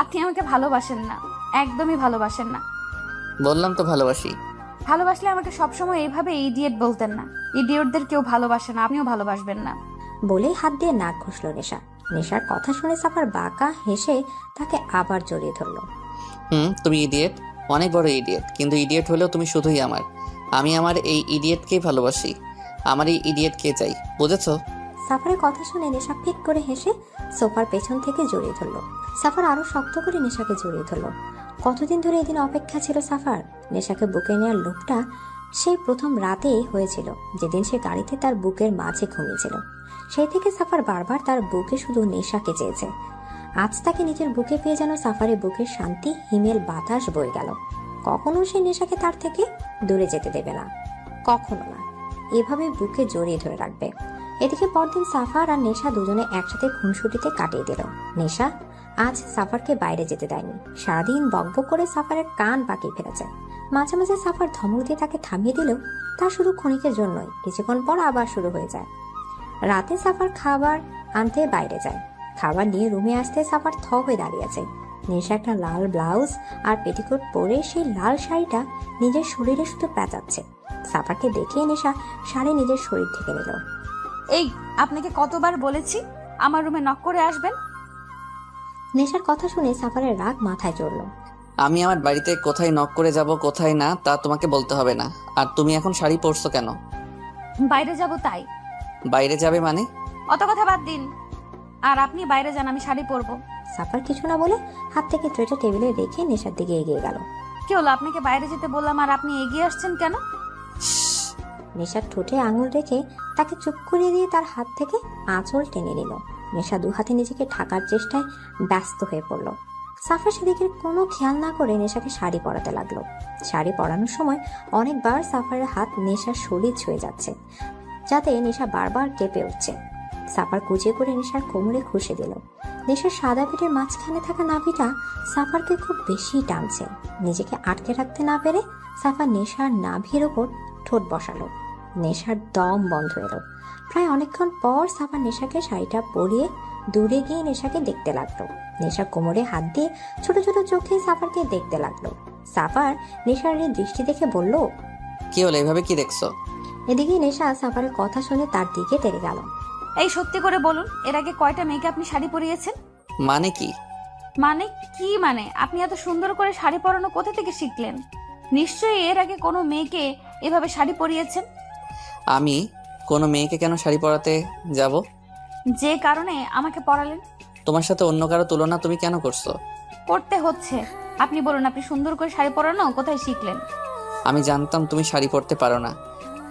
আপনি আমাকে ভালোবাসেন না, একদমই ভালোবাসেন না। বললাম তো ভালোবাসি। ভালোবাসলে আমাকে সবসময় এইভাবে ইডিয়েট বলতেন না। ইডিয়েটদের কেউ ভালোবাসে না, আপনিও ভালোবাসবেন না। বলেই হাত দিয়ে নাক ঘষল নেশা। নেশার কথা শুনে সাফার বাঁকা হেসে তাকে আবার জড়িয়ে ধরল। তুমি ইডিয়েট, অনেক বড় ইডিয়েট, কিন্তু ইডিয়েট হলেও তুমি শুধুই আমার। আমি আমার এই ইডিয়েটকেই ভালোবাসি, আমার এই ইডিয়েটকে চাই, বুঝেছো? সাফারের কথা শুনে নেশা ফিক করে হেসে সোফার পেছন থেকে জড়িয়ে ধরল। সাফার আরো শক্ত করে নেশাকে জড়িয়ে ধরল। কতদিন ধরে এদিন অপেক্ষা ছিল সাফার। নেশাকে বুকে নেওয়ার লোভটা সেই প্রথম রাতেই হয়েছিল, যেদিন সে গাড়িতে তার বুকের মাঝে ঘুমিয়েছিল। সেই থেকে সাফার বারবার তার বুকে শুধু নেশাকে চেয়েছে। আজ তাকে নিজের বুকে পেয়ে যেন সাফারের বুকের শান্তি হিমেল বাতাস বয়ে গেল। কখনো সে নেশাকে তার থেকে দূরে যেতে দেবে না, কখনো না। এভাবে বুকে জড়িয়ে ধরে রাখবে। এদিকে পরদিন সাফার আর নেশা দুজনে একসাথে খুনসুটিতে কাটিয়ে দিল। নেশা আজ সাফারকে বাইরে যেতে দেয়নি। সারাদিন বকবক করে সাফারের কান পাকিয়ে ফেলেছে। মাঝে মাঝে সাফার ধমক দিয়ে তাকে থামিয়ে দিলেও তা শুধু ক্ষণিকের জন্যই, কিছুক্ষণ পর আবার শুরু হয়ে যায়। রাতে সাফার খাবার আনতে বাইরে যায়। খাবার নিয়ে রুমে আসতে সাফার থ হয়ে দাঁড়িয়ে আছে। নেশা একটা লাল ব্লাউজ আর পেটিকোট পরে সেই লাল শাড়িটা নিজের শরীরে শুধু পেঁচাচ্ছে। সাফারকে দেখে নেশা শাড়ি নিজের শরীর থেকে নিল। এই, আপনাকে কতবার বলেছি আমার রুমে নক করে আসবেন? নেশার কথা শুনে সাফারের রাগ মাথায় চড়ল। আমি আমার বাড়িতে কোথায় নক করে যাব কোথায় না তা তোমাকে বলতে হবে না। আর তুমি এখন শাড়ি পরছো কেন? বাইরে যাব তাই। বাইরে যাবে মানে? অত কথা বাদ দিন, আর আপনি বাইরে যান, আমি শাড়ি পরবো। সাফার কিছু না বলে হাত থেকে ট্রেটা টেবিলে রেখে নেশার দিকে এগিয়ে গেল। কি হলো, আপনাকে বাইরে যেতে বললাম আর আপনি এগিয়ে আসছেন কেন? নেশার ঠোঁটে আঙুল রেখে তাকে চুপ করিয়ে দিয়ে তার হাত থেকে আঁচল টেনে নিল। নেশা 2 হাতে নিজেকে ঢাকার চেষ্টায় ব্যস্ত হয়ে পড়ল। সাফার সেদিকে কোনো খেয়াল না করে নেশাকে শাড়ি পরাতে লাগলো। শাড়ি পরানোর সময় অনেকবার সাফারের হাত নেশার শরীর ছুঁয়ে যাচ্ছে, যাতে নেশা বারবার কেঁপে উঠছে। সাফার কুচিয়ে করে নেশার কোমরে ঘষে দিল। নেশার সাদা পিঠের মাঝখানে থাকা নাভিটা সাফারকে খুব বেশি টানছে। নিজেকে আটকে রাখতে না পেরে সাফার নেশার নাভির ওপর ঠোঁট বসালো। নেশার দম বন্ধ এলো। প্রায় অনেকক্ষণ পর সাফার নেশাকে শাড়িটা পরিয়ে দূরে গিয়ে নেশাকে দেখতে লাগলো। নেশা কোমরে হাত দিয়ে ছোট ছোট চোখে সাফারকে দেখতে লাগলো। সাফার নেশার এই দৃষ্টি দেখে বলল, কি হলো, এভাবে কি দেখছো? এদিকে নেশা সাফারের কথা শুনে তার দিকে তেড়ে গেল। এই, সত্যি করে বলুন, এর আগে কয়টা মেয়েকে আপনি শাড়ি পরিয়েছেন? মানে কি? মানে কি মানে? আপনি এত সুন্দর করে শাড়ি পরানো কোথা থেকে শিখলেন? নিশ্চয়ই এর আগে কোনো মেয়েকে এভাবে শাড়ি পরিয়েছেন। আমি কোনো মেয়েকে কেন শাড়ি পরাতে যাব? যে কারণে আমাকে পরালেন। তোমার সাথে অন্য কারো তুলনা তুমি কেন করছো? করতে হচ্ছে। আপনি বলুন, আপনি সুন্দর করে শাড়ি পরানো কোথায় শিখলেন? আমি জানতাম তুমি শাড়ি পরতে পারো না,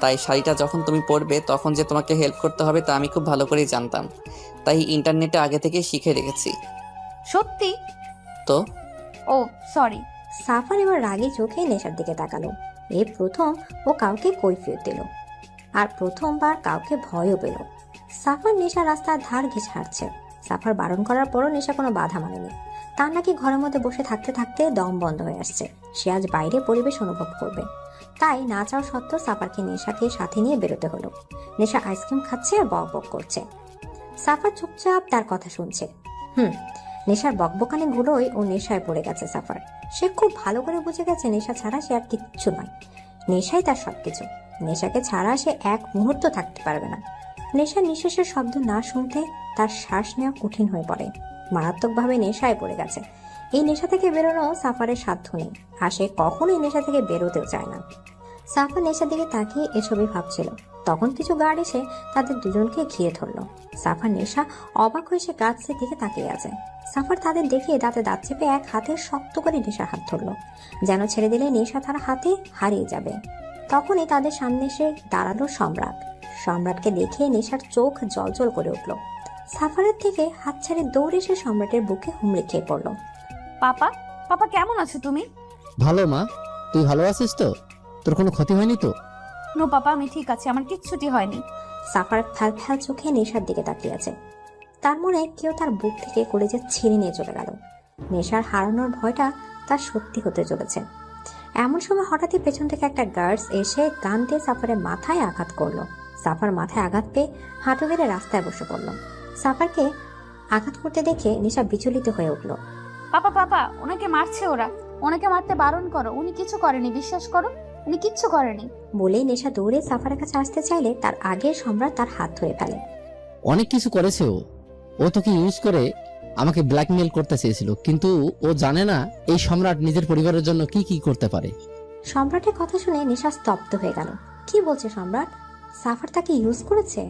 তাই শাড়িটা যখন তুমি পরবে তখন যে তোমাকে হেল্প করতে হবে তা আমি খুব ভালো করেই জানতাম, তাই ইন্টারনেটে আগে থেকে শিখে রেখেছি। সত্যি তো? ও সরি। সাফার এবার রাগী চোখে নেশার দিকে তাকালো। এই প্রথম ও কাউকে কৈফিয়ত দিল, আর প্রথমবার কাউকে ভয়ও পেল। সাফার নেশা রাস্তার ধার ঘেঁষে হাঁটছে। সাফার বারণ করার পরও নেশা কোনো বাধা মানেনি। তার নাকি ঘরের মধ্যে বসে থাকতে থাকতে দম বন্ধ হয়ে আসছে। সে আজ বাইরে পরিবেশ অনুভব করবে, তাই না চাওয়া সত্ত্বেও সাফারকে নেশাকে সাথে নিয়ে বেরোতে হলো। নেশা আইসক্রিম খাচ্ছে আর বক বক করছে। সাফার চুপচাপ তার কথা শুনছে। নেশার বকবকানি গুলোই ও নেশায় পড়ে গেছে সাফার। সে খুব ভালো করে বুঝে গেছে নেশা ছাড়া সে আর কিচ্ছু নয়। নেশাই তার সবকিছু। নেশাকে ছাড়া সে এক মুহূর্ত থাকতে পারবে না। নেশার নিঃশ্বাসের শব্দ না শুনতে তার শ্বাস নেওয়া কঠিন হয়ে পড়ে। মারাত্মকভাবে নেশায় পড়ে গেছে। এই নেশা থেকে বেরোনো সাফারের সাধ্য নেই, আর সে কখনোই নেশা থেকে বেরোতেও চায় না। সাফার নেশার দিকে তাকিয়ে এসবই ভাবছিল, তখন কিছু গার্ড এসে তাদের দুজনকে ঘিরে ধরলো। সাফার নেশা অবাক হয়ে সে গাছের দিকে তাকিয়ে আছে। সাফার তাদের দেখে দাঁতে দাঁত চেপে এক হাতে শক্ত করে নেশার হাত ধরলো, যেন ছেড়ে দিলে নেশা তার হাতে হারিয়ে যাবে। তখনই তাদের সামনে এসে দাঁড়ালো সম্রাট। সম্রাটকে দেখে নেশার চোখ জ্বলজ্বল করে উঠল। সাফারের থেকে হাত ছেড়ে দৌড়ে এসে সম্রাটের বুকে হুমড়ি খেয়ে পড়ল। পাপা, পাপা কেমন আছো তুমি? ভালো মা, তুই ভালো আছিস তো? তোর কোনো ক্ষতি হয়নি তো? নো পাপা, আমি ঠিক আছি, আমার কিচ্ছুটি হয়নি। সাফার ফ্যাল ফ্যাল চোখে নেশার দিকে তাকিয়ে আছে। তার মনে কেউ তার বুক থেকে কলেজা ছিঁড়ে নিয়ে চলে গেল। নেশার হারানোর ভয়টা তার সত্যি হতে চলেছে। এমন সময় হঠাৎই পেছন থেকে একটা গার্ডস এসে গান দিয়ে সাফারের মাথায় আঘাত করলো। সাফার মাথায় আঘাত পেয়ে হাঁটু গেড়ে রাস্তায় বসে পড়ল। সাফারকে আঘাত করতে দেখে নিশা বিচলিত হয়ে উঠল। পাপা পাপা, ওনাকে মারছে ওরা, ওনাকে মারতে বারণ করো, উনি কিছু করেনি, বিশ্বাস করো উনি কিচ্ছু করেনি। বলেই নেশা দৌড়ে সাফারের কাছে আসতে চাইলে তার আগে সম্রাট তার হাত ধরে ফেলে। অনেক কিছু করেছে ও তোকে ইউজ করে আমাকে ব্ল্যাকমেল করতে চেয়েছিল, কিন্তু ও জানে না এই সম্রাট নিজের পরিবারের জন্য কি কি করতে পারে। সম্রাটের কথা শুনে নেশা স্তব্ধ হয়ে গেল। কি বলছে সম্রাট? সাফার তাকে ইউজ করেছে?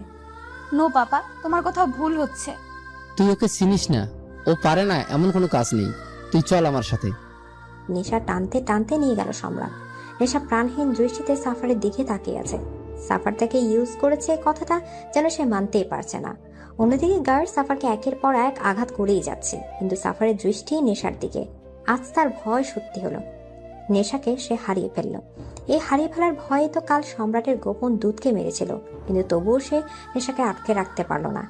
নো পাপা, তোমার কোথাও ভুল হচ্ছে। তুই ওকে চিনিস না, ও পারে না এমন কোনো কাজ নেই, তুই চল আমার সাথে। নেশা টানতে টানতে নিয়ে গেল সম্রাট। নেশা প্রাণহীন দৃষ্টিতে সাফারের দিকে তাকিয়ে আছে। সাফার তাকে ইউজ করেছে কথাটা যেন সে মানতেই পারছে না। অন্যদিকে গার্ড সাফারকে একের পর এক আঘাত করেই যাচ্ছে, কিন্তু সাফারের দৃষ্টি নেশার দিকে। আজ তার ভয় সত্যি হলো, নেশাকে সে হারিয়ে ফেলল। এই হারিয়ে ফেলার ভয়ে তো কাল সম্রাটের গোপন দূতকে মেরেছিল, কিন্তু তবুও সে নেশাকে আটকে রাখতে পারল না।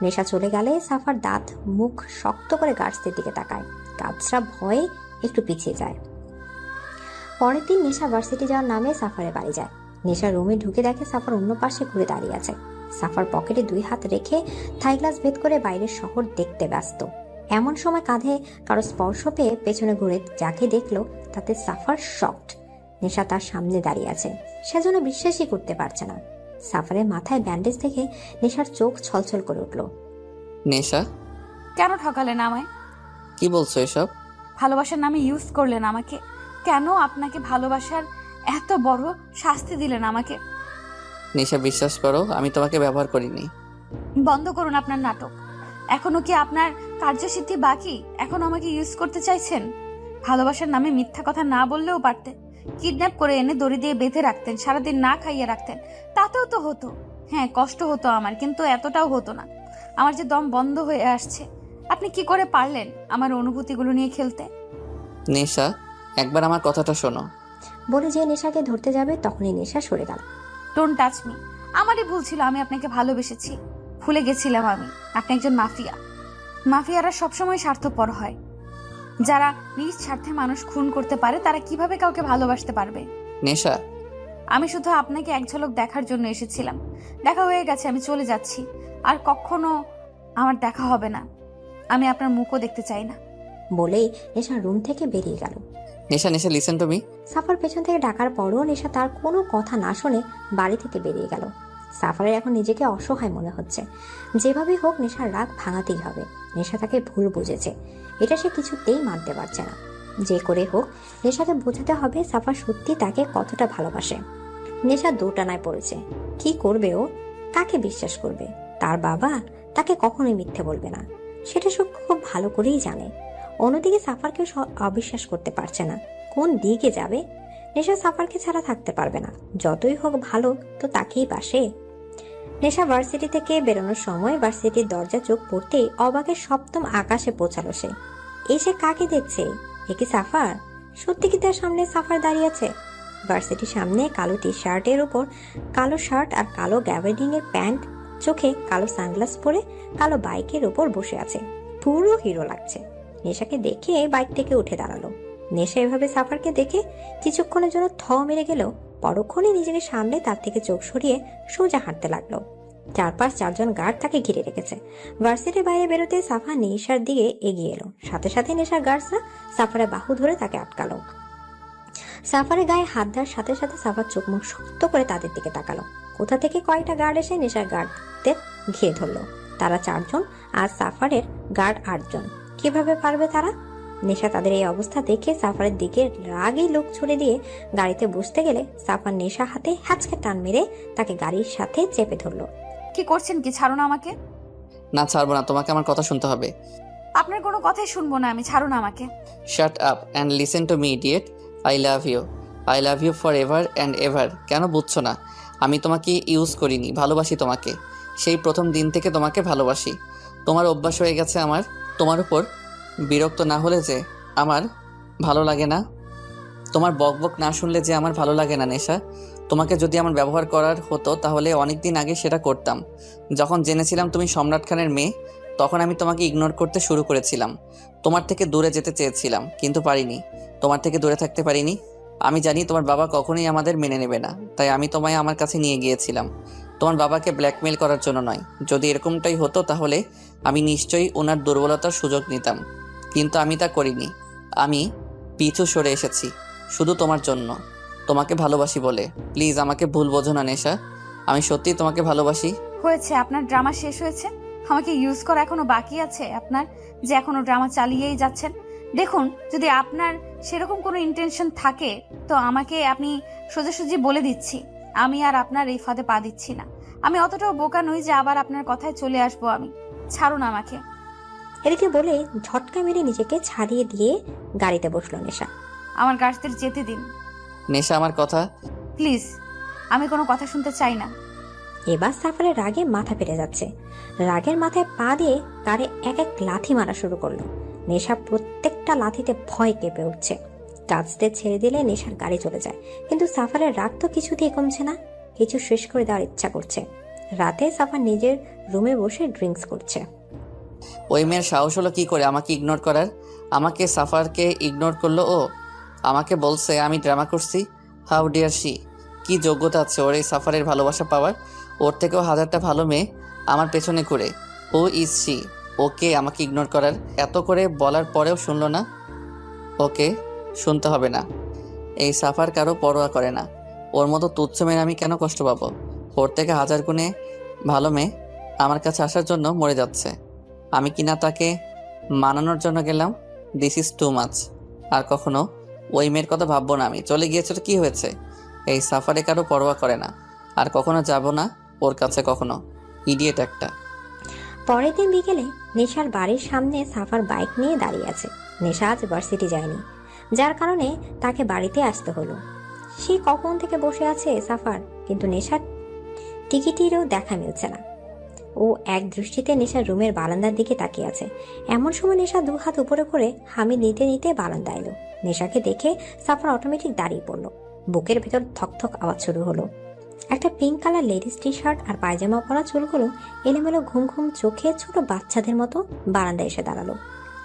নেশা চলে গেলে সাফার দাঁত মুখ শক্ত করে গার্ডসদের দিকে তাকায়। গার্ডসরা ভয়ে একটু পিছিয়ে যায়। পরের দিন নেশা ভার্সিটি যাওয়ার নামে সাফারের বাড়ি যায়। নেশা রুমে ঢুকে দেখে সাফার অন্য পাশে ঘুরে দাঁড়িয়ে আছে। সাফার পকেটে 2 হাত রেখে থাই গ্লাস ভেদ করে বাইরের শহর দেখতে ব্যস্ত। এমন সময় কাঁধে কারো স্পর্শ পেয়ে পেছনে ঘুরে যাকে দেখলো তাতে সাফার শকড। নেশা তার সামনে দাঁড়িয়ে আছে, সেজন্য বিশ্বাসই করতে পারছে না। সাফারের মাথায় ব্যান্ডেজ দেখে নেশার চোখ ছলছল করে উঠল। নেশা, কেন ঠকালেন আমায়? কি বলছো এসব? ভালোবাসার নামে ইউজ করলেন আমাকে। কেন আপনাকে ভালোবাসার এত বড় শাস্তি দিলেন আমাকে? নেশা, বিশ্বাস করো আমি তোমাকে ব্যবহার করিনি। বন্ধ করুন আপনার নাটক। এখনো কি আপনার কার্যসিদ্ধি বাকি? এখন আমাকে ইউজ করতে চাইছেন? ভালোবাসার নামে মিথ্যা কথা না বললেও পারতেন। কিডন্যাপ করে এনে দড়ি দিয়ে বেঁধে রাখতেন, সারাদিন না খাইয়ে রাখতেন, তাতেও তো হতো। হ্যাঁ, কষ্ট হতো আমার, কিন্তু এতটাও হতো না। আমার যে দম বন্ধ হয়ে আসছে। আপনি কি করে পারলেন আমার অনুভূতিগুলো নিয়ে খেলতে? নেশা, একবার আমার কথাটা শোনো। বলে যে নেশাকে ধরতে যাবে তখনই নেশা সরে গেল। Don't touch me. আমারই ভুল ছিল, আমি আপনাকে ভালোবেসেছি, ভুলে গেছিলাম আপনি একজন মাফিয়া। মাফিয়ারা সবসময় স্বার্থপর হয়। যারা নিজ স্বার্থে মানুষ খুন করতে পারে তারা কিভাবে কাউকে ভালোবাসতে পারবে? নেশা, আমি শুধু আপনাকে এক ঝলক দেখার জন্য এসেছিলাম। দেখা হয়ে গেছে, আমি চলে যাচ্ছি। আর কখনো আমার দেখা হবে না। আমি আপনার মুখও দেখতে চাই না। বলেই নেশা রুম থেকে বেরিয়ে গেল। নেশা, নেশা লিসেন টু মি। সাফার পেছন থেকে ডাকার পরও নেশা তার কোনো কথা না শুনে বাড়ি থেকে বেরিয়ে গেল। সাফারের এখন নিজেকে অসহায় মনে হচ্ছে। যেভাবেই হোক নেশার রাগ ভাঙাতেই হবে। নেশা তাকে ভুল বুঝেছে, এটা সে কিছুতেই মানতে পারছে না। যে করে হোক নেশাকে বোঝাতে হবে সাফার সত্যি তাকে কতটা ভালোবাসে। নেশা দোটানায় পড়েছে। কি করবে ও? কাকে বিশ্বাস করবে? তার বাবা তাকে কখনোই মিথ্যে বলবে না, সেটা সে খুব ভালো করেই জানে। অন্যদিকে সাফারকেও অবিশ্বাস করতে পারছে না। কোন দিকে যাবে? নেশা সাফারকে ছাড়া থাকতে পারবে না। যতই হোক ভালো তো তাকেই বাসে। নেশা ভার্সিটি থেকে বেরোনোর সময় ভার্সিটির দরজা চোখ পড়তেই অবাকের সপ্তম আকাশে পৌঁছালো সে। এসে কাকে দেখছে? এ কি সাফার? সত্যি কি তার সামনে সাফার দাঁড়িয়ে আছে? ভার্সিটির সামনে কালো টি শার্টের উপর কালো শার্ট আর কালো গ্যাভার্ডিং এর প্যান্ট, চোখে কালো সানগ্লাস পরে কালো বাইকের উপর বসে আছে। পুরো হিরো লাগছে। নেশাকে দেখে বাইক থেকে উঠে দাঁড়ালো। নেশা এভাবে সাফারকে দেখে কিছুক্ষণের জন্য থ মেরে গেল, পরক্ষণে নিজেকে সামনে তার থেকে চোখ সরিয়ে সোজা হাঁটতে লাগলো। 4-5 গার্ড তাকে ঘিরে রেখেছে। ভার্সিটির বাইরে বেরোতে সাফা নেশার দিকে এগিয়ে এলো। সাথে সাথে নেশার গার্ডসরা সাফারের বাহু ধরে তাকে আটকালো। সাফারের গায়ে হাত দেওয়ার সাথে সাথে সাফার চোখ মুখ শক্ত করে তাদের দিকে তাকালো। কোথা থেকে কয়েকটা গার্ড এসে নেশার গার্ডদের ঘিরে ধরলো। তারা 4 জন আর সাফারের গার্ড 8 জন। কিভাবে পারবে তারা? নেশা তাদের এই অবস্থা দেখে সাফারের দিকে রাগে লোক ছুড়ে দিয়ে গাড়িতে বসতে গেলে সাফার নেশা হাতে হ্যাচকে টান মেরে তাকে গাড়ির সাথে চেপে ধরলো। কি করছেন? কি ছাড়ুন আমাকে। না, ছাড়বো না, তোমাকে আমার কথা শুনতে হবে। আপনার কোনো কথাই শুনবো না আমি, ছাড়ুন আমাকে। Shut up and listen to me idiot. I love you. I love you forever and ever. কেন বুঝছো না? আমি তোমাকে ইউজ করিনি, ভালোবাসি তোমাকে। সেই প্রথম দিন থেকে তোমাকে ভালোবাসি। তোমার অভ্যাস হয়ে গেছে আমার। তোমার উপর বিরক্ত না হলে যে আমার ভালো লাগে না, তোমার বকবক না শুনলে যে আমার ভালো লাগে না। নেশা, তোমাকে যদি আমার ব্যবহার করার হতো তাহলে অনেক দিন আগে সেটা করতাম। যখন জেনেছিলাম তুমি সম্রাট খানের মেয়ে, তখন আমি তোমাকে ইগনোর করতে শুরু করেছিলাম। তোমার থেকে দূরে যেতে চেয়েছিলাম, কিন্তু পারিনি। তোমার থেকে দূরে থাকতে পারিনি। আমি জানি তোমার বাবা কখনোই আমাদের মেনে নেবে না, তাই আমি তোমায় আমার কাছে নিয়ে গিয়েছিলাম তোমার বাবাকে ব্ল্যাকমেল করার জন্য নয়। যদি এরকমটাই হতো তাহলে আমি নিশ্চয়ই ওনার দুর্বলতার সুযোগ নিতাম, কিন্তু আমি তা করিনি। আমি পিছু সরে এসেছি শুধু তোমার জন্য, তোমাকে ভালোবাসি বলে। প্লিজ আমাকে ভুল বোঝো না নেশা, আমি সত্যি তোমাকে ভালোবাসি। হয়েছে, আপনার ড্রামা শেষ হয়েছে। আমাকে ইউজ করা এখনো বাকি আছে আপনার, যে এখনো ড্রামা চালিয়েই যাচ্ছেন। দেখুন, যদি আপনার সেরকম কোনো ইন্টেনশন থাকে তো আমাকে আপনি সোজাসুজি বলে দিচ্ছি, আমি আর আপনার এই ফাঁদে পা দিচ্ছি না। আমি অতটাও বোকা নই যে আবার আপনার কথায় চলে আসবো। আমি ছাড়ুন আমাকে। এদিকে বলে ঝটকা মেরে নিজেকে ছাড়িয়ে দিয়ে গাড়িতে বসলো নেশা। আমার গাছদের যেতে দিন নেশা আমার কথা। প্লিজ, আমি কোনো কথা শুনতে চাই না। এবার সাফারের রাগে মাথা ফেটে যাচ্ছে। রাগের মাথায় পা দিয়ে কারে এক এক লাথি মারা শুরু করলো। নেশা প্রত্যেকটা লাথিতে ভয় কেঁপে উঠছে। কাজতে ছেড়ে দিলে নেশার গাড়ি চলে যায়, কিন্তু সাফারের রাগ তো কিছুতেই কমছে না। কিছু শেষ করে দেওয়ার ইচ্ছা করছে। রাতে সাফার নিজের রুমে বসে ড্রিঙ্কস করছে। ওই মেয়ের সাহস হলো কি করে আমাকে ইগনোর করার? আমাকে সাফারকে ইগনোর করলো ও? আমাকে বলছে আমি ড্রামা করছি। How dare she! কি যোগ্যতা আছে ওর এই সাফারের ভালোবাসা পাওয়ার? ওর থেকেও হাজারটা ভালো মেয়ে আমার পেছনে ঘুরে। ও ইজ শি? ওকে আমাকে ইগনোর করার? এত করে বলার পরেও শুনলো না। ওকে শুনতে হবে না। এই সাফার কারো পরোয়া করে না। ওর মতো তুচ্ছ মেয়ে আমি কেন কষ্ট পাবো? ওর থেকে হাজার গুণে ভালো মেয়ে আমার কাছে আসার জন্য মরে যাচ্ছে। আমি কিনা তাকে মানানোর জন্য গেলাম। This is too much. আর কখনো ওই মেয়ের কথা ভাববো না আমি। চলে গিয়েছে তো কি হয়েছে? এই সাফারে কারো পরোয়া করে না। আর কখনো যাব না ওর কাছে কখনো। ইডিয়েট একটা। পরের দিন বিকেলে নেশার বাড়ির সামনে সাফার বাইক নিয়ে দাঁড়িয়ে আছে। নেশা আজ ভার্সিটি যায়নি, যার কারণে তাকে বাড়িতে আসতে হলো। সে কখন থেকে বসে আছে সাফার, কিন্তু নেশার টিকিটেরও দেখা মিলছে না। ও এক দৃষ্টিতে নেশার রুমের বারান্দার দিকে তাকিয়ে আছে। এমন সময় নেশা দু হাত উপরে করে হামি নিতে নিতে বারান্দা এলো। নেশাকে দেখে সাফার অটোমেটিক দাঁড়িয়ে পড়লো। বুকের ভেতর থকথক আওয়াজ শুরু হলো। একটা pink colour ladies T shirt আর পায়জামা পরা চুলগুলো এলোমেলো ঘুম ঘুম চোখে ছোট বাচ্চাদের মতো বারান্দায় এসে দাঁড়ালো।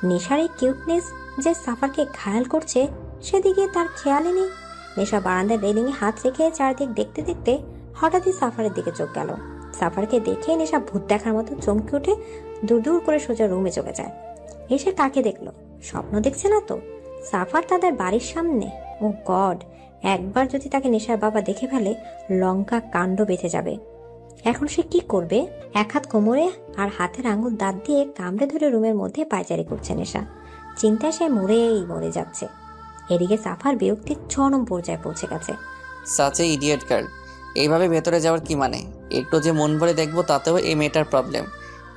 নেশার এই কিউটনেস যে সাফারকে ঘায়াল করছে সেদিকে তার খেয়ালই নেই। নেশা বারান্দার রেলিংয়ে হাত রেখে চারদিক দেখতে দেখতে হঠাৎই সাফারের দিকে চোখ গেল। সাফারকে দেখে নেশা ভূত দেখার মতো চমকে উঠে দূর দূর করে সোজা রুমে চলে যায়। এসে কাকে দেখলো? স্বপ্ন দেখছে না তো? সাফার তাদের বাড়ির সামনে। ও গড! একবার যদি তাকে নেশার বাবা দেখে ফেলে লঙ্কা কাণ্ড বেঁধে যাবে। এখন সে কি করবে? এক হাত কোমরে আর হাতের আঙুল দাঁত দিয়ে কামড়ে ধরে রুমের মধ্যে পায়চারি করছে নেশা। চিন্তায় সে মরে যাচ্ছে। এদিকে সাফার বিরক্তির চরম পর্যায়ে পৌঁছে গেছে। সাচে ইডিয়েট গার্ল। এইভাবে ভেতরে যাওয়ার কি মানে? একটু যে মন ভরে দেখবো তাতেও এই মেয়েটার প্রবলেম।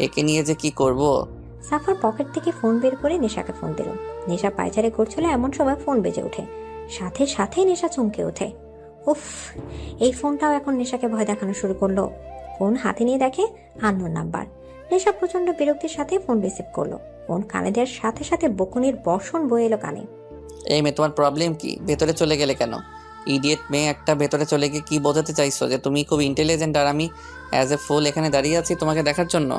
একে নিয়ে যে কি করব। সাফার পকেট থেকে ফোন বের করে নেশাকে ফোন দিল। নেশা পায়চারি করছিল, এমন সময় ফোন বেজে ওঠে। সাথে সাথে নেশা চমকে ওঠে। উফ! এই ফোনটাও এখন নেশাকে ভয় দেখানো শুরু করলো। ফোন হাতে নিয়ে দেখে আননোন নাম্বার। নেশা প্রচন্ড বিরক্তির সাথে ফোন রিসিভ করলো। ফোন কানে দেওয়ার সাথে সাথে বকুনির বর্ষণ বয়ে এলো কানে। এই মেয়ে, তোমার প্রবলেম কি? ভেতরে চলে গেলে কেন? ইডিয়েট মেয়ে একটা। ভেতরে চলে গিয়ে কি বোঝাতে চাইছো? যে তুমি খুব ইন্টেলিজেন্ট আর আমি অ্যাজ এ ফুল এখানে দাঁড়িয়ে আছি তোমাকে দেখার জন্য?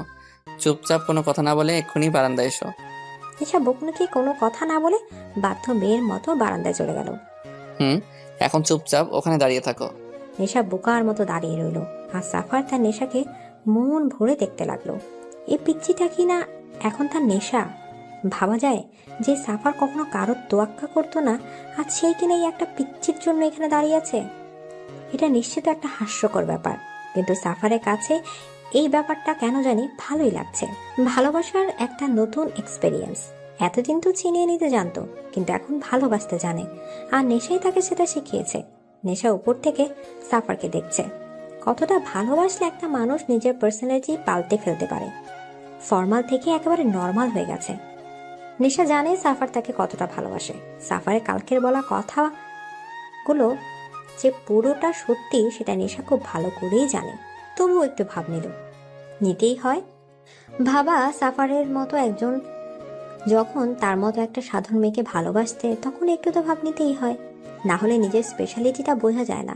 চুপচাপ কোনো কথা না বলে এক্ষুনি বারান্দায় এসো। নেশা বকুনিকে কোনো কথা না বলে বাধ্য মেয়ের মতো বারান্দায় চলে গেল। এখন চুপচাপ ওখানে দাঁড়িয়ে থাকো। নেশা বোকার মতো দাঁড়িয়ে রইল। আর সাফার তার নেশাকে মন ভরে দেখতে লাগলো। এই পিচ্চিটা কি না এখন তার নেশা? ভাবা যায় যে সাফার কখনো কারোর তোয়াক্কা করতো না, আজ সেই কিনা এই একটা পিচ্চির জন্য এখানে দাঁড়িয়ে আছে। এটা নিশ্চিত একটা হাস্যকর ব্যাপার, কিন্তু সাফারের কাছে এই ব্যাপারটা কেন জানি ভালোই লাগছে। ভালোবাসার একটা নতুন এক্সপেরিয়েন্স। এতদিন তো চিনিয়ে নিতে জানতো, কিন্তু এখন ভালোবাসতে জানে। আর নেশাই তাকে সেটা শিখিয়েছে। নেশা উপর থেকে সাফারকে দেখছে। কতটা ভালোবাসলে একটা মানুষ নিজের পার্সোনালিটি পাল্টে ফেলতে পারে। ফর্মাল থেকে একেবারে নর্মাল হয়ে গেছে। নেশা জানে সাফার তাকে কতটা ভালোবাসে। সাফারের কালকের বলা কথাগুলো যে পুরোটা সত্যি সেটা নেশা খুব ভালো করেই জানে। তবুও একটু ভাব নিতেই হয়। ভাবা সাফারের মতো একজন যখন তার মতো একটা সাধারণ মেয়েকে ভালোবাসতে, তখন একটু তো ভাব নিতেই হয়, না হলে নিজের স্পেশালিটিটা বোঝা যায় না।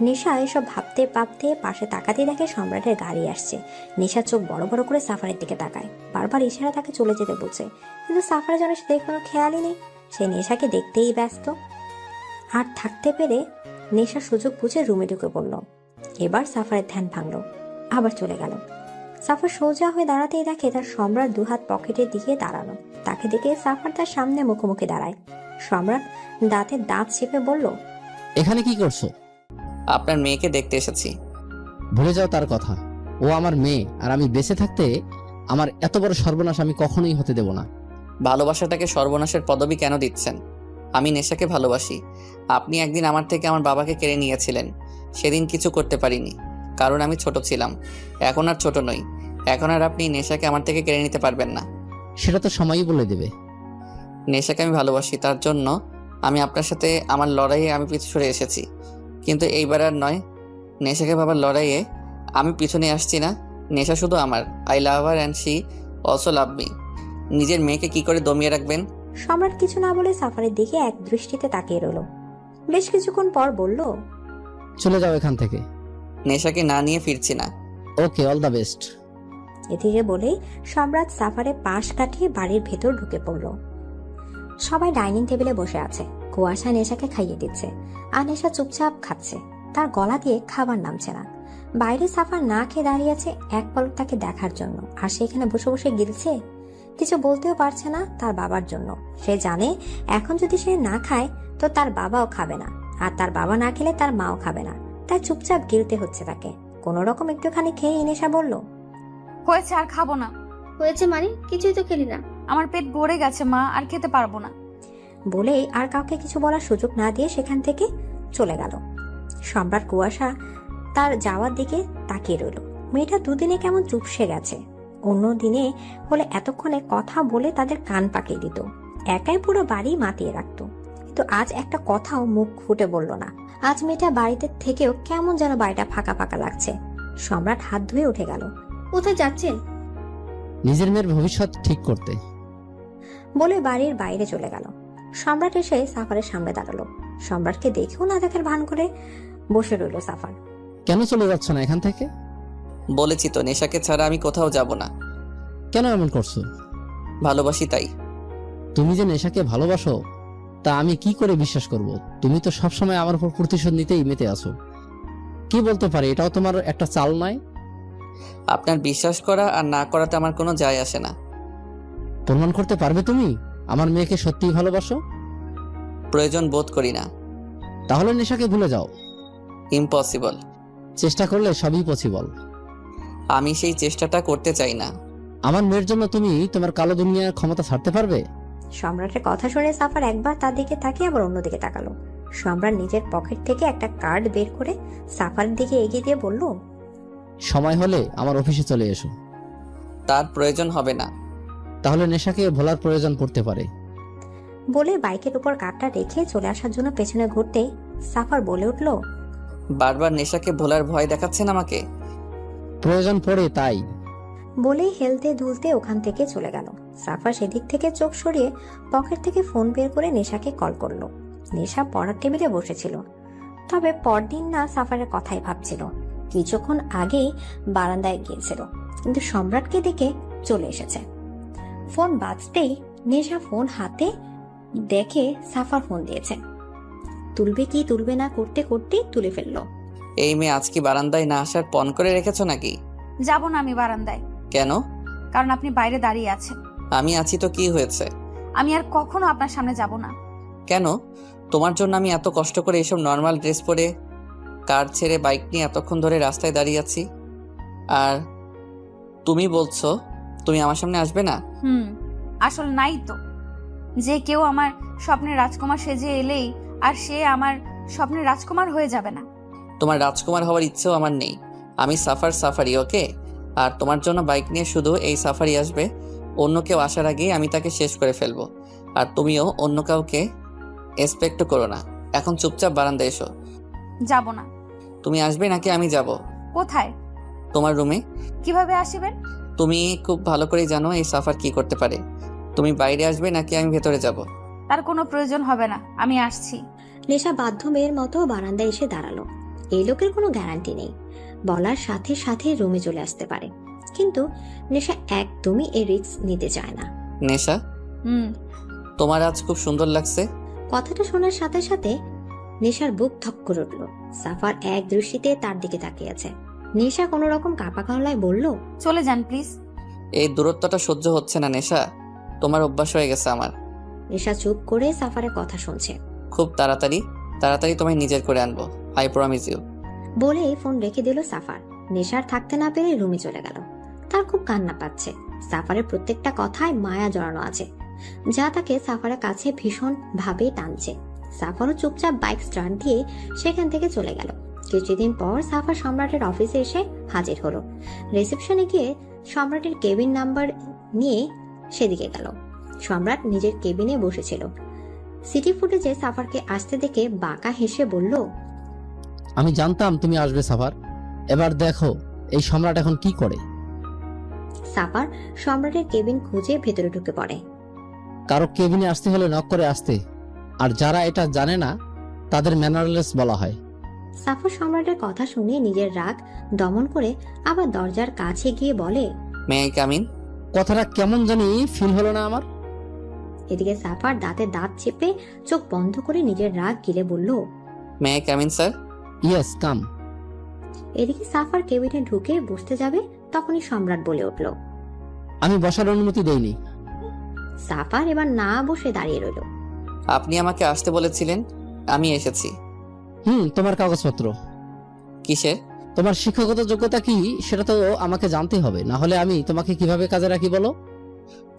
নেশা এসব ভাবতে ভাবতে পাশে তাকাতে দেখে সম্রাটের গাড়ি আসছে। নেশা চোখ বড় বড় করে সাফারের দিকে তাকায়, বারবার ইশারা তাকে চলে যেতে বলছে, কিন্তু সাফারের যেন সেদিকে কোনো খেয়ালই নেই। সে নেশাকে দেখতেই ব্যস্ত। আর থাকতে পেরে নেশা সুযোগ বুঝে রুমে ঢুকে পড়ল। এবার সাফারের ধ্যান ভাঙল, আবার চলে গেল। সাফার সোজা হয়ে দাঁড়াতেই দেখে তার সম্রাট দুহাত পকেটের দিকে দাঁড়ানো। তাকে দেখে সাফার তার সামনে মুখোমুখি দাঁড়ায়। সম্রাট দাঁতে দাঁত চেপে বলল, এখানে কি করছো? আপনার মেয়েকে দেখতে এসেছি। ভুলে যাও তার কথা। ও আমার মেয়ে, আর আমি বেঁচে থাকতে আমার এত বড় সর্বনাশ আমি কখনোই হতে দেব না। ভালোবাসাটাকে সর্বনাশের পদবি কেন দিচ্ছেন? আমি নেশাকে ভালোবাসি। আপনি একদিন আমার থেকে আমার বাবাকে কেড়ে নিয়েছিলেন। সেদিন কিছু করতে পারিনি, কারণ আমি ছোট ছিলাম। এখন আর ছোট নই। এখন আর আপনি নেশাকে আমার থেকে কেড়ে নিতে পারবেন না। সেটা তো সময়ই বলে দেবে। নেশাকে আমি ভালোবাসি, তার জন্য আমি আপনার সাথে আমার লড়াইয়ে আমি পিছু সরে এসেছি। কিন্তু এইবার আর নয়। নেশাকে ভাবার লড়াইয়ে আমি পিছনে আসছি না। নেশা শুধু আমার। I love her and she also love me. নিজের মেয়েকে কি করে দমিয়ে রাখবেন? সম্রাট কিছু না বলে সাফারের দিকে এক দৃষ্টিতে তাকিয়ে রইল। বেশ কিছুক্ষণ পর বলল, চলে যাও এখান থেকে। নেশাকে না নিয়ে ফিরছি না। ওকে, অল দ্য বেস্ট। এদিকে বলেই সম্রাট সাফারের পাশ কাটিয়ে বাড়ির ভেতর ঢুকে পড়ল। সবাই ডাইনিং টেবিলে বসে আছে। কুয়াশা নেশাকে খাইয়ে দিচ্ছে, আর নেশা চুপচাপ খাচ্ছে। তার গলা দিয়ে খাবার নামছে না। বাইরে সাফার না খেয়ে দাঁড়িয়ে আছে এক পলক তাকে দেখার জন্য, আর সে এখানে বসে বসে গিলছে। কিছু বলতেও পারছে না তার বাবার জন্য। সে জানে এখন যদি সে না খায় তো তার বাবাও খাবে না, আর তার বাবা না খেলে তার মাও খাবে না। তাই চুপচাপ গিলতে হচ্ছে তাকে। কোনো রকম একটুখানি খেয়ে নেশা বলল, হয়েছে, আর খাবো না। হয়েছে মানে? কিছুই তো খেলি না। আমার পেট ভরে গেছে মা, আর খেতে পারবো না। বলেই আর কাউকে কিছু বলার সুযোগ না দিয়ে সেখান থেকে চলে গেল। সম্রাট কুয়াশা তার যাওয়ার দিকে তাকিয়ে রইল। মেয়েটা দুদিনে কেমন চুপসে গেছে। অন্য দিনে হলে এতক্ষণে কথা বলে তাদের কান পাকিয়ে দিত, একাই পুরো বাড়ি মাতিয়ে রাখতো। কিন্তু আজ একটা কথাও মুখ ফুটে বলল না। আজ মেয়েটা বাড়িতে থেকেও কেমন যেন বাড়িটা ফাঁকা ফাঁকা লাগছে। সম্রাট হাত ধুয়ে উঠে গেল। কোথায় যাচ্ছেন? নিজের মেয়ের ভবিষ্যৎ ঠিক করতে, বলে বাড়ির বাইরে চলে গেল। সম্রাট এসে সাফারের সামনে দাঁড়ালো। সম্রাটকে দেখেও না দেখার ভান করে বসে রইল সাফার। কেন চলে যাচ্ছ না এখান থেকে? বলেছি তো, নেশাকে ছাড়া আমি কোথাও যাব না। কেন এমন করছো? ভালোবাসি তাই। তুমি যে নেশাকে ভালোবাসো তা আমি কি করে বিশ্বাস করব? তুমি তো সবসময় আমার উপর প্রতিশোধ নিতেই মেতে আছো। কি বলতে পারি, এটাও তোমার একটা চাল নয়? আপনার বিশ্বাস করা আর না করাতে আমার কোনো যায় আসে না। প্রমাণ করতে পারবে তুমি আমার মেয়েকে সত্যিই ভালোবাসো? প্রয়োজন বোধ করি না। তাহলে নেশাকে ভুলে যাও। ইম্পসিবল। চেষ্টা করলে সবই পসিবল। আমি সেই চেষ্টাটা করতে চাই না। আমার মেয়ের জন্য তুমি তোমার কালো দুনিয়ার ক্ষমতা ছাড়তে পারবে? সম্রাটের কথা শুনে সাফার একবার তার দিকে তাকিয়ে আবার অন্যদিকে তাকালো। সম্রাট নিজের পকেট থেকে একটা কার্ড বের করে সাফারের দিকে এগিয়ে দিয়ে বলল, সময় হলে আমার অফিসে চলে এসো। তার প্রয়োজন হবে না। তাহলে নেশাকে ভোলার প্রয়োজন পড়তে পারে। বলে বাইকের উপর কার্ডটা রেখে চলে আসার জন্য পেছনে ঘুরতেই সাফার বলে উঠল, বারবার নেশাকে ভোলার ভয় দেখাচ্ছেন আমাকে। প্রয়োজন পড়ে তাই। বলেই হেলতে দুলতে ওখান থেকে চলে গেল। সাফার সেদিক থেকে চোখ সরিয়ে পকেট থেকে ফোন বের করে নেশাকে কল করলো। নেশা পড়ার টেবিলে বসেছিল, তবে পরদিন না সাফারের কথাই ভাবছিল। কিছুক্ষণ আগেই বারান্দায় গিয়েছিল, কিন্তু সম্রাটকে দেখে চলে এসেছে। ফোন বাজতেই নেশা ফোন হাতে দেখে সাফার ফোন দিয়েছে। তুলবে কি তুলবে না করতে করতেই তুলে ফেললো। এই মেয়ে আজ কি বারান্দায় না আসার পণ করে রেখেছো নাকি? যাব না আমি বারান্দায়। কেন? কারণ আপনি বাইরে দাঁড়িয়ে আছেন। আমি আছি তো কি হয়েছে? আমি আর কখনো আপনার সামনে যাব না। কেন? তোমার জন্য আমি এত কষ্ট করে এসব নর্মাল ড্রেস পরে কার ছেড়ে বাইক নিয়ে এতক্ষণ ধরে রাস্তায় দাঁড়িয়ে আছি, আর তুমি বলছো তুমি আমার সামনে আসবে না? আসল নাই তো, যে কেউ আমার স্বপ্নের রাজকুমার সেজে এলেই আর সে আমার স্বপ্নের রাজকুমার হয়ে যাবে না। তোমার রাজকুমার হওয়ার ইচ্ছেও আমার নেই। আমি সাফারি, ওকে? আর তোমার জন্য বাইক নিয়ে শুধু এই সাফারি আসবে। অন্য কেউ আসার আগেই আমি তাকে শেষ করে ফেলবো। আর তুমিও অন্য কাউকে এক্সপেক্ট করো না। এখন চুপচাপ বারান্দায় এসো। যাব না। তুমি আসবে নাকি আমি যাব? কোথায়? তোমার রুমে। কিভাবে আসবেন? তুমি খুব ভালো করেই জানো এই সাফার কি করতে পারে। তুমি বাইরে আসবে নাকি আমি ভেতরে যাব? তার কোনো প্রয়োজন হবে না, আমি আসছি। নেশা বাধ্য মেয়ের মতো বারান্দায় এসে দাঁড়ালো। এই লোকের কোনো গ্যারান্টি নেই, বলার সাথে সাথে রুমে চলে আসতে পারে। কিন্তু নেশা একদমই এই রিস্ক নিতে চায় না। নেশা, তোমার আজ খুব সুন্দর লাগছে। কথাটা শোনার সাথে সাথে নেশার বুক ধক করে উঠল। সাফার এক দৃষ্টিতে তার দিকে তাকিয়ে আছে। নেশা কোনো রকম কাপা গলায় বলল, চলে যান প্লিজ। এই দূরত্বটা সহ্য হচ্ছে না নেশা, তোমার অভ্যাস হয়ে গেছে আমার। নেশা চুপ করে সাফারের কথা শুনছে। খুব তাড়াতাড়ি তোমায় নিজের করে আনবো, আই প্রমিস ইউ। বলে ফোন রেখে দিল সাফার। নেশার থাকতে না পেরে রুমে চলে গেল। তার খুব কান্না পাচ্ছে। সাফারের প্রত্যেকটা কথায় মায়া জড়ানো আছে, যা তাকে সাফারের কাছে ভীষণ ভাবে টানছে। সাফারও চুপচাপ বাইক স্টার্ট দিয়ে সেখান থেকে চলে গেল। কিছুদিন পর সাফার সম্রাটের অফিসে এসে হাজির হলো। রিসেপশনে গিয়ে সম্রাটের কেবিন নাম্বার নিয়ে সেদিকে গেল। সম্রাট নিজের কেবিনে বসেছিল। সিটি ফুটেজে সাফারকে আসতে দেখে বাঁকা হেসে বলল, আমি জানতাম তুমি আসবে সাফার। এবার দেখো এই সম্রাট এখন কি করে। সাফার সম্রাটের কেবিন খুঁজে ভেতরে ঢুকে পড়ে। কারো কেবিনে আসতে হলে নক করে আসতে, আর যারা এটা জানে না তাদের ম্যানারলেস বলা হয়। সাফার সম্রাটের কথা শুনে নিজের রাগ দমন করে আবার দরজার কাছে গিয়ে বলে, মে আই কাম ইন? কথাটা কেমন জানি ফিল হলো না আমার। এদিকে সাফার দাঁতে দাঁত চেপে চোখ বন্ধ করে নিজের রাগ গিলে বলল, may I come in sir? Yes come. এদিকে সাফার কেবিনে ঢুকে বসতে যাবে, তখনই সম্রাট বলে উঠল। আমি বসার অনুমতি দেইনি। সাফার এবার না বসে দাঁড়িয়ে রইল। আপনি আমাকে আসতে বলেছিলেন, আমি এসেছি। তোমার কাগজপত্র কিসের? তোমার শিক্ষাগত যোগ্যতা কি সেটা তো আমাকে জানতে হবে, না হলে আমি তোমাকে কিভাবে কাজে রাখি বলো।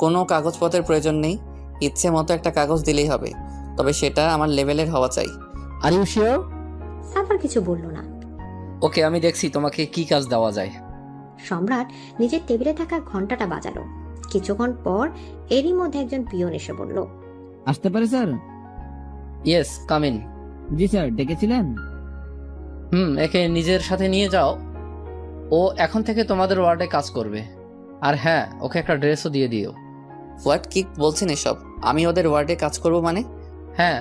কোনো কাগজপত্রের প্রয়োজন নেই, ইচ্ছে মতো একটা কাগজ দিলেই হবে, তবে সেটা আমার লেভেলের হওয়া চাই। Are you sure? সাফার কিছু বলল না। ওকে, আমি দেখছি তোমাকে কি কাজ দেওয়া যায়। সম্রাট নিজের টেবিলে থাকা ঘন্টাটা বাজালো। কিছুক্ষণ পর এরই মধ্যে একজন পিয়ন এসে বলল, আসতে পারে স্যার? Yes come in. জি স্যার, ডেকেছিলেন? একে নিজের সাথে নিয়ে যাও, ও এখন থেকে তোমাদের ওয়ার্ডে কাজ করবে। আর হ্যাঁ, ওকে একটা ড্রেসও দিয়ে দিও। হোয়াট, কি বলছেন এসব? আমি ওদের ওয়ার্ডে কাজ করব মানে? হ্যাঁ,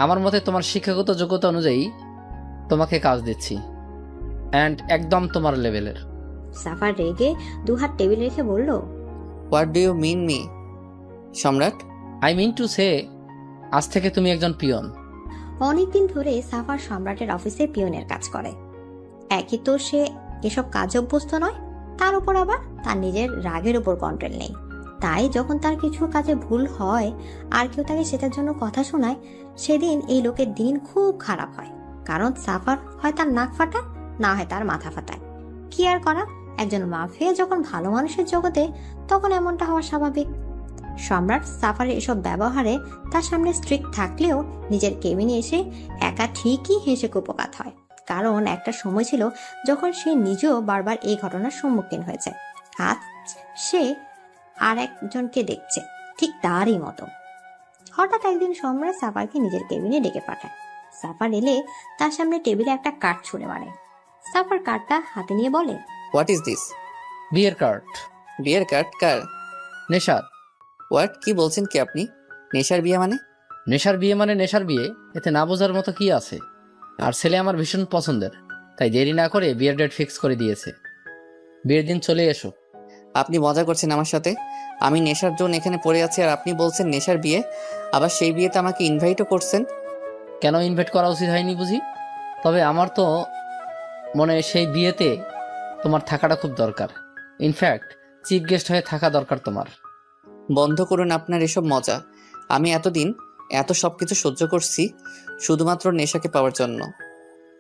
আমার মতে তোমার শিক্ষাগত যোগ্যতা অনুযায়ী তোমাকে কাজ দিচ্ছি, অ্যান্ড একদম তোমার লেভেলের। সাফার রেগে দুহাত টেবিল রেখে বলল, what do you mean me Samrat? I mean to say, আজ থেকে তুমি একজন পিয়ন। অনেকদিন ধরে সাফার সম্রাটের অফিসে পিয়নের কাজ করে। একই তো সে এসব কাজ অভ্যস্ত নয়, তার উপর আবার তার নিজের রাগের উপর কন্ট্রোল নেই। তাই যখন তার কিছু কাজে ভুল হয় আর কেউ তাকে সেটার জন্য কথা শোনায়, সেদিন এই লোকের দিন খুব খারাপ হয়। কারণ সাফার হয় তার নাক ফাটায়, না হয় তার মাথা ফাটায়। কি আর করা, একজন মাফিয়া যখন ভালো মানুষের জগতে, তখন এমনটা হওয়া স্বাভাবিক। সম্রাট সাফারের এসব ব্যবহারে তার সামনে স্ট্রিক্ট থাকলেও নিজের কেবিনে এসে একা ঠিকই হেসে কুপকাত হয়। কারণ একটা সময় ছিল যখন সে নিজেও বারবার এই ঘটনার সম্মুখীন হয়েছে। আজ সে আর একজনকে দেখছে ঠিক তারই মতো। হঠাৎ একদিন সম্রাট সাফারকে নিজের কেবিনে ডেকে পাঠায়। সাফার এলে তার সামনে টেবিলে একটা কার্ড ছুঁড়ে মারে। সাফার কার্ডটা হাতে নিয়ে বলে, হোয়াট ইজ দিস? বিয়ের কার্ড। বিয়ের কার্ড? কার? নেশার। হোয়াট, কি বলছেন কি আপনি? নেশার বিয়ে মানে? নেশার বিয়ে মানে নেশার বিয়ে, এতে না বোঝার মতো কি আছে। আর ছেলে আমার ভীষণ পছন্দের, তাই দেরি না করে বিয়ের ডেট ফিক্স করে দিয়েছে। বিয়ের দিন চলে এসো। আপনি মজা করছেন আমার সাথে? আমি নেশার জন্য এখানে পড়ে আছি আর আপনি বলছেন নেশার বিয়ে, আবার সেই বিয়েতে আমাকে ইনভাইটও করছেন। কেন ইনভাইট করা উচিত হয়নি বুঝি? তবে আমার তো মনে হয় সেই বিয়েতে তোমার থাকাটা খুব দরকার। ইনফ্যাক্ট চিফ গেস্ট হয়ে থাকা দরকার তোমার। বন্ধ করুন আপনার এসব মজা। আমি এতদিন এত সব কিছু সহ্য করছি শুধুমাত্র নেশাকে পাওয়ার জন্য।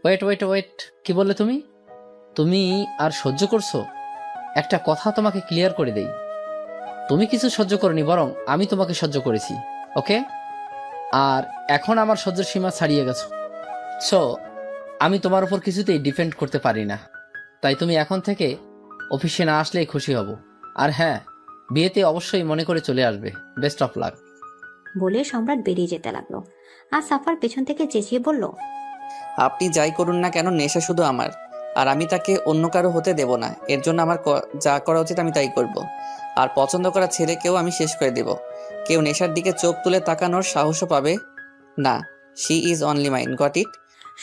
ওয়েট, কি বললে তুমি? তুমি আর সহ্য করছো? একটা কথা তোমাকে ক্লিয়ার করে দেই, তুমি কিছু সহ্য করনি, বরং আমি তোমাকে সহ্য করেছি। ওকে? আর এখন আমার সহ্যের সীমা ছাড়িয়ে গেছো। সো আমি তোমার উপর কিছুতেই ডিপেন্ড করতে পারি না। তাই তুমি এখন থেকে অফিসে না আসলেই খুশি হব। আর হ্যাঁ, বিয়েতে অবশ্যই মনে করে চলে আসবে। Best of luck. বলে সম্রাট বেরিয়ে যেতে লাগলো। আর সাফার পেছন থেকে চেঁচিয়ে বলল, আপনি যাই করুন না কেন, নেশা শুধু আমার, আর আমি তাকে অন্য কারো হতে দেব না। এর জন্য আমার যা করা উচিত আমি তাই করব। আর পছন্দ করা ছেলেকেও আমি শেষ করে দেব। কেউ নেশার দিকে চোখ তুলে তাকানোর সাহসও পাবে না। She is only mine, got it?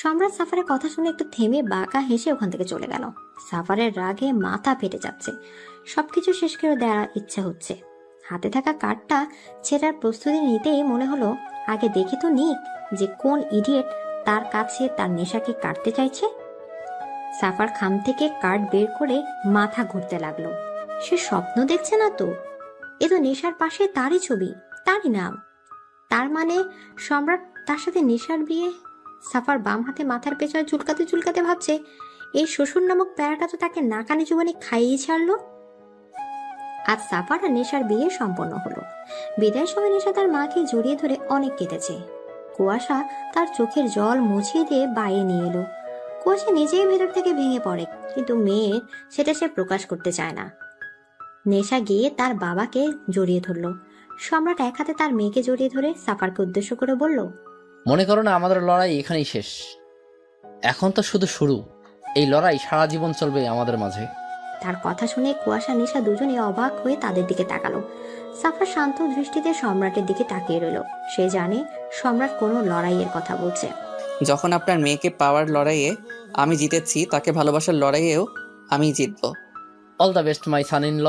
সম্রাট সাফারের কথা শুনে একটু থেমে বাঁকা হেসে ওখান থেকে চলে গেল। সাফারের রাগে মাথা ফেটে যাচ্ছে, সবকিছু শেষ করে দেওয়ার ইচ্ছা হচ্ছে। হাতে থাকা কার্ডটা ছেঁড়ার প্রস্তুতি নিতেই মনে হলো, আগে দেখে তো নিক যে কোন ইডিয়েট তার কাছে তার নেশাকে কাটতে চাইছে? সাফার খাম থেকে কার্ড বের করে মাথা ঘুরতে লাগলো। সে স্বপ্ন দেখছে না তো? এ তো নেশার পাশে তারই ছবি, তারই নাম। তার মানে সম্রাট তার সাথে নেশার বিয়ে। সাফার বাম হাতে মাথার পেছনে চুলকাতে চুলকাতে ভাবছে, এই শ্বশুর নামক প্যারাটা তো তাকে নাকানি চুবানি খাইয়ে ছাড়লো। আজ সাফার আর নেশার বিয়ে সম্পন্ন হলো। বিদায়ের সময় নেশা তার মাকে জড়িয়ে ধরে অনেক কেঁদেছে। কুয়াশা তার চোখের জল মুছিয়ে দিয়ে বাইরে নিয়ে এলো। কুয়াশা নিজেই ভেতর থেকে ভেঙে পড়ে, কিন্তু মেয়ের সেটা সে প্রকাশ করতে চায় না। নেশা গিয়ে তার বাবাকে জড়িয়ে ধরলো। সম্রাট এক হাতে তার মেয়েকে জড়িয়ে ধরে সাফারকে উদ্দেশ্য করে বলল, মনে করো না আমাদের লড়াই এখানেই শেষ, এখন তো শুধু শুরু। এই লড়াই সারা জীবন চলবে আমাদের মাঝে। তার কথা শুনে কুয়াশা নেশা দুজনে অবাক হয়ে তাদের দিকে তাকালো। সাফার শান্ত দৃষ্টিতে সম্রাটের দিকে তাকিয়ে রইল। সে জানে সম্রাট কোনো লড়াইয়ের কথা বলছে। যখন আপনার মেয়েকে পাওয়ার লড়াইয়ে আমি জিতেছি, তাকে ভালোবাসার লড়াইয়েও আমি জিতবো। All the best my son in law.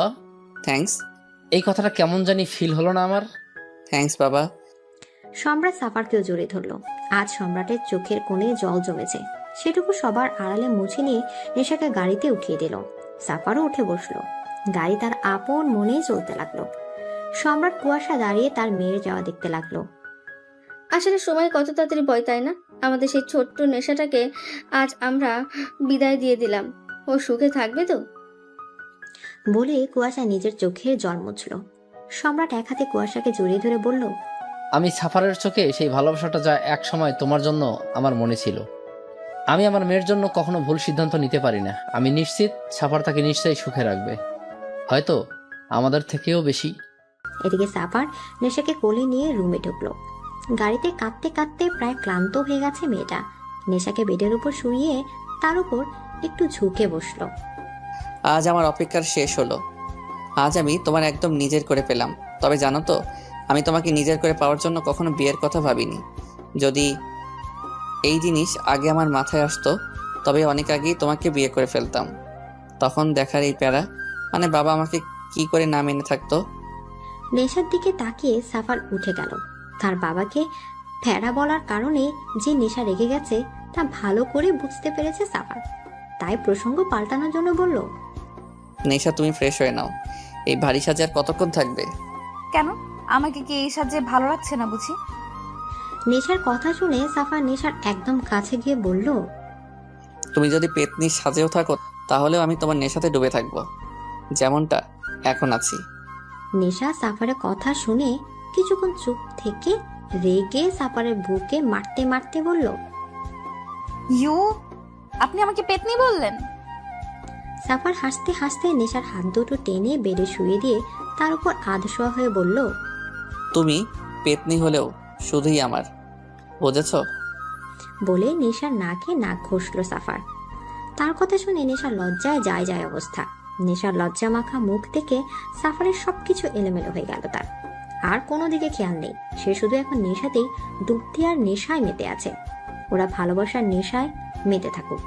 Thanks. এই কথাটা কেমন জানি ফিল হলো না আমার। থ্যাঙ্কস বাবা। সম্রাট সাফারকেও জড়িয়ে ধরল। আজ সম্রাটের চোখের কোণে জল জমেছে। সেটুকু সবার আড়ালে মুছে নিয়ে নেশাকে গাড়িতে উঠিয়ে দিল। সাফারও উঠে বসলো। গাড়ি তার আপন মনেই চলতে লাগলো। সম্রাট কুয়াশা দাঁড়িয়ে তার মেয়ের যাওয়া দেখতে লাগলো। আসলে সময় কত তাড়াতাড়ি বয়, তাই না? আমাদের সেই ছোট্ট নেশাটাকে আজ আমরা বিদায় দিয়ে দিলাম। ও সুখে থাকবে তো? বলে কুয়াশা নিজের চোখের জল মুছল। সম্রাট এক হাতে কুয়াশাকে জড়িয়ে ধরে বলল, আমি সাফারের চোখে সেই ভালোবাসাটা যা এক সময় তোমার জন্য আমার মনে ছিল। আমি আমার মেয়ের জন্য কখনো ভুল সিদ্ধান্ত নিতে পারি না। আমি নিশ্চিত সাফার তাকে নিশ্চয়ই সুখে রাখবে, হয়তো আমাদের থেকেও বেশি। এদিকে সাফার নেশাকে কোলে নিয়ে রুমে ঢুকলো। গাড়িতে কাঁদতে কাঁদতে প্রায় ক্লান্ত হয়ে গেছে মেয়েটা। নেশাকে বেডের উপর শুইয়ে তার উপর একটু ঝুঁকে বসলো। আজ আমার অপেক্ষার শেষ হলো। আজ আমি তোমার একদম নিজের করে পেলাম। তবে জানো তো, আমি তোমাকে নিজের করে পাওয়ার জন্য কখনো বিয়ের কথা ভাবিনি। যদি এই জিনিস আগে আমার মাথায় আসতো, তবে অনেক আগেই তোমাকে বিয়ে করে ফেলতাম। তখন দেখার এই প্যারা, মানে বাবা আমাকে কি করে না মেনে থাকতো। নেশার দিকে তাকিয়ে সাফার উঠে গেল। তার বাবাকে ফেরা বলার কারণে যে নেশা রেগে গেছে তা ভালো করে বুঝতে পেরেছে সাফার। তাই প্রসঙ্গ পাল্টানোর জন্য বলল, নেশা তুমি ফ্রেশ হয়ে নাও। এই ভারী সাজে আর কতক্ষণ থাকবে? কেন, আমাকে কি এই সাজে ভালো লাগছে না বুঝি? নেশার কথা শুনে সাফার নেশার একদম কাছে গিয়ে বলল, তুমি যদি পেতনির সাজেও থাকো, তাহলেও আমি তোমার নেশাতে ডুবে থাকবো, যেমনটা এখন আছি। নেশা সাফারের কথা শুনে কিছুক্ষণ চুপ থেকে রেগে সাফারের বুকে মারতে মারতে বলল, ইউ, আপনি আমাকে পেতনি বললেন? সাফার হাসতে হাসতে নেশার হাত দুটো টেনে বেডে শুয়ে দিয়ে তার উপর আধশোয়া হয়ে বলল, তুমি পেতনি হলেও শুধুই আমার, বুঝেছো? বলে নেশার নাকে নাক ঘষল সাফার। তার কথা শুনে নেশার লজ্জায় যায় যায় অবস্থা। নেশার লজ্জা মাখা মুখ থেকে সাফারের সবকিছু এলোমেলো হয়ে গেল। তার আর কোনো দিকে খেয়াল নেই। সে শুধু এখন নেশাতেই ডুবতি আর নেশায় মেতে আছে। ওরা ভালোবাসার নেশায় মেতে থাকুক।